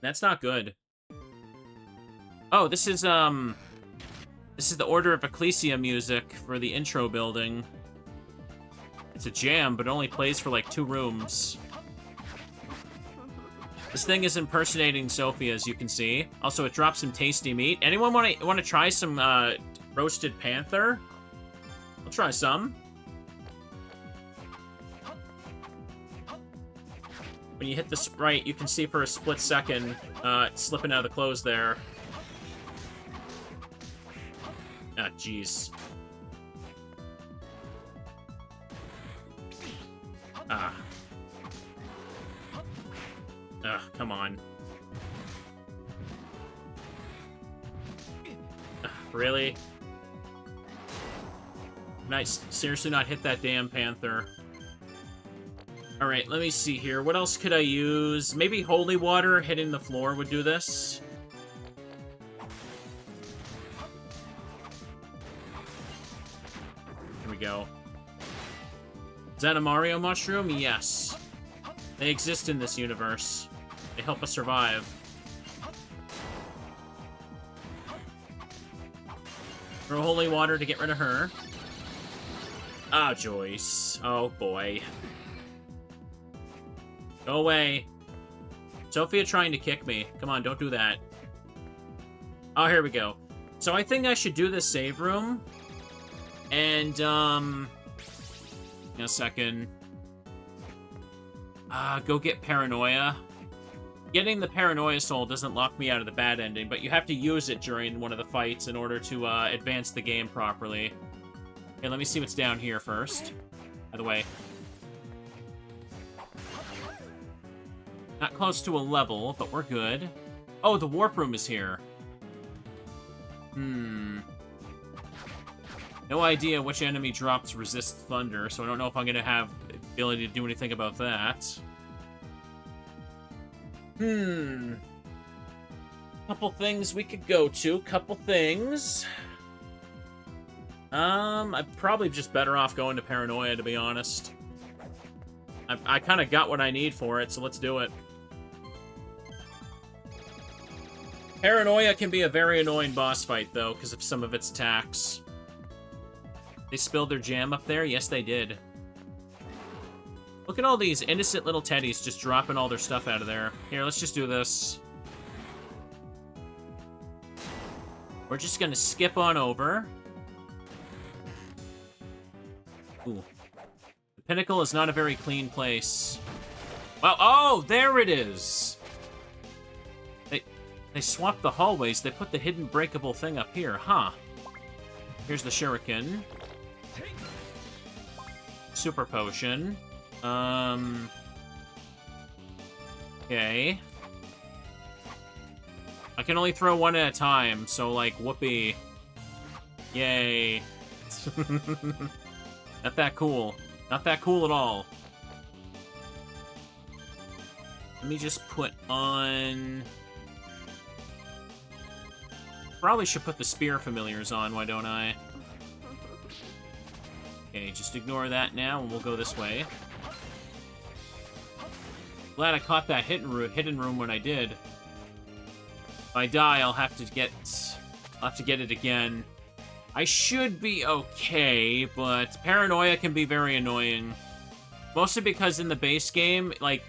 That's not good. Oh, this is the Order of Ecclesia music for the intro building. It's a jam, but it only plays for like 2 rooms. This thing is impersonating Sophia, as you can see. Also, it drops some tasty meat. Anyone want to try some roasted panther? I'll try some. When you hit the sprite, you can see for a split second it's slipping out of the clothes there. Ah, jeez. Ah. Ugh, come on. Ugh, really? Nice. Seriously not hit that damn panther. Alright, let me see here. What else could I use? Maybe holy water hitting the floor would do this. Here we go. Is that a Mario mushroom? Yes. They exist in this universe. They help us survive. Throw holy water to get rid of her. Ah, Joyce. Oh, boy. Go away. Sophia trying to kick me. Come on, don't do that. Oh, here we go. So I think I should do this save room. And, in a second. Go get Paranoia. Getting the Paranoia Soul doesn't lock me out of the bad ending, but you have to use it during one of the fights in order to, advance the game properly. Okay, let me see what's down here first. By the way. Not close to a level, but we're good. Oh, the warp room is here. No idea which enemy drops resist thunder, so I don't know if I'm gonna have the ability to do anything about that. Couple things we could go to. Couple things. I'm probably just better off going to Paranoia, to be honest. I kind of got what I need for it, so let's do it. Paranoia can be a very annoying boss fight, though, because of some of its attacks. They spilled their jam up there? Yes, they did. Look at all these innocent little teddies just dropping all their stuff out of there. Here, let's just do this. We're just gonna skip on over. Ooh. The Pinnacle is not a very clean place. Well, oh, there it is! They swapped the hallways. They put the hidden breakable thing up here, huh? Here's the shuriken. Super potion. Okay. I can only throw one at a time, so, like, whoopee. Yay. Not that cool. Not that cool at all. Let me just put on... Probably should put the spear familiars on, why don't I? Okay, just ignore that now, and we'll go this way. Glad I caught that hidden room when I did. If I die, I'll have to get it again. I should be okay, but Paranoia can be very annoying. Mostly because in the base game, like,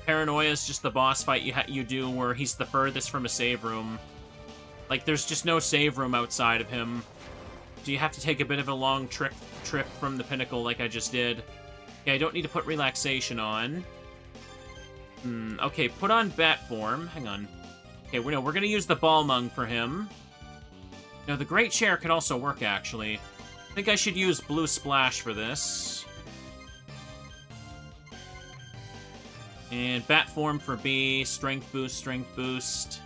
Paranoia is just the boss fight you do where he's the furthest from a save room. Like, there's just no save room outside of him. So you have to take a bit of a long trip from the Pinnacle like I just did. Okay, I don't need to put relaxation on. Okay, put on bat form. Hang on. Okay, we're gonna use the Balmung for him. No, the Great Chair could also work, actually. I think I should use Blue Splash for this. And bat form for B. Strength boost, strength boost.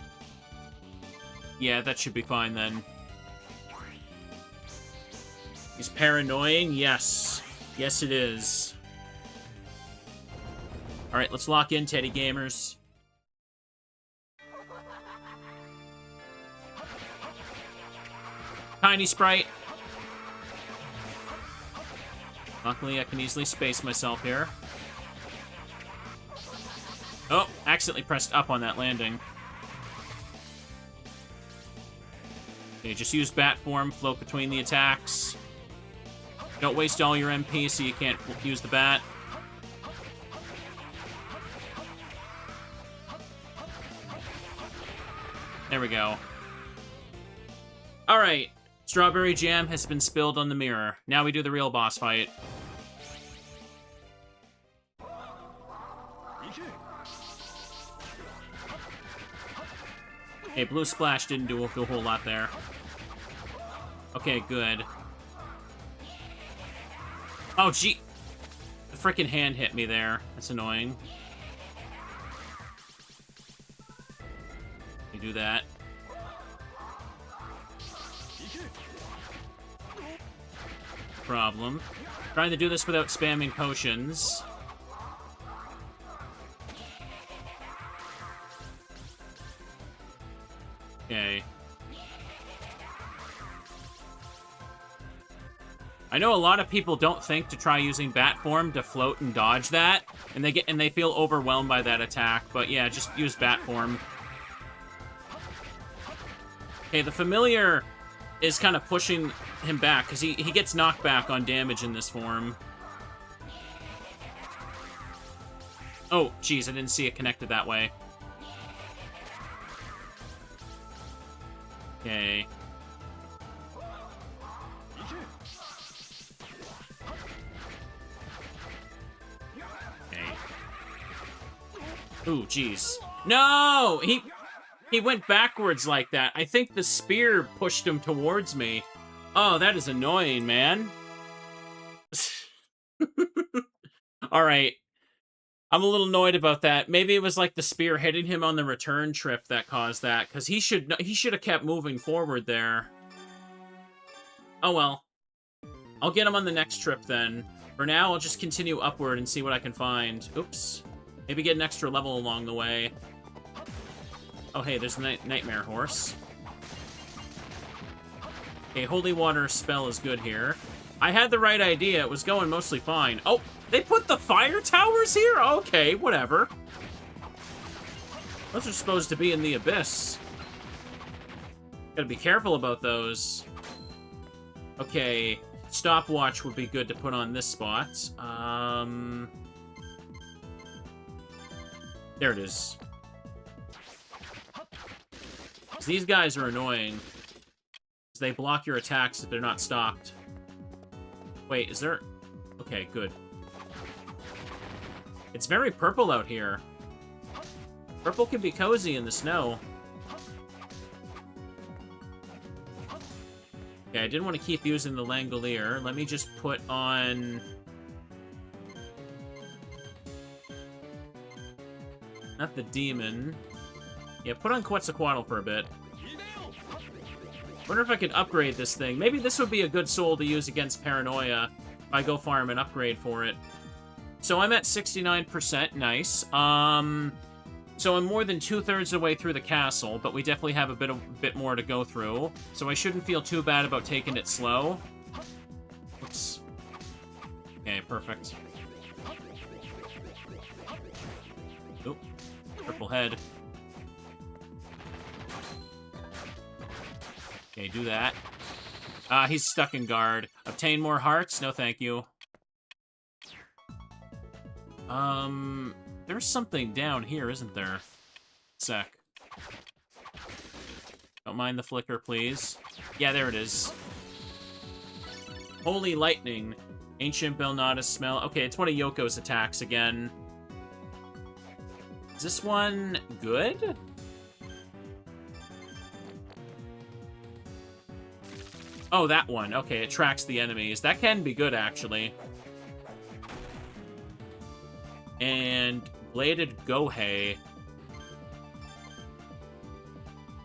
Yeah, that should be fine then. Is paranoying? Yes. Yes, it is. Alright, let's lock in, Teddy Gamers. Tiny Sprite. Luckily, I can easily space myself here. Oh, accidentally pressed up on that landing. Okay, just use bat form, float between the attacks. Don't waste all your MP so you can't use the bat. There we go. Alright, strawberry jam has been spilled on the mirror. Now we do the real boss fight. Okay, Blue Splash didn't do a whole lot there. Okay, good. Oh, gee! The frickin' hand hit me there. That's annoying. You do that. Problem. Trying to do this without spamming potions. Okay. I know a lot of people don't think to try using bat form to float and dodge that, and they feel overwhelmed by that attack, but yeah, just use bat form. Okay, the familiar is kind of pushing him back, because he gets knocked back on damage in this form. Oh, geez, I didn't see it connected that way. Okay. Okay. Ooh, jeez. No! He went backwards like that. I think the spear pushed him towards me. Oh, that is annoying, man. Alright. I'm a little annoyed about that. Maybe it was like the spear hitting him on the return trip that caused that, because he should have kept moving forward there. Oh well. I'll get him on the next trip then. For now, I'll just continue upward and see what I can find. Oops. Maybe get an extra level along the way. Oh hey, there's a Nightmare Horse. Okay, Holy Water spell is good here. I had the right idea. It was going mostly fine. Oh, they put the fire towers here? Okay, whatever. Those are supposed to be in the abyss. Gotta be careful about those. Okay, stopwatch would be good to put on this spot. There it is. These guys are annoying. They block your attacks if they're not stocked. Wait, is there... Okay, good. It's very purple out here. Purple can be cozy in the snow. Okay, I didn't want to keep using the Langolier. Let me just put on... Not the demon. Yeah, put on Quetzalcoatl for a bit. Wonder if I could upgrade this thing. Maybe this would be a good soul to use against Paranoia if I go farm and upgrade for it. So I'm at 69%. Nice. So I'm more than 2/3 of the way through the castle, but we definitely have a bit more to go through. So I shouldn't feel too bad about taking it slow. Oops. Okay, perfect. Oop. Purple head. Okay, do that. He's stuck in guard. Obtain more hearts? No, thank you. There's something down here, isn't there? Sec. Don't mind the flicker, please. Yeah, there it is. Holy Lightning. Ancient Belnata smell. Okay, it's one of Yoko's attacks again. Is this one good? Oh, that one. Okay, it tracks the enemies. That can be good, actually. And Bladed Gohei.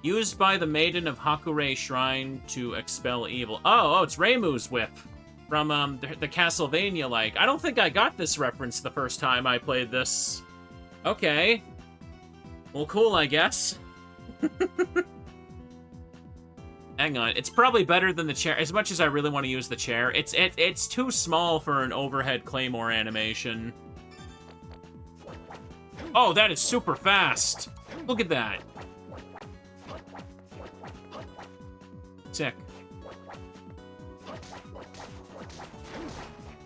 Used by the Maiden of Hakurei Shrine to expel evil. Oh, it's Reimu's whip. From, the Castlevania-like. I don't think I got this reference the first time I played this. Okay. Well, cool, I guess. Hang on, it's probably better than the chair. As much as I really want to use the chair, it's too small for an overhead claymore animation. Oh, that is super fast. Look at that. Sick.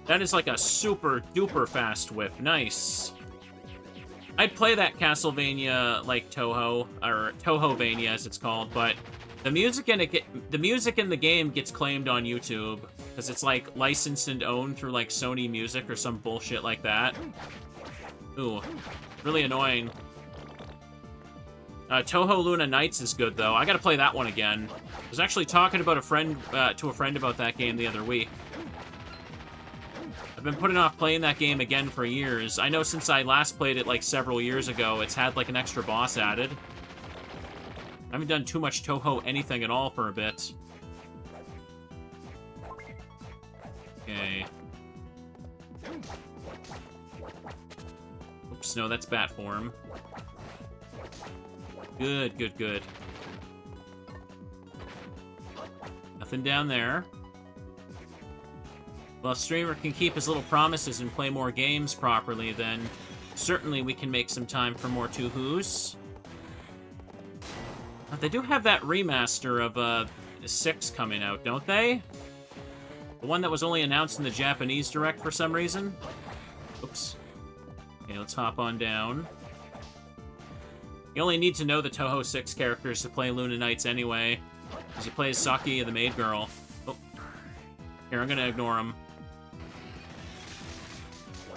That is like a super duper fast whip. Nice. I'd play that Castlevania like Toho, or Toho-vania as it's called, but the music in the game gets claimed on YouTube because it's like licensed and owned through like Sony Music or some bullshit like that. Ooh, really annoying. Toho Luna Nights is good though. I gotta play that one again. I was actually talking about to a friend about that game the other week. I've been putting off playing that game again for years. I know since I last played it like several years ago, it's had like an extra boss added. I haven't done too much Toho anything at all for a bit. Okay. Oops, no, that's bat form. Good, good, good. Nothing down there. Well, if streamer can keep his little promises and play more games properly, then certainly we can make some time for more Two Who's. They do have that remaster of 6 coming out, don't they? The one that was only announced in the Japanese Direct for some reason? Oops. Okay, let's hop on down. You only need to know the Toho 6 characters to play Luna Knights anyway, because you play as Saki, the maid girl. Oh. Here, I'm gonna ignore them.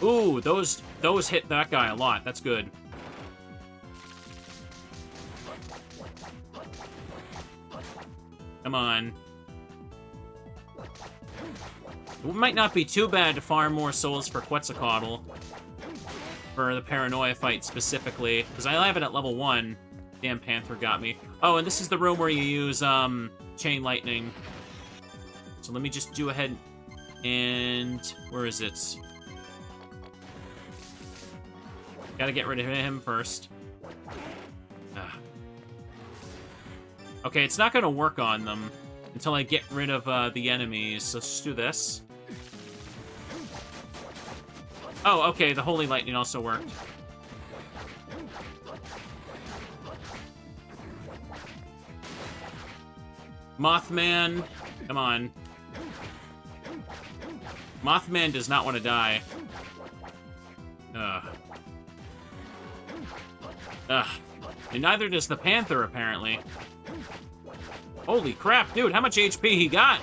Ooh, those hit that guy a lot. That's good. Come on. It might not be too bad to farm more souls for Quetzalcoatl. For the Paranoia fight specifically. Because I have it at level 1. Damn Panther got me. Oh, and this is the room where you use Chain Lightning. So let me just do ahead and... Where is it? Gotta get rid of him first. Ugh. Okay, it's not gonna work on them until I get rid of the enemies. So let's just do this. Oh, okay, the Holy Lightning also worked. Mothman, come on. Mothman does not want to die. Ugh. Ugh. And neither does the Panther, apparently. Holy crap, dude, how much HP he got?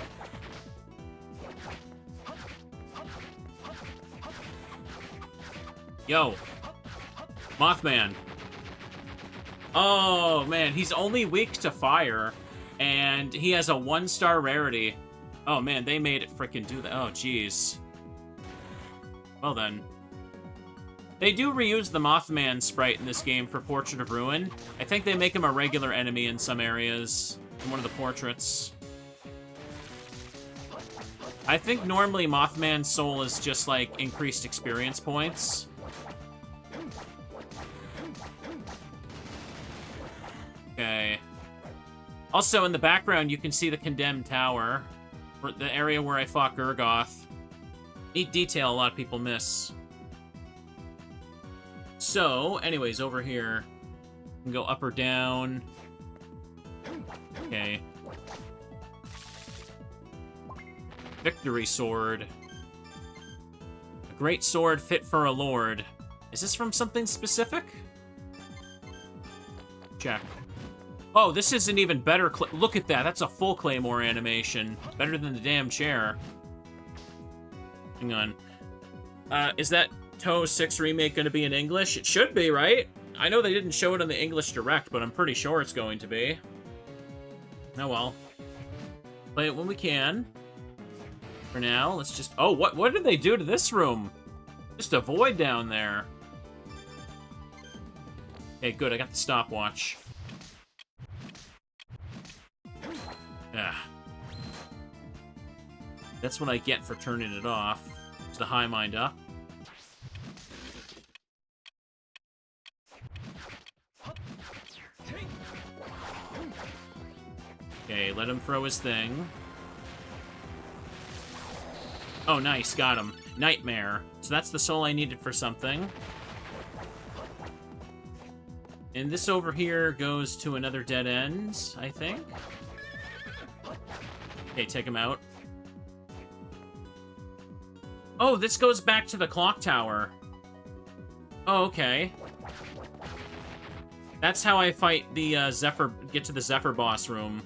Yo. Mothman. Oh, man, he's only weak to fire, and he has a 1-star rarity. Oh, man, they made it frickin' do that. Oh, jeez. Well, then. They do reuse the Mothman sprite in this game for Portrait of Ruin. I think they make him a regular enemy in some areas, in one of the portraits. I think normally Mothman's soul is just, like, increased experience points. Okay. Also, in the background, you can see the Condemned Tower. The area where I fought Gurgoth. Neat detail a lot of people miss. So, anyways, over here. You can go up or down. Okay. Victory Sword. A great sword fit for a lord. Is this from something specific? Check. Oh, this is an even better... Look at that. That's a full Claymore animation. Better than the damn chair. Hang on. Is that Toho 6 remake going to be in English? It should be, right? I know they didn't show it on the English Direct, but I'm pretty sure it's going to be. Oh, well. Play it when we can. For now, let's just... Oh, what did they do to this room? Just a void down there. Okay, good. I got the stopwatch. Yeah. That's what I get for turning it off. It's the high mind up. Okay, let him throw his thing. Oh, nice. Got him. Nightmare. So that's the soul I needed for something. And this over here goes to another dead end, I think. Okay, take him out. Oh, this goes back to the clock tower. Oh, okay. That's how I fight the Zephyr, get to the Zephyr boss room.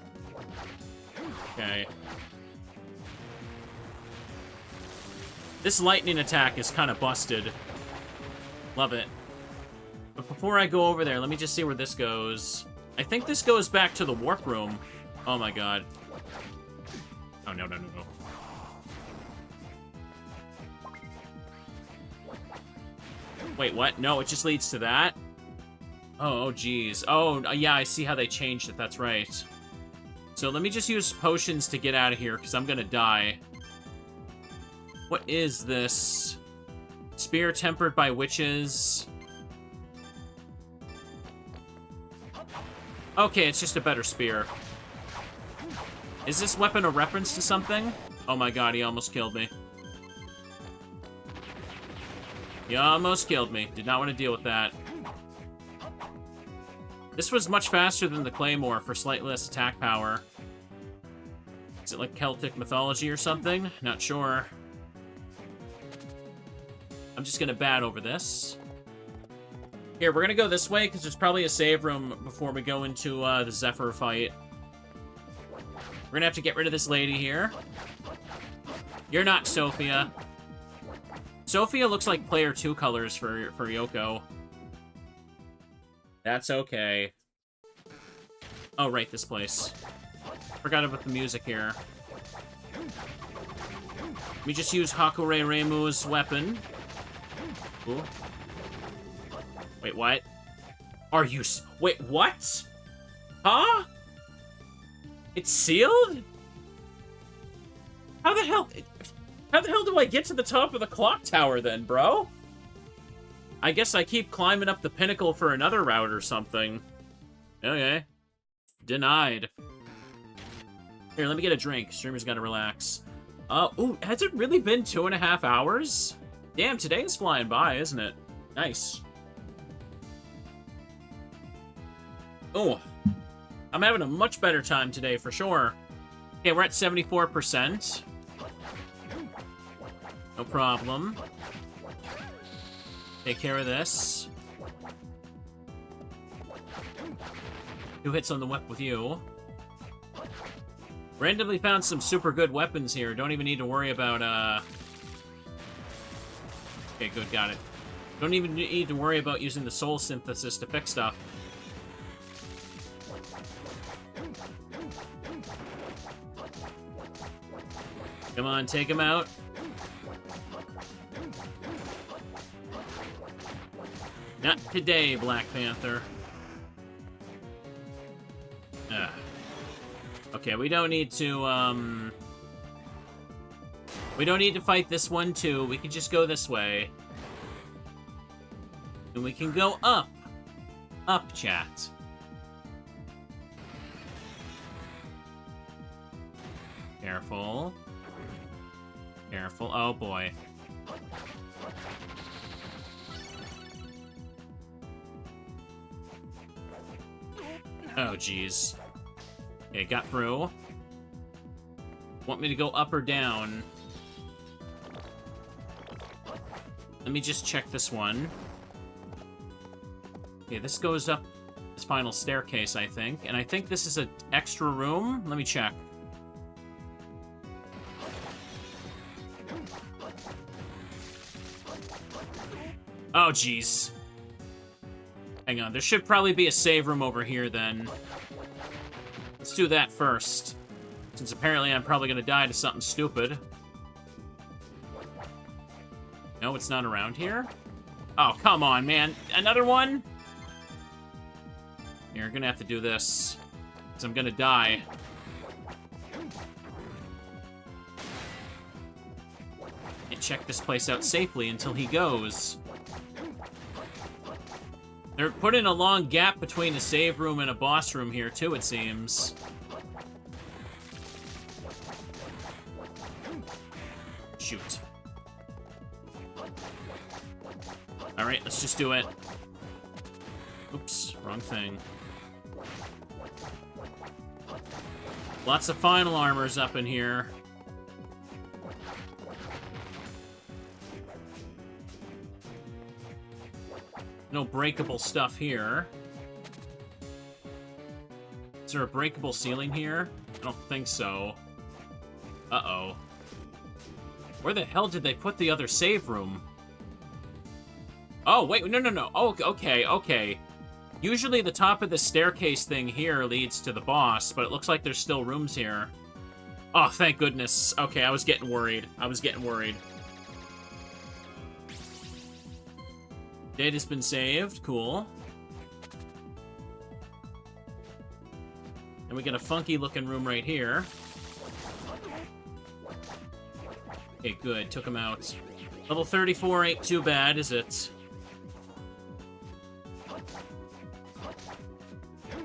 Okay. This lightning attack is kind of busted. Love it. But before I go over there, let me just see where this goes. I think this goes back to the warp room. Oh my god. Oh, no. Wait, what? No, it just leads to that? Oh, geez. Oh, yeah, I see how they changed it. That's right. So let me just use potions to get out of here, because I'm gonna die. What is this? Spear tempered by witches. Okay, it's just a better spear. Is this weapon a reference to something? Oh my god, he almost killed me. He almost killed me. Did not want to deal with that. This was much faster than the Claymore for slightly less attack power. Is it like Celtic mythology or something? Not sure. I'm just gonna bat over this. Here, we're gonna go this way, because there's probably a save room before we go into the Zephyr fight. We're gonna have to get rid of this lady here. You're not Sophia. Sophia looks like player 2 colors for Yoko. That's okay. Oh, right, this place. Forgot about the music here. Let me just use Hakure Reimu's weapon. Ooh. Wait, what? Are you... Wait, what? Huh? It's sealed? How the hell... How the hell do I get to the top of the clock tower then, bro? I guess I keep climbing up the pinnacle for another route or something. Okay. Denied. Here, let me get a drink. Streamer's gotta relax. Ooh, has it really been 2.5 hours? Damn, today is flying by, isn't it? Nice. Oh, I'm having a much better time today, for sure. Okay, we're at 74%. No problem. Take care of this. 2 hits on the whip with you. Randomly found some super good weapons here. Don't even need to worry about, Okay, good, got it. Don't even need to worry about using the soul synthesis to fix stuff. Come on, take him out. Not today, Black Panther. Ugh. Okay, we don't need to, we don't need to fight this one, too. We can just go this way. And we can go up. Up, chat. Careful. Careful. Oh, boy. Oh, jeez. Okay, got through. Want me to go up or down? Let me just check this one. Okay, this goes up this final staircase, I think. And I think this is an extra room. Let me check. Oh, jeez. Hang on, there should probably be a save room over here, then. Let's do that first. Since apparently I'm probably gonna die to something stupid. No, it's not around here? Oh, come on, man. Another one? You're gonna have to do this. Because I'm gonna die. And check this place out safely until he goes. They're putting a long gap between a save room and a boss room here, too, it seems. Shoot. Alright, let's just do it. Oops, wrong thing. Lots of final armors up in here. No breakable stuff here. Is there a breakable ceiling here? I don't think so. Uh-oh. Where the hell did they put the other save room? Oh, wait, no. Oh, okay, okay. Usually the top of the staircase thing here leads to the boss, but it looks like there's still rooms here. Oh, thank goodness. Okay, I was getting worried. Data's been saved. Cool. And we get a funky-looking room right here. Okay, good. Took him out. Level 34 ain't too bad, is it?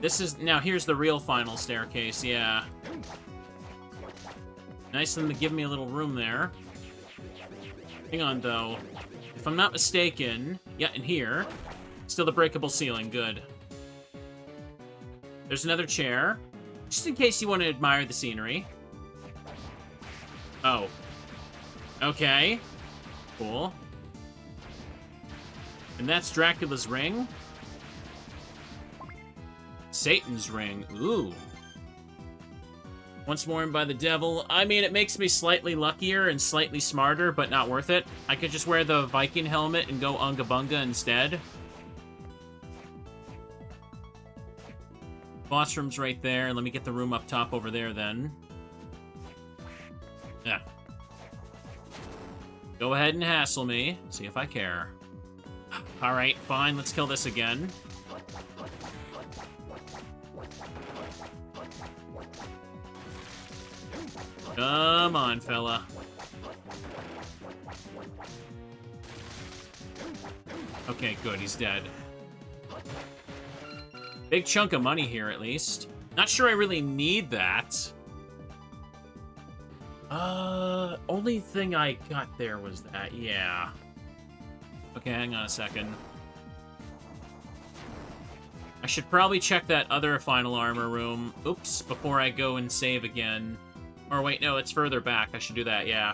This is... Now, here's the real final staircase, yeah. Nice of them to give me a little room there. Hang on, though. If I'm not mistaken... Yeah, in here. Still the breakable ceiling. Good. There's another chair. Just in case you want to admire the scenery. Oh. Okay. Cool. And that's Dracula's ring? Satan's ring. Ooh. Once worn by the devil. I mean, it makes me slightly luckier and slightly smarter, but not worth it. I could just wear the Viking helmet and go Unga Bunga instead. Boss room's right there. Let me get the room up top over there, then. Yeah. Go ahead and hassle me. See if I care. Alright, fine. Let's kill this again. Come on, fella. Okay, good. He's dead. Big chunk of money here, at least. Not sure I really need that. Only thing I got there was that, yeah. Okay, hang on a second. I should probably check that other final armor room. Oops, before I go and save again. Or wait, no, it's further back. I should do that, yeah.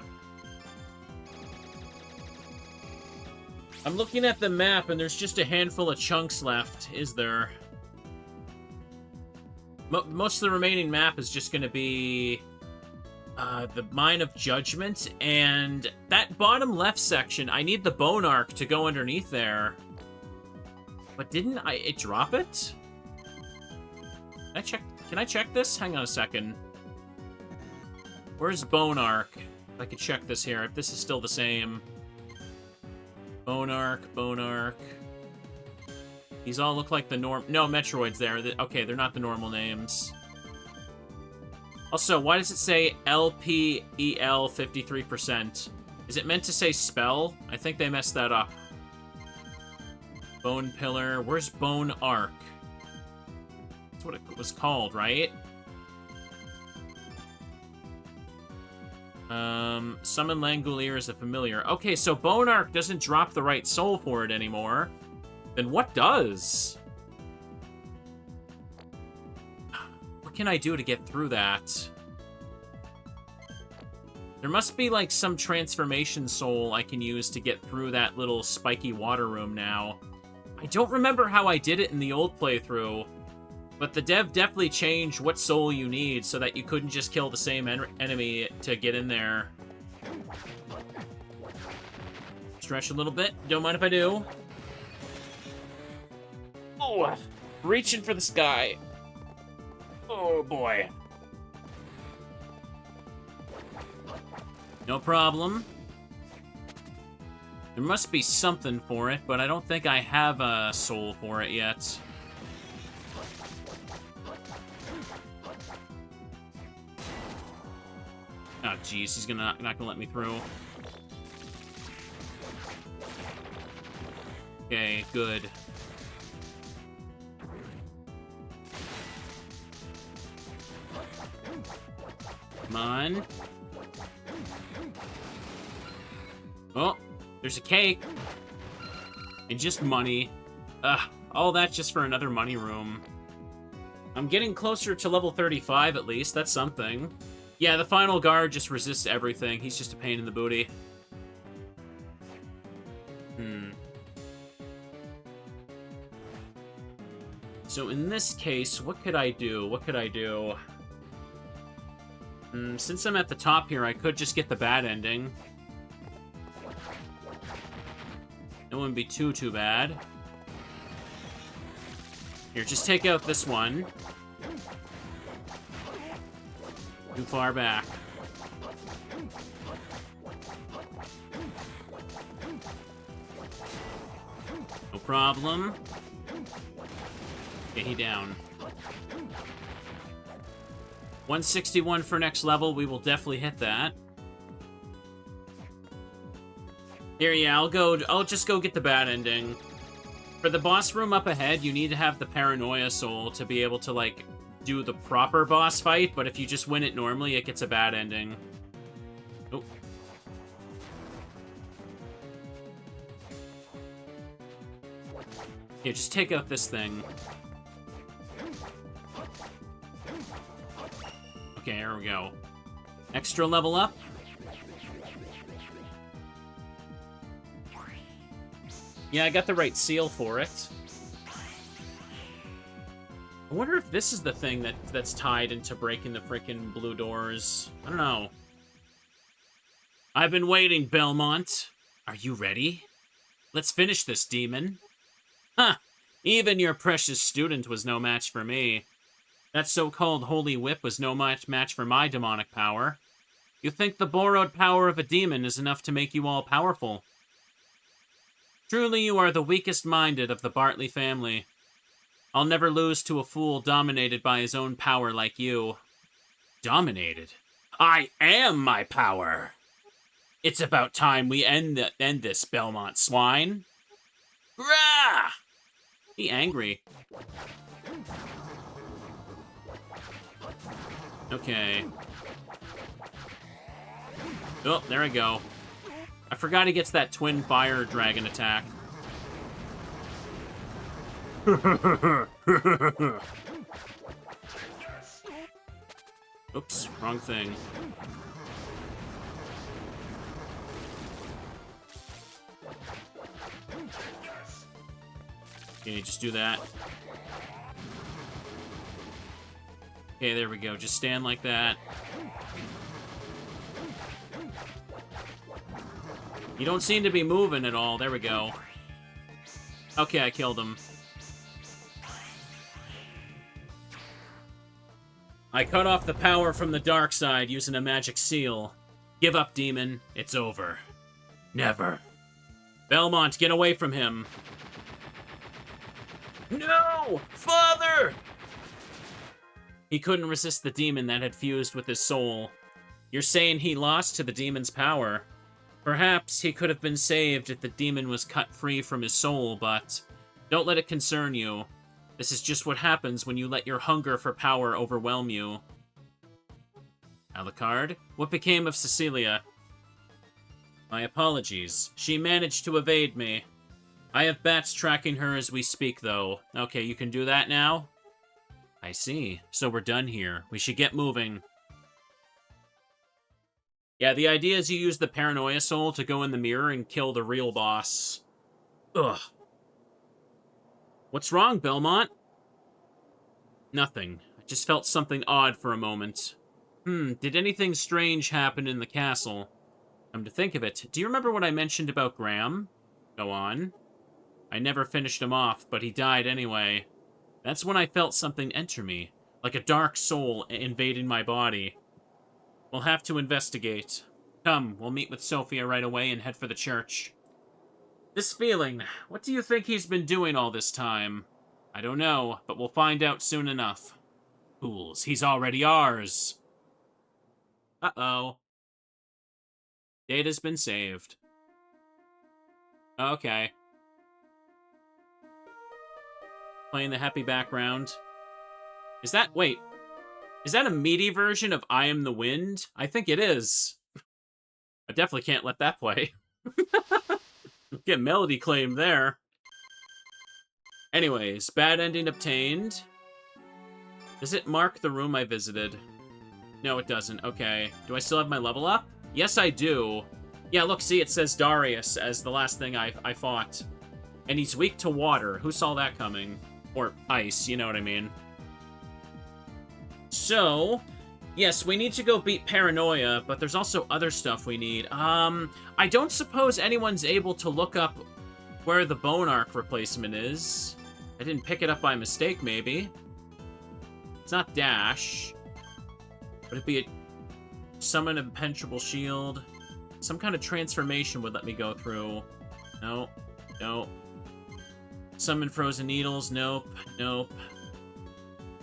I'm looking at the map, and there's just a handful of chunks left, is there? Most of the remaining map is just going to be the Mine of Judgment, and that bottom left section, I need the Bone Arc to go underneath there. But didn't it drop it? Can I check this? Hang on a second. Where's Bone Arc? I could check this here, if this is still the same. Bone Arc, Bone Arc. These all look like the No, Metroid's there. Okay, they're not the normal names. Also, why does it say LPEL 53%? Is it meant to say spell? I think they messed that up. Bone Pillar. Where's Bone Arc? That's what it was called, right? Summon Langolier as a familiar. Okay, so Bone Arc doesn't drop the right soul for it anymore. Then what does? What can I do to get through that? There must be, like, some transformation soul I can use to get through that little spiky water room now. I don't remember how I did it in the old playthrough, but the dev definitely changed what soul you need so that you couldn't just kill the same enemy to get in there. Stretch a little bit. Don't mind if I do. Oh, reaching for the sky. Oh, boy. No problem. There must be something for it, but I don't think I have a soul for it yet. Oh, jeez, he's not gonna let me through. Okay, good. Come on. Oh, there's a cake. And just money. Ugh, all that just for another money room. I'm getting closer to level 35 at least, that's something. Yeah, the final guard just resists everything. He's just a pain in the booty. So in this case, what could I do? What could I do? Since I'm at the top here, I could just get the bad ending. It wouldn't be too bad. Here, just take out this one. Too far back. No problem. Okay, he down. 161 for next level. We will definitely hit that. Here, yeah, I'll just go get the bad ending. For the boss room up ahead, you need to have the Paranoia Soul to be able to, like, do the proper boss fight, but if you just win it normally, it gets a bad ending. Oh. Yeah, just take out this thing. Okay, here we go. Extra level up. Yeah, I got the right seal for it. I wonder if this is the thing that's tied into breaking the frickin' blue doors. I don't know. I've been waiting, Belmont. Are you ready? Let's finish this, demon. Huh. Even your precious student was no match for me. That so-called holy whip was no match for my demonic power. You think the borrowed power of a demon is enough to make you all powerful? Truly, you are the weakest-minded of the Bartley family. I'll never lose to a fool dominated by his own power like you. Dominated? I am my power! It's about time we end this, Belmont swine. Grah! Be angry. Okay. Oh, there I go. I forgot he gets that twin fire dragon attack. Oops, wrong thing. Okay, just do that. Okay, there we go. Just stand like that. You don't seem to be moving at all. There we go. Okay, I killed him. I cut off the power from the dark side using a magic seal. Give up, demon. It's over. Never. Belmont, get away from him. No! Father! He couldn't resist the demon that had fused with his soul. You're saying he lost to the demon's power. Perhaps he could have been saved if the demon was cut free from his soul, but don't let it concern you. This is just what happens when you let your hunger for power overwhelm you. Alucard, what became of Cecilia? My apologies. She managed to evade me. I have bats tracking her as we speak, though. Okay, you can do that now? I see. So we're done here. We should get moving. Yeah, the idea is you use the Paranoia Soul to go in the mirror and kill the real boss. Ugh. What's wrong, Belmont? Nothing. I just felt something odd for a moment. Did anything strange happen in the castle? Come to think of it, do you remember what I mentioned about Graham? Go on. I never finished him off, but he died anyway. That's when I felt something enter me, like a dark soul invading my body. We'll have to investigate. Come, we'll meet with Sophia right away and head for the church. This feeling, what do you think he's been doing all this time? I don't know, but we'll find out soon enough. Fools, he's already ours. Uh-oh. Data's been saved. Okay. Playing the happy background. Is that... Wait. Is that a meaty version of I Am the Wind? I think it is. I definitely can't let that play. Get melody claim there. Anyways, bad ending obtained. Does it mark the room I visited? No, it doesn't. Okay. Do I still have my level up? Yes, I do. Yeah, look, see, it says Darius as the last thing I fought. And he's weak to water. Who saw that coming? Or ice, you know what I mean. So, yes, we need to go beat Paranoia, but there's also other stuff we need. I don't suppose anyone's able to look up where the Bone Arc replacement is. I didn't pick it up by mistake, maybe. It's not Dash. Would it be a summon impenetrable shield? Some kind of transformation would let me go through. No. No. Summon frozen needles. Nope. Nope.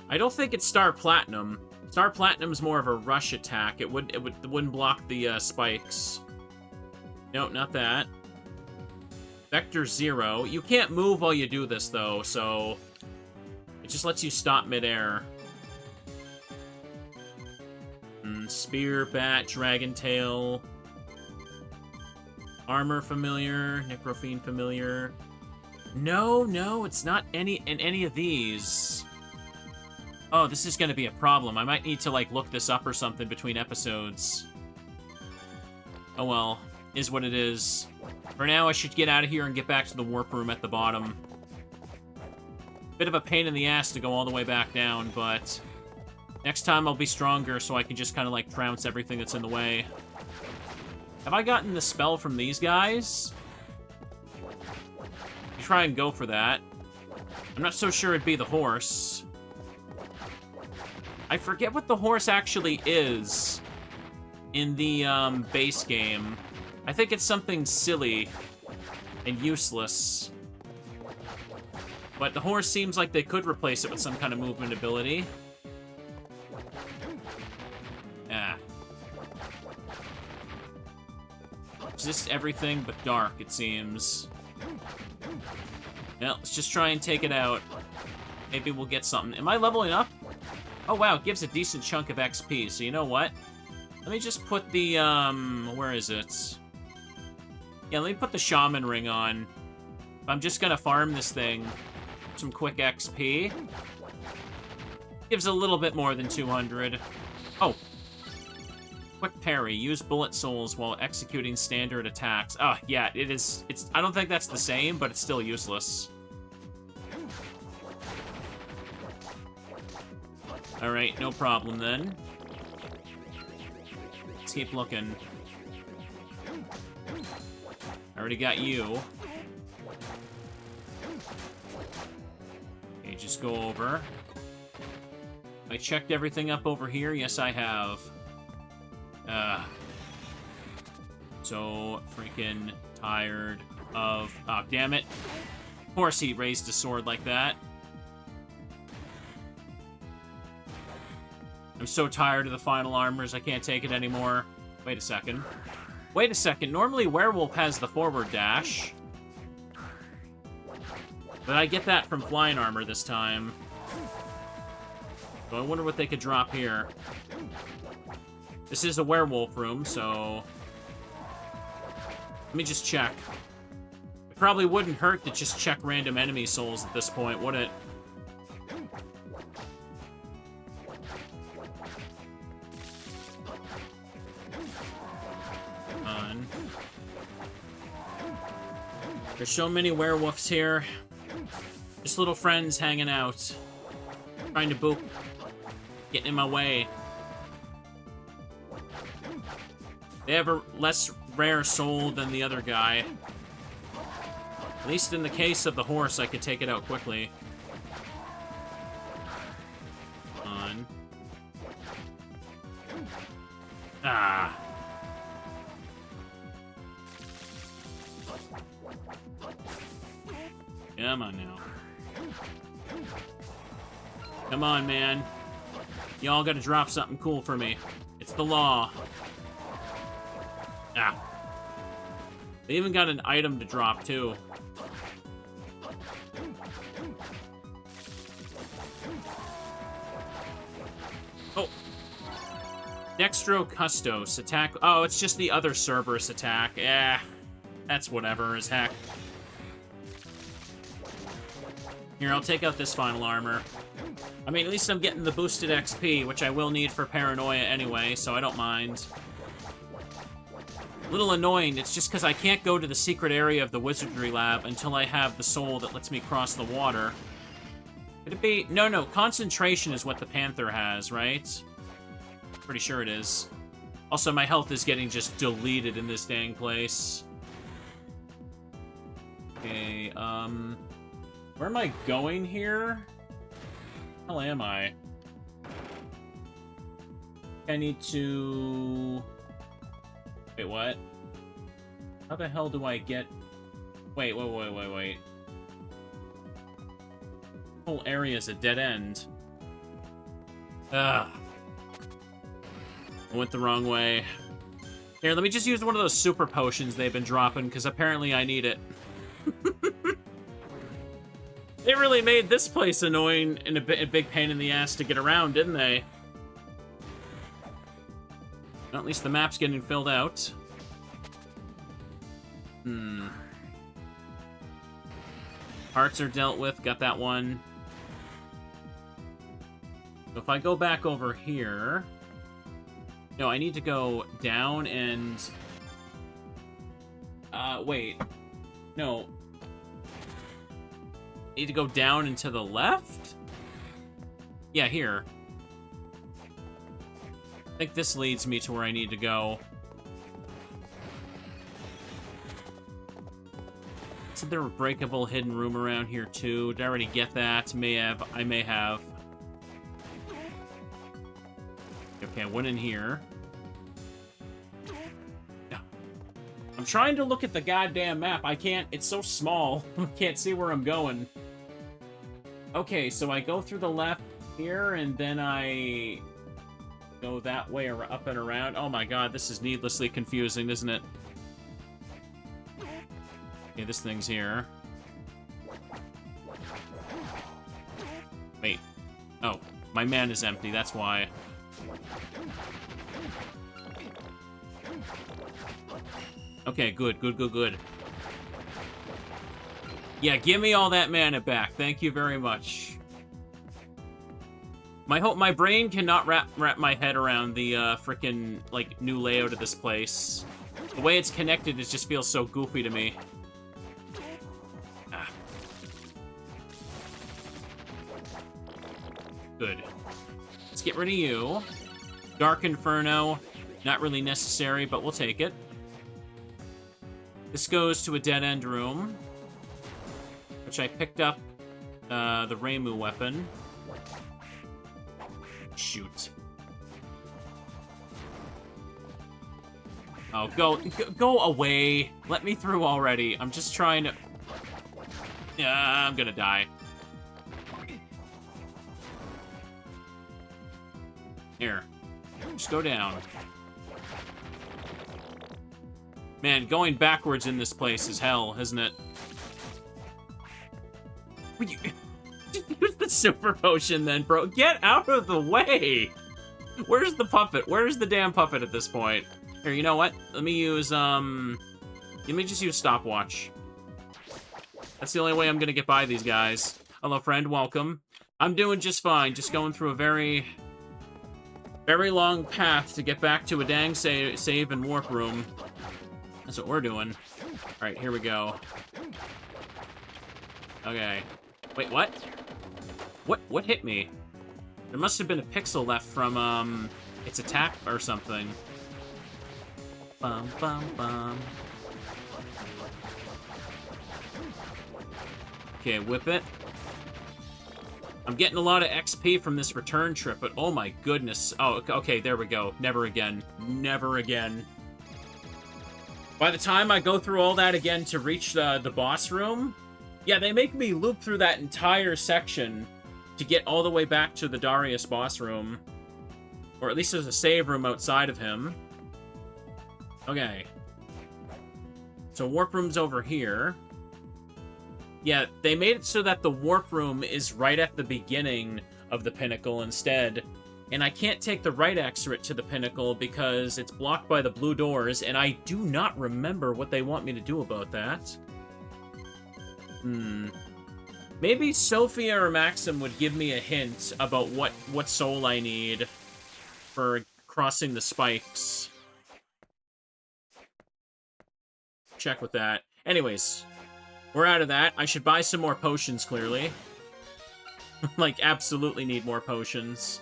I don't think it's Star Platinum. Star Platinum's more of a rush attack. It wouldn't block the spikes. No, not that. Vector 0. You can't move while you do this, though, so it just lets you stop midair. Spear, Bat, Dragon Tail. Armor familiar, Necrofiend familiar. No, it's not in any of these. Oh, this is gonna be a problem. I might need to, like, look this up or something between episodes. Oh well. is what it is. For now, I should get out of here and get back to the warp room at the bottom. Bit of a pain in the ass to go all the way back down, but next time I'll be stronger so I can just kind of like trounce everything that's in the way. Have I gotten the spell from these guys? You try and go for that. I'm not so sure it'd be the horse. I forget what the horse actually is in the base game. I think it's something silly and useless. But the horse seems like they could replace it with some kind of movement ability. Ah. It's just everything but dark, it seems. Well, let's just try and take it out. Maybe we'll get something. Am I leveling up? Oh, wow, it gives a decent chunk of XP. So you know what? Let me just put the, where is it? Yeah, let me put the shaman ring on. I'm just gonna farm this thing. Some quick XP. Gives a little bit more than 200. Oh. Quick parry. Use bullet souls while executing standard attacks. Oh, yeah, it is. I don't think that's the same, but it's still useless. Alright, no problem then. Let's keep looking. I already got you. Okay, just go over. I checked everything up over here. Yes, I have. So freaking tired of... Oh, damn it. Of course he raised a sword like that. I'm so tired of the final armors, I can't take it anymore. Wait a second. Wait a second. Normally Werewolf has the forward dash. But I get that from flying armor this time. So I wonder what they could drop here. This is a werewolf room, so... Let me just check. It probably wouldn't hurt to just check random enemy souls at this point, would it? There's so many werewolves here. Just little friends hanging out. Trying to boop. Getting in my way. They have a less rare soul than the other guy. At least in the case of the horse, I could take it out quickly. On. Ah. Come on now. Come on, man. Y'all gotta drop something cool for me. It's the law. Ah. They even got an item to drop, too. Oh. Dextro Custos. Attack. Oh, it's just the other Cerberus attack. Eh. That's whatever as heck. Here, I'll take out this final armor. I mean, at least I'm getting the boosted XP, which I will need for Paranoia anyway, so I don't mind. A little annoying, it's just because I can't go to the secret area of the Wizardry Lab until I have the soul that lets me cross the water. Could it be... No, concentration is what the Panther has, right? Pretty sure it is. Also, my health is getting just deleted in this dang place. Okay, where am I going here? Where the hell am I? I need to... Wait, what? How the hell do I get... Wait. The whole area is a dead end. Ugh. I went the wrong way. Here, let me just use one of those super potions they've been dropping, because apparently I need it. They really made this place annoying and a big pain in the ass to get around, didn't they? Well, at least the map's getting filled out. Hearts are dealt with. Got that one. So if I go back over here... No, I need to go down and... Wait. No. Need to go down and to the left? Yeah, here. I think this leads me to where I need to go. Isn't there a breakable hidden room around here too? Did I already get that? I may have. Okay, I went in here. I'm trying to look at the goddamn map. I can't. It's so small. I can't see where I'm going. Okay, so I go through the left here, and then I go that way or up and around. Oh my god, this is needlessly confusing, isn't it? Okay, this thing's here. Wait. Oh, my mana is empty, that's why. Okay, good. Yeah, give me all that mana back. Thank you very much. My brain cannot wrap my head around the frickin' like new layout of this place. The way it's connected, it just feels so goofy to me. Ah. Good. Let's get rid of you. Dark Inferno, not really necessary, but we'll take it. This goes to a dead-end room, which I picked up the Reimu weapon. Shoot. Oh, go away. Let me through already. I'm just trying to... Yeah, I'm gonna die. Here. Just go down. Man, going backwards in this place is hell, isn't it? Use the super potion then, bro. Get out of the way! Where's the puppet? Where's the damn puppet at this point? Here, you know what? Let me use, let me just use stopwatch. That's the only way I'm gonna get by these guys. Hello, friend. Welcome. I'm doing just fine. Just going through a very long path to get back to a dang save and warp room. That's what we're doing. Alright, here we go. Okay. Wait, what? What hit me? There must have been a pixel left from, its attack or something. Bum, bum, bum. Okay, whip it. I'm getting a lot of XP from this return trip, but oh my goodness. Oh, okay, there we go. Never again. Never again. By the time I go through all that again to reach the boss room, yeah, they make me loop through that entire section to get all the way back to the Darius boss room. Or at least there's a save room outside of him. Okay. So warp room's over here. Yeah, they made it so that the warp room is right at the beginning of the pinnacle instead. And I can't take the right exit to the pinnacle because it's blocked by the blue doors, and I do not remember what they want me to do about that. Maybe Sophia or Maxim would give me a hint about what soul I need for crossing the spikes. Check with that. Anyways, we're out of that. I should buy some more potions, clearly. Like, absolutely need more potions.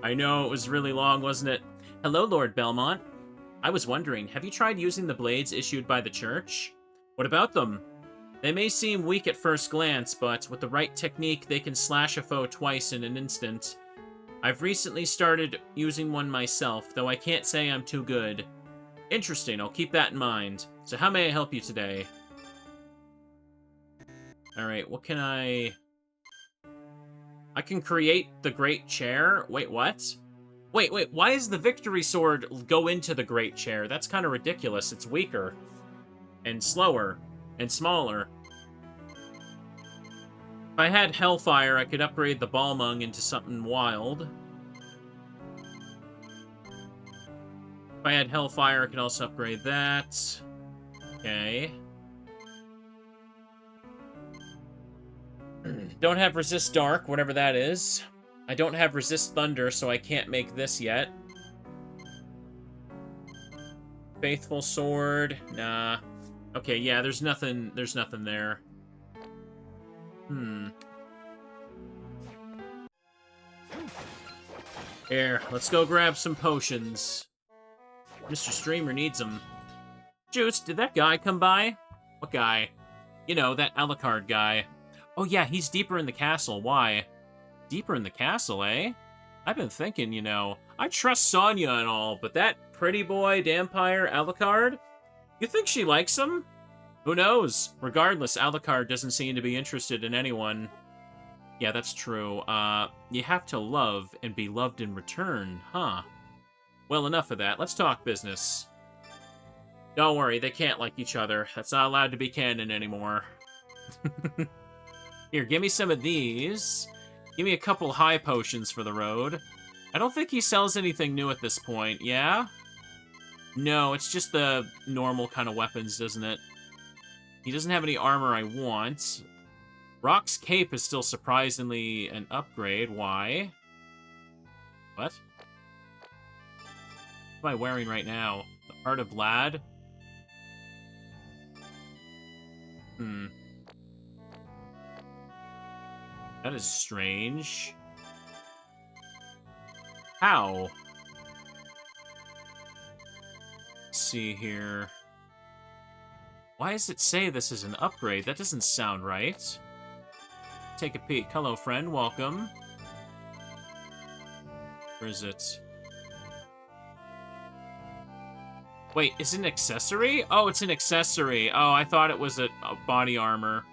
I know, it was really long, wasn't it? Hello, Lord Belmont. I was wondering, have you tried using the blades issued by the church? What about them? They may seem weak at first glance, but with the right technique, they can slash a foe twice in an instant. I've recently started using one myself, though I can't say I'm too good. Interesting, I'll keep that in mind. So how may I help you today? Alright, what can I can create the Great Chair? Wait, what? Wait, why does the Victory Sword go into the Great Chair? That's kind of ridiculous. It's weaker. And slower. And smaller. If I had Hellfire, I could upgrade the Balmung into something wild. If I had Hellfire, I could also upgrade that. Okay. Don't have Resist Dark, whatever that is. I don't have Resist Thunder, so I can't make this yet. Faithful sword. Nah. Okay, yeah, there's nothing there. Here, let's go grab some potions. Mr. Streamer needs them. Juste, did that guy come by? What guy? You know, that Alucard guy. Oh yeah, he's deeper in the castle. Why? Deeper in the castle, eh? I've been thinking, you know, I trust Sonya and all, but that pretty boy, Dampire, Alucard? You think she likes him? Who knows? Regardless, Alucard doesn't seem to be interested in anyone. Yeah, that's true. You have to love and be loved in return, huh? Well, enough of that. Let's talk business. Don't worry, they can't like each other. That's not allowed to be canon anymore. Here, give me some of these. Give me a couple high potions for the road. I don't think he sells anything new at this point, yeah? No, it's just the normal kind of weapons, doesn't it? He doesn't have any armor I want. Rock's cape is still surprisingly an upgrade. Why? What? What am I wearing right now? The Heart of Lad? That is strange. How? Let's see here. Why does it say this is an upgrade? That doesn't sound right. Take a peek. Hello, friend. Welcome. Where is it? Wait, is it an accessory? Oh, it's an accessory. Oh, I thought it was a body armor.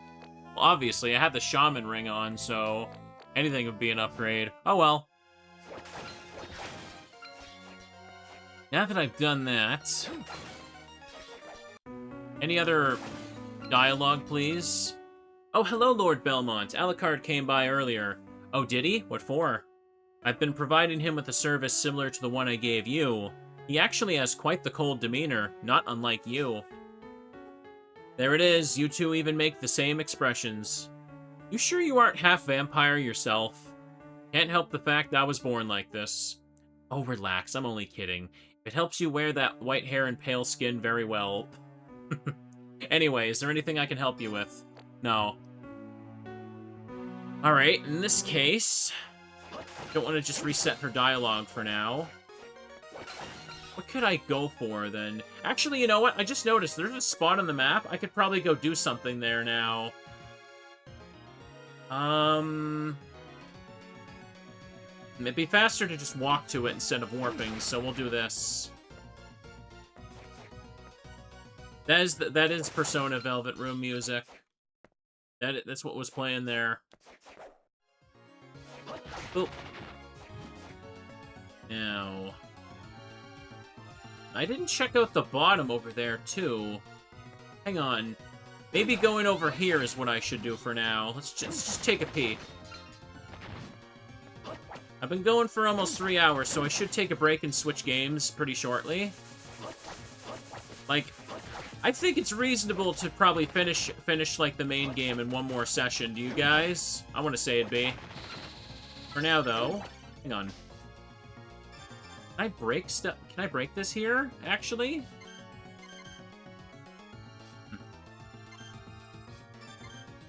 Well, obviously, I had the shaman ring on, so anything would be an upgrade. Oh, well. Now that I've done that... Any other dialogue, please? Oh, hello, Lord Belmont. Alucard came by earlier. Oh, did he? What for? I've been providing him with a service similar to the one I gave you. He actually has quite the cold demeanor, not unlike you. There it is. You two even make the same expressions. You sure you aren't half vampire yourself? Can't help the fact I was born like this. Oh, relax. I'm only kidding. It helps you wear that white hair and pale skin very well. Anyway, is there anything I can help you with? No. Alright, in this case... Don't want to just reset her dialogue for now. What could I go for, then? Actually, you know what? I just noticed there's a spot on the map. I could probably go do something there now. It'd be faster to just walk to it instead of warping, so we'll do this. That is Persona Velvet Room music. That's what was playing there. Oh. Now, I didn't check out the bottom over there too. Hang on. Maybe going over here is what I should do for now. Let's just take a peek. I've been going for almost 3 hours, so I should take a break and switch games pretty shortly. Like, I think it's reasonable to probably finish like the main game in one more session. Do you guys? I want to say it'd be. For now, though, hang on. Can I break stuff? Can I break this here? Actually,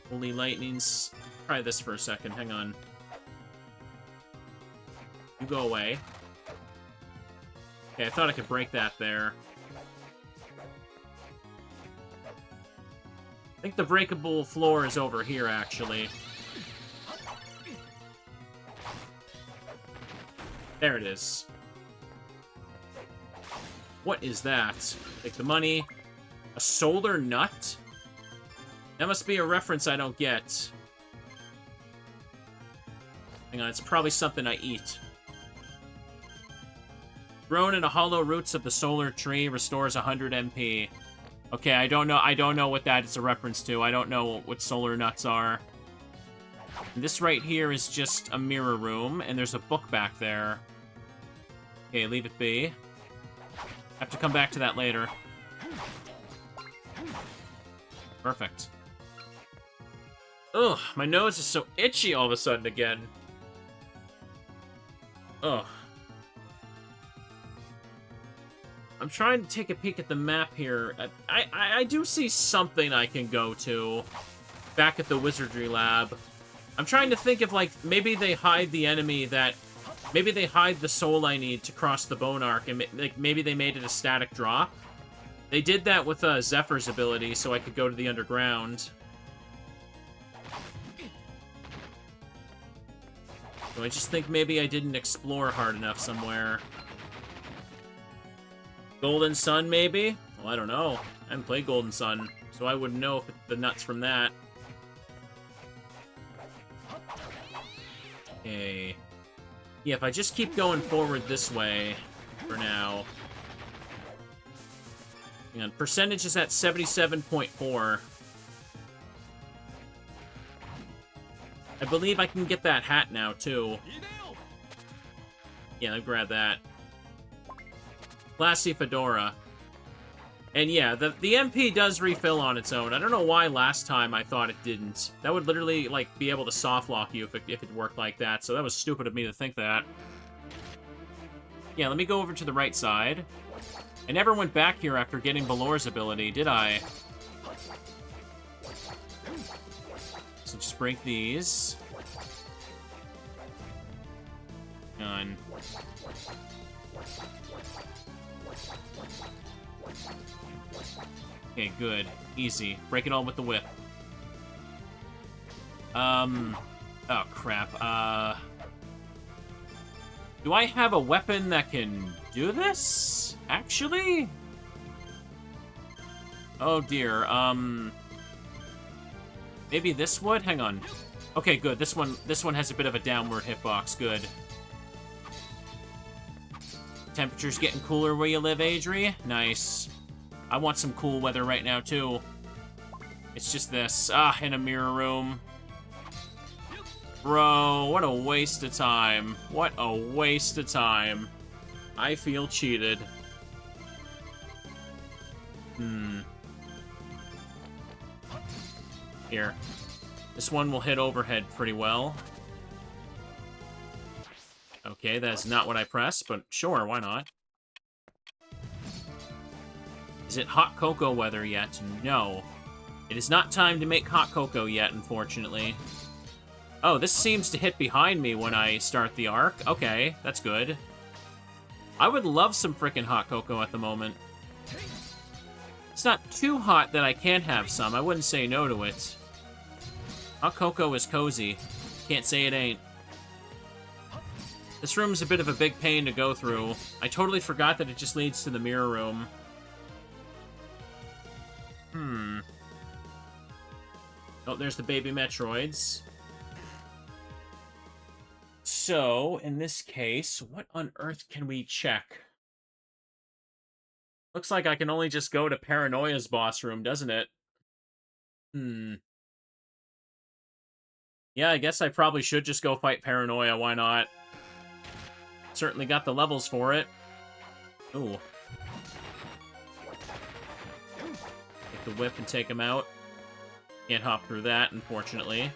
Holy Lightnings. Try this for a second. Hang on. You go away. Okay, I thought I could break that there. I think the breakable floor is over here, actually. There it is. What is that? Take the money. A solar nut? That must be a reference I don't get. Hang on, it's probably something I eat. Grown in the hollow roots of the solar tree, restores 100 MP. Okay, I don't know what that is a reference to. I don't know what solar nuts are. And this right here is just a mirror room, and there's a book back there. Okay, leave it be. Have to come back to that later. Perfect. Ugh, my nose is so itchy all of a sudden again. Ugh. I'm trying to take a peek at the map here. I do see something I can go to back at the Wizardry Lab. I'm trying to think if, like, maybe they hide the enemy that... Maybe they hide the soul I need to cross the Bone Arc, and like, maybe they made it a static drop. They did that with Zephyr's ability, so I could go to the underground. So I just think maybe I didn't explore hard enough somewhere. Golden Sun, maybe? Well, I don't know. I haven't played Golden Sun, so I wouldn't know if the nuts from that. Okay. Yeah, if I just keep going forward this way for now. Hang on, percentage is at 77.4. I believe I can get that hat now, too. Yeah, I'll grab that. Classy Fedora. And yeah, the MP does refill on its own. I don't know why last time I thought it didn't. That would literally, like, be able to soft lock you if it worked like that, so that was stupid of me to think that. Yeah, let me go over to the right side. I never went back here after getting Valor's ability, did I? So just break these. Done. Okay, good. Easy. Break it all with the whip. Oh, crap. Do I have a weapon that can do this? Actually? Oh, dear. Maybe this would? Hang on. Okay, good. This one has a bit of a downward hitbox. Good. Temperature's getting cooler where you live, Adri? Nice. I want some cool weather right now, too. It's just this. Ah, in a mirror room. Bro, what a waste of time. What a waste of time. I feel cheated. Here. This one will hit overhead pretty well. Okay, that's not what I pressed, but sure, why not? Is it hot cocoa weather yet? No. It is not time to make hot cocoa yet, unfortunately. Oh, this seems to hit behind me when I start the arc. Okay, that's good. I would love some frickin' hot cocoa at the moment. It's not too hot that I can't have some. I wouldn't say no to it. Hot cocoa is cozy. Can't say it ain't. This room's a bit of a big pain to go through. I totally forgot that it just leads to the mirror room. Oh, there's the baby Metroids. So, in this case, what on earth can we check? Looks like I can only just go to Paranoia's boss room, doesn't it? Yeah, I guess I probably should just go fight Paranoia, why not? Certainly got the levels for it. Ooh. Take the whip and take him out. Can't hop through that, unfortunately.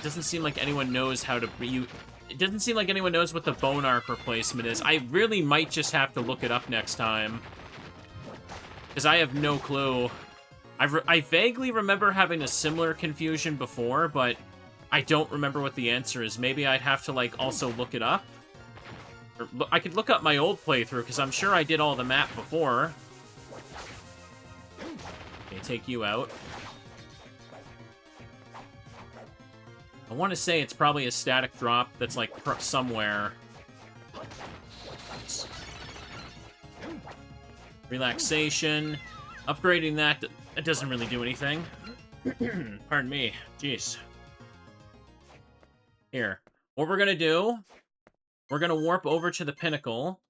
Doesn't seem like anyone knows how to... It doesn't seem like anyone knows what the Bone Arc replacement is. I really might just have to look it up next time. Because I have no clue. I vaguely remember having a similar confusion before, but I don't remember what the answer is. Maybe I'd have to, like, also look it up. Or, I could look up my old playthrough, because I'm sure I did all the map before. Okay, take you out. I want to say it's probably a static drop that's, like, somewhere. Relaxation. Upgrading that, it doesn't really do anything. Pardon me. Jeez. Here. What we're going to do, we're going to warp over to the pinnacle,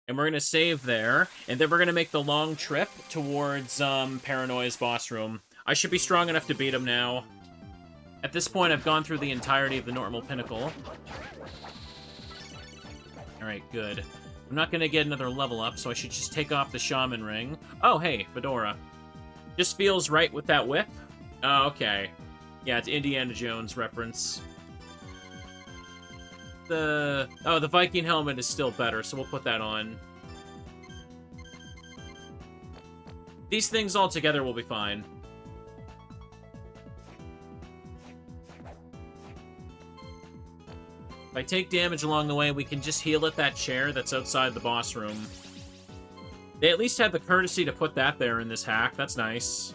and we're going to save there, and then we're going to make the long trip towards Paranoia's boss room. I should be strong enough to beat him now. At this point, I've gone through the entirety of the normal pinnacle. Alright, good. I'm not going to get another level up, so I should just take off the shaman ring. Oh, hey, Fedora. Just feels right with that whip. Oh, okay. Yeah, it's Indiana Jones reference. the... Oh, the Viking helmet is still better, so we'll put that on. These things all together will be fine. If I take damage along the way, we can just heal at that chair that's outside the boss room. They at least had the courtesy to put that there in this hack. That's nice.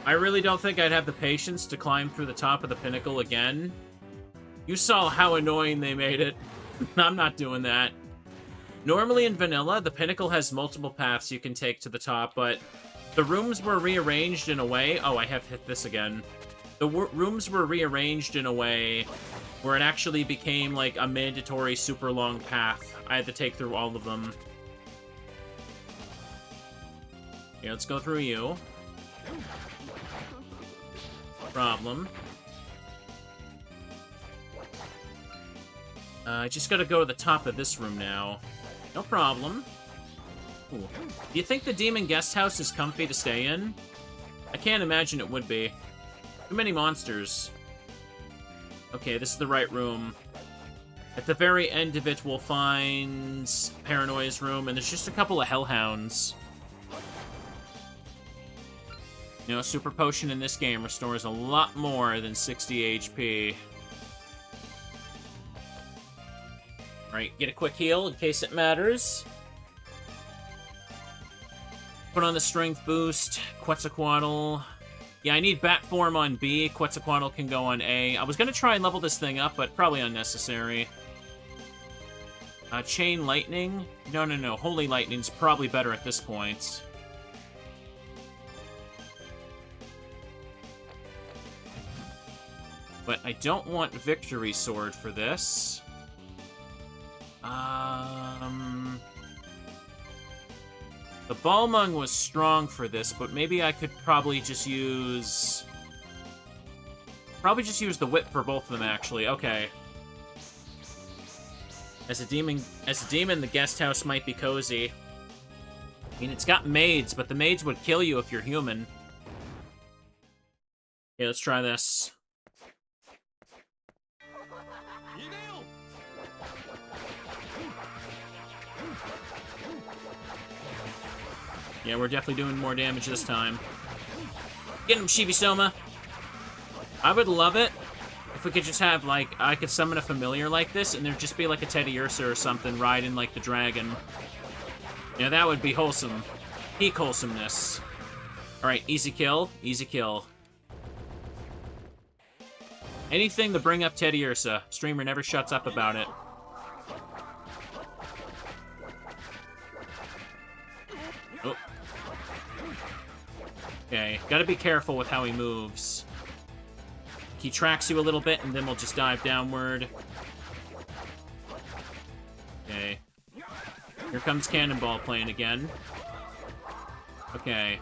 I really don't think I'd have the patience to climb through the top of the pinnacle again. You saw how annoying they made it. I'm not doing that. Normally in vanilla, the pinnacle has multiple paths you can take to the top, but the rooms were rearranged in a way... Oh, I have hit this again. The rooms were rearranged in a way where it actually became like a mandatory super long path. I had to take through all of them. Okay, let's go through you. Problem. I just gotta go to the top of this room now. No problem. Ooh. Do you think the demon guest house is comfy to stay in? I can't imagine it would be. Too many monsters. Okay, this is the right room. At the very end of it, we'll find Paranoia's room, and there's just a couple of hellhounds. You know, a super potion in this game restores a lot more than 60 HP. Alright, get a quick heal in case it matters. Put on the strength boost. Quetzalcoatl. Yeah, I need bat form on B. Quetzalcoatl can go on A. I was going to try and level this thing up, but probably unnecessary. Chain lightning? No. Holy lightning's probably better at this point. But I don't want victory sword for this. The Balmung was strong for this, but maybe I could probably just use... the whip for both of them, actually. Okay. As a demon, the guest house might be cozy. I mean, it's got maids, but the maids would kill you if you're human. Okay, let's try this. Yeah, we're definitely doing more damage this time. Get him, Shibisoma! I would love it if we could just have, like, I could summon a familiar like this, and there'd just be, like, a Teddy Ursa or something riding, like, the dragon. Yeah, that would be wholesome. Peak wholesomeness. Alright, easy kill. Easy kill. Anything to bring up Teddy Ursa. Streamer never shuts up about it. Oh. Okay, gotta be careful with how he moves. He tracks you a little bit, and then we'll just dive downward. Okay. Here comes Cannonball playing again. Okay.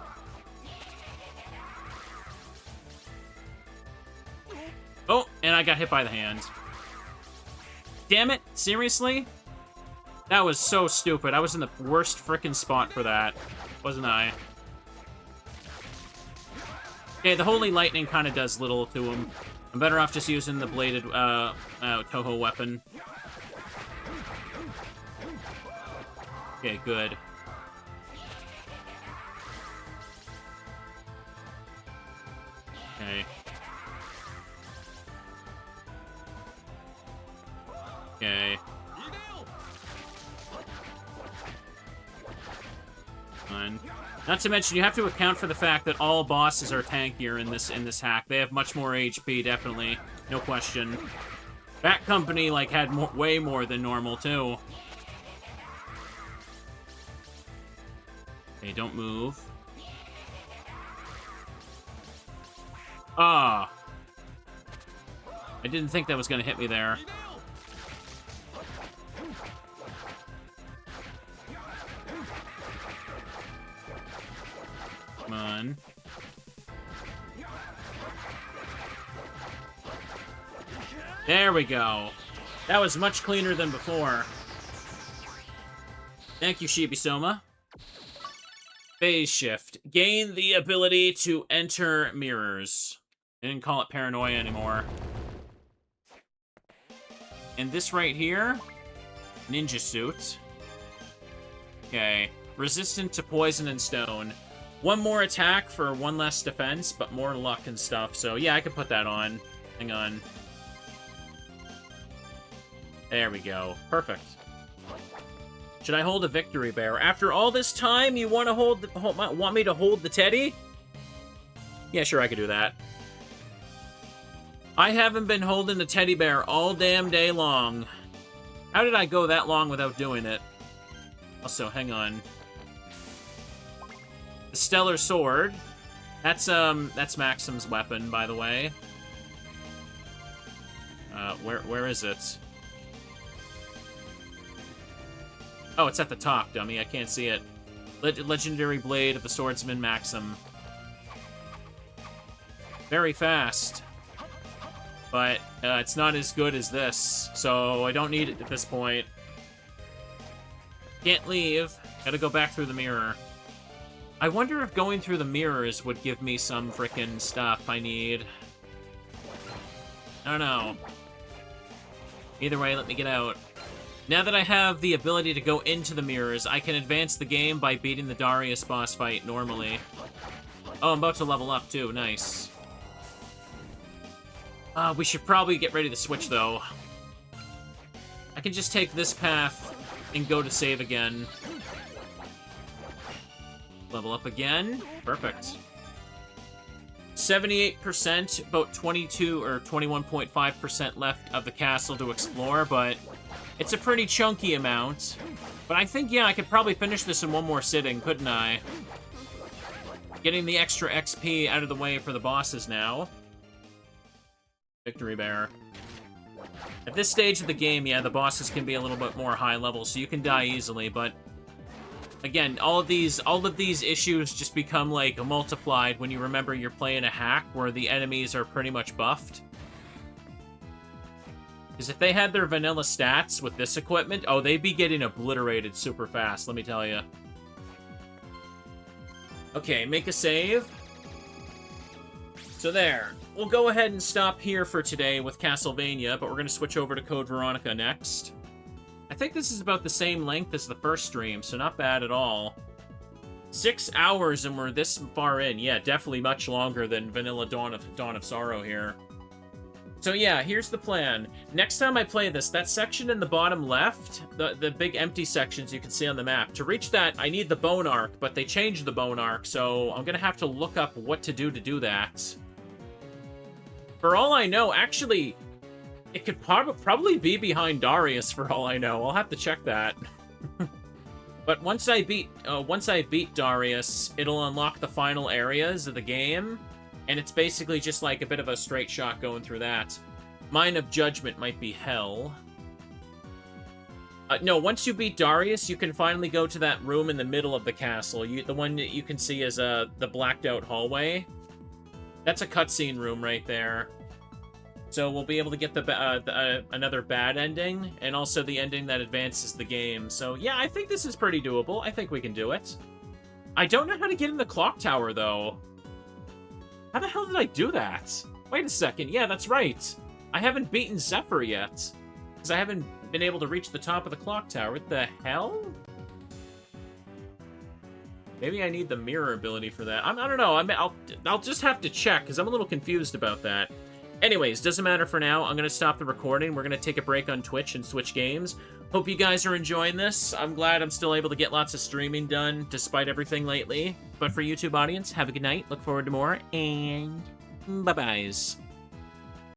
Oh, and I got hit by the hand. Damn it, seriously? That was so stupid. I was in the worst frickin' spot for that, wasn't I? Okay, the Holy Lightning kind of does little to him. I'm better off just using the bladed Toho weapon. Okay, good. Okay. Okay. Fine. Not to mention, you have to account for the fact that all bosses are tankier in this hack. They have much more HP, definitely, no question. Bat Company like had way more than normal too. Okay, don't move. Ah. I didn't think that was gonna hit me there. Come on. There we go. That was much cleaner than before. Thank you, Shibisoma. Phase shift. Gain the ability to enter mirrors. They didn't call it paranoia anymore. And this right here, ninja suit. Okay, resistant to poison and stone. One more attack for one less defense, but more luck and stuff. So yeah, I could put that on. Hang on. There we go. Perfect. Should I hold a victory bear? After all this time, you want to want me to hold the teddy? Yeah, sure, I could do that. I haven't been holding the teddy bear all damn day long. How did I go that long without doing it? Also, hang on. The Stellar Sword. That's Maxim's weapon, by the way. Where is it? Oh, it's at the top, dummy. I can't see it. Legendary Blade of the Swordsman Maxim. Very fast. But it's not as good as this, so I don't need it at this point. Can't leave. Gotta go back through the mirror. I wonder if going through the mirrors would give me some frickin' stuff I need. I don't know. Either way, let me get out. Now that I have the ability to go into the mirrors, I can advance the game by beating the Darius boss fight normally. Oh, I'm about to level up too. Nice. We should probably get ready to switch, though. I can just take this path and go to save again. Level up again. Perfect. 78%, about 22 or 21.5% left of the castle to explore, but it's a pretty chunky amount. But I think, yeah, I could probably finish this in one more sitting, couldn't I? Getting the extra XP out of the way for the bosses now. Victory Bear. At this stage of the game, yeah, the bosses can be a little bit more high level, so you can die easily, but again, all of these issues just become, like, multiplied when you remember you're playing a hack where the enemies are pretty much buffed. Because if they had their vanilla stats with this equipment, oh, they'd be getting obliterated super fast, let me tell you. Okay, make a save. So there. We'll go ahead and stop here for today with Castlevania, but we're going to switch over to Code Veronica next. I think this is about the same length as the first stream, so not bad at all. 6 hours and we're this far in. Yeah, definitely much longer than Vanilla Dawn of Sorrow here. So yeah, here's the plan. Next time I play this, that section in the bottom left, the big empty sections you can see on the map, to reach that, I need the Bone Arc, but they changed the Bone Arc, so I'm going to have to look up what to do that. For all I know, actually, it could probably be behind Darius, for all I know. I'll have to check that. But once I beat Darius, it'll unlock the final areas of the game, and it's basically just like a bit of a straight shot going through that. Mine of Judgment might be hell. No, once you beat Darius, you can finally go to that room in the middle of the castle. The one that you can see is the blacked out hallway. That's a cutscene room right there. So we'll be able to get another bad ending, and also the ending that advances the game. So yeah, I think this is pretty doable. I think we can do it. I don't know how to get in the clock tower, though. How the hell did I do that? Wait a second. Yeah, that's right. I haven't beaten Zephyr yet, because I haven't been able to reach the top of the clock tower. What the hell? Maybe I need the mirror ability for that. I don't know. I'll just have to check, because I'm a little confused about that. Anyways, doesn't matter for now. I'm going to stop the recording. We're going to take a break on Twitch and switch games. Hope you guys are enjoying this. I'm glad I'm still able to get lots of streaming done, despite everything lately. But for YouTube audience, have a good night. Look forward to more, and bye-byes.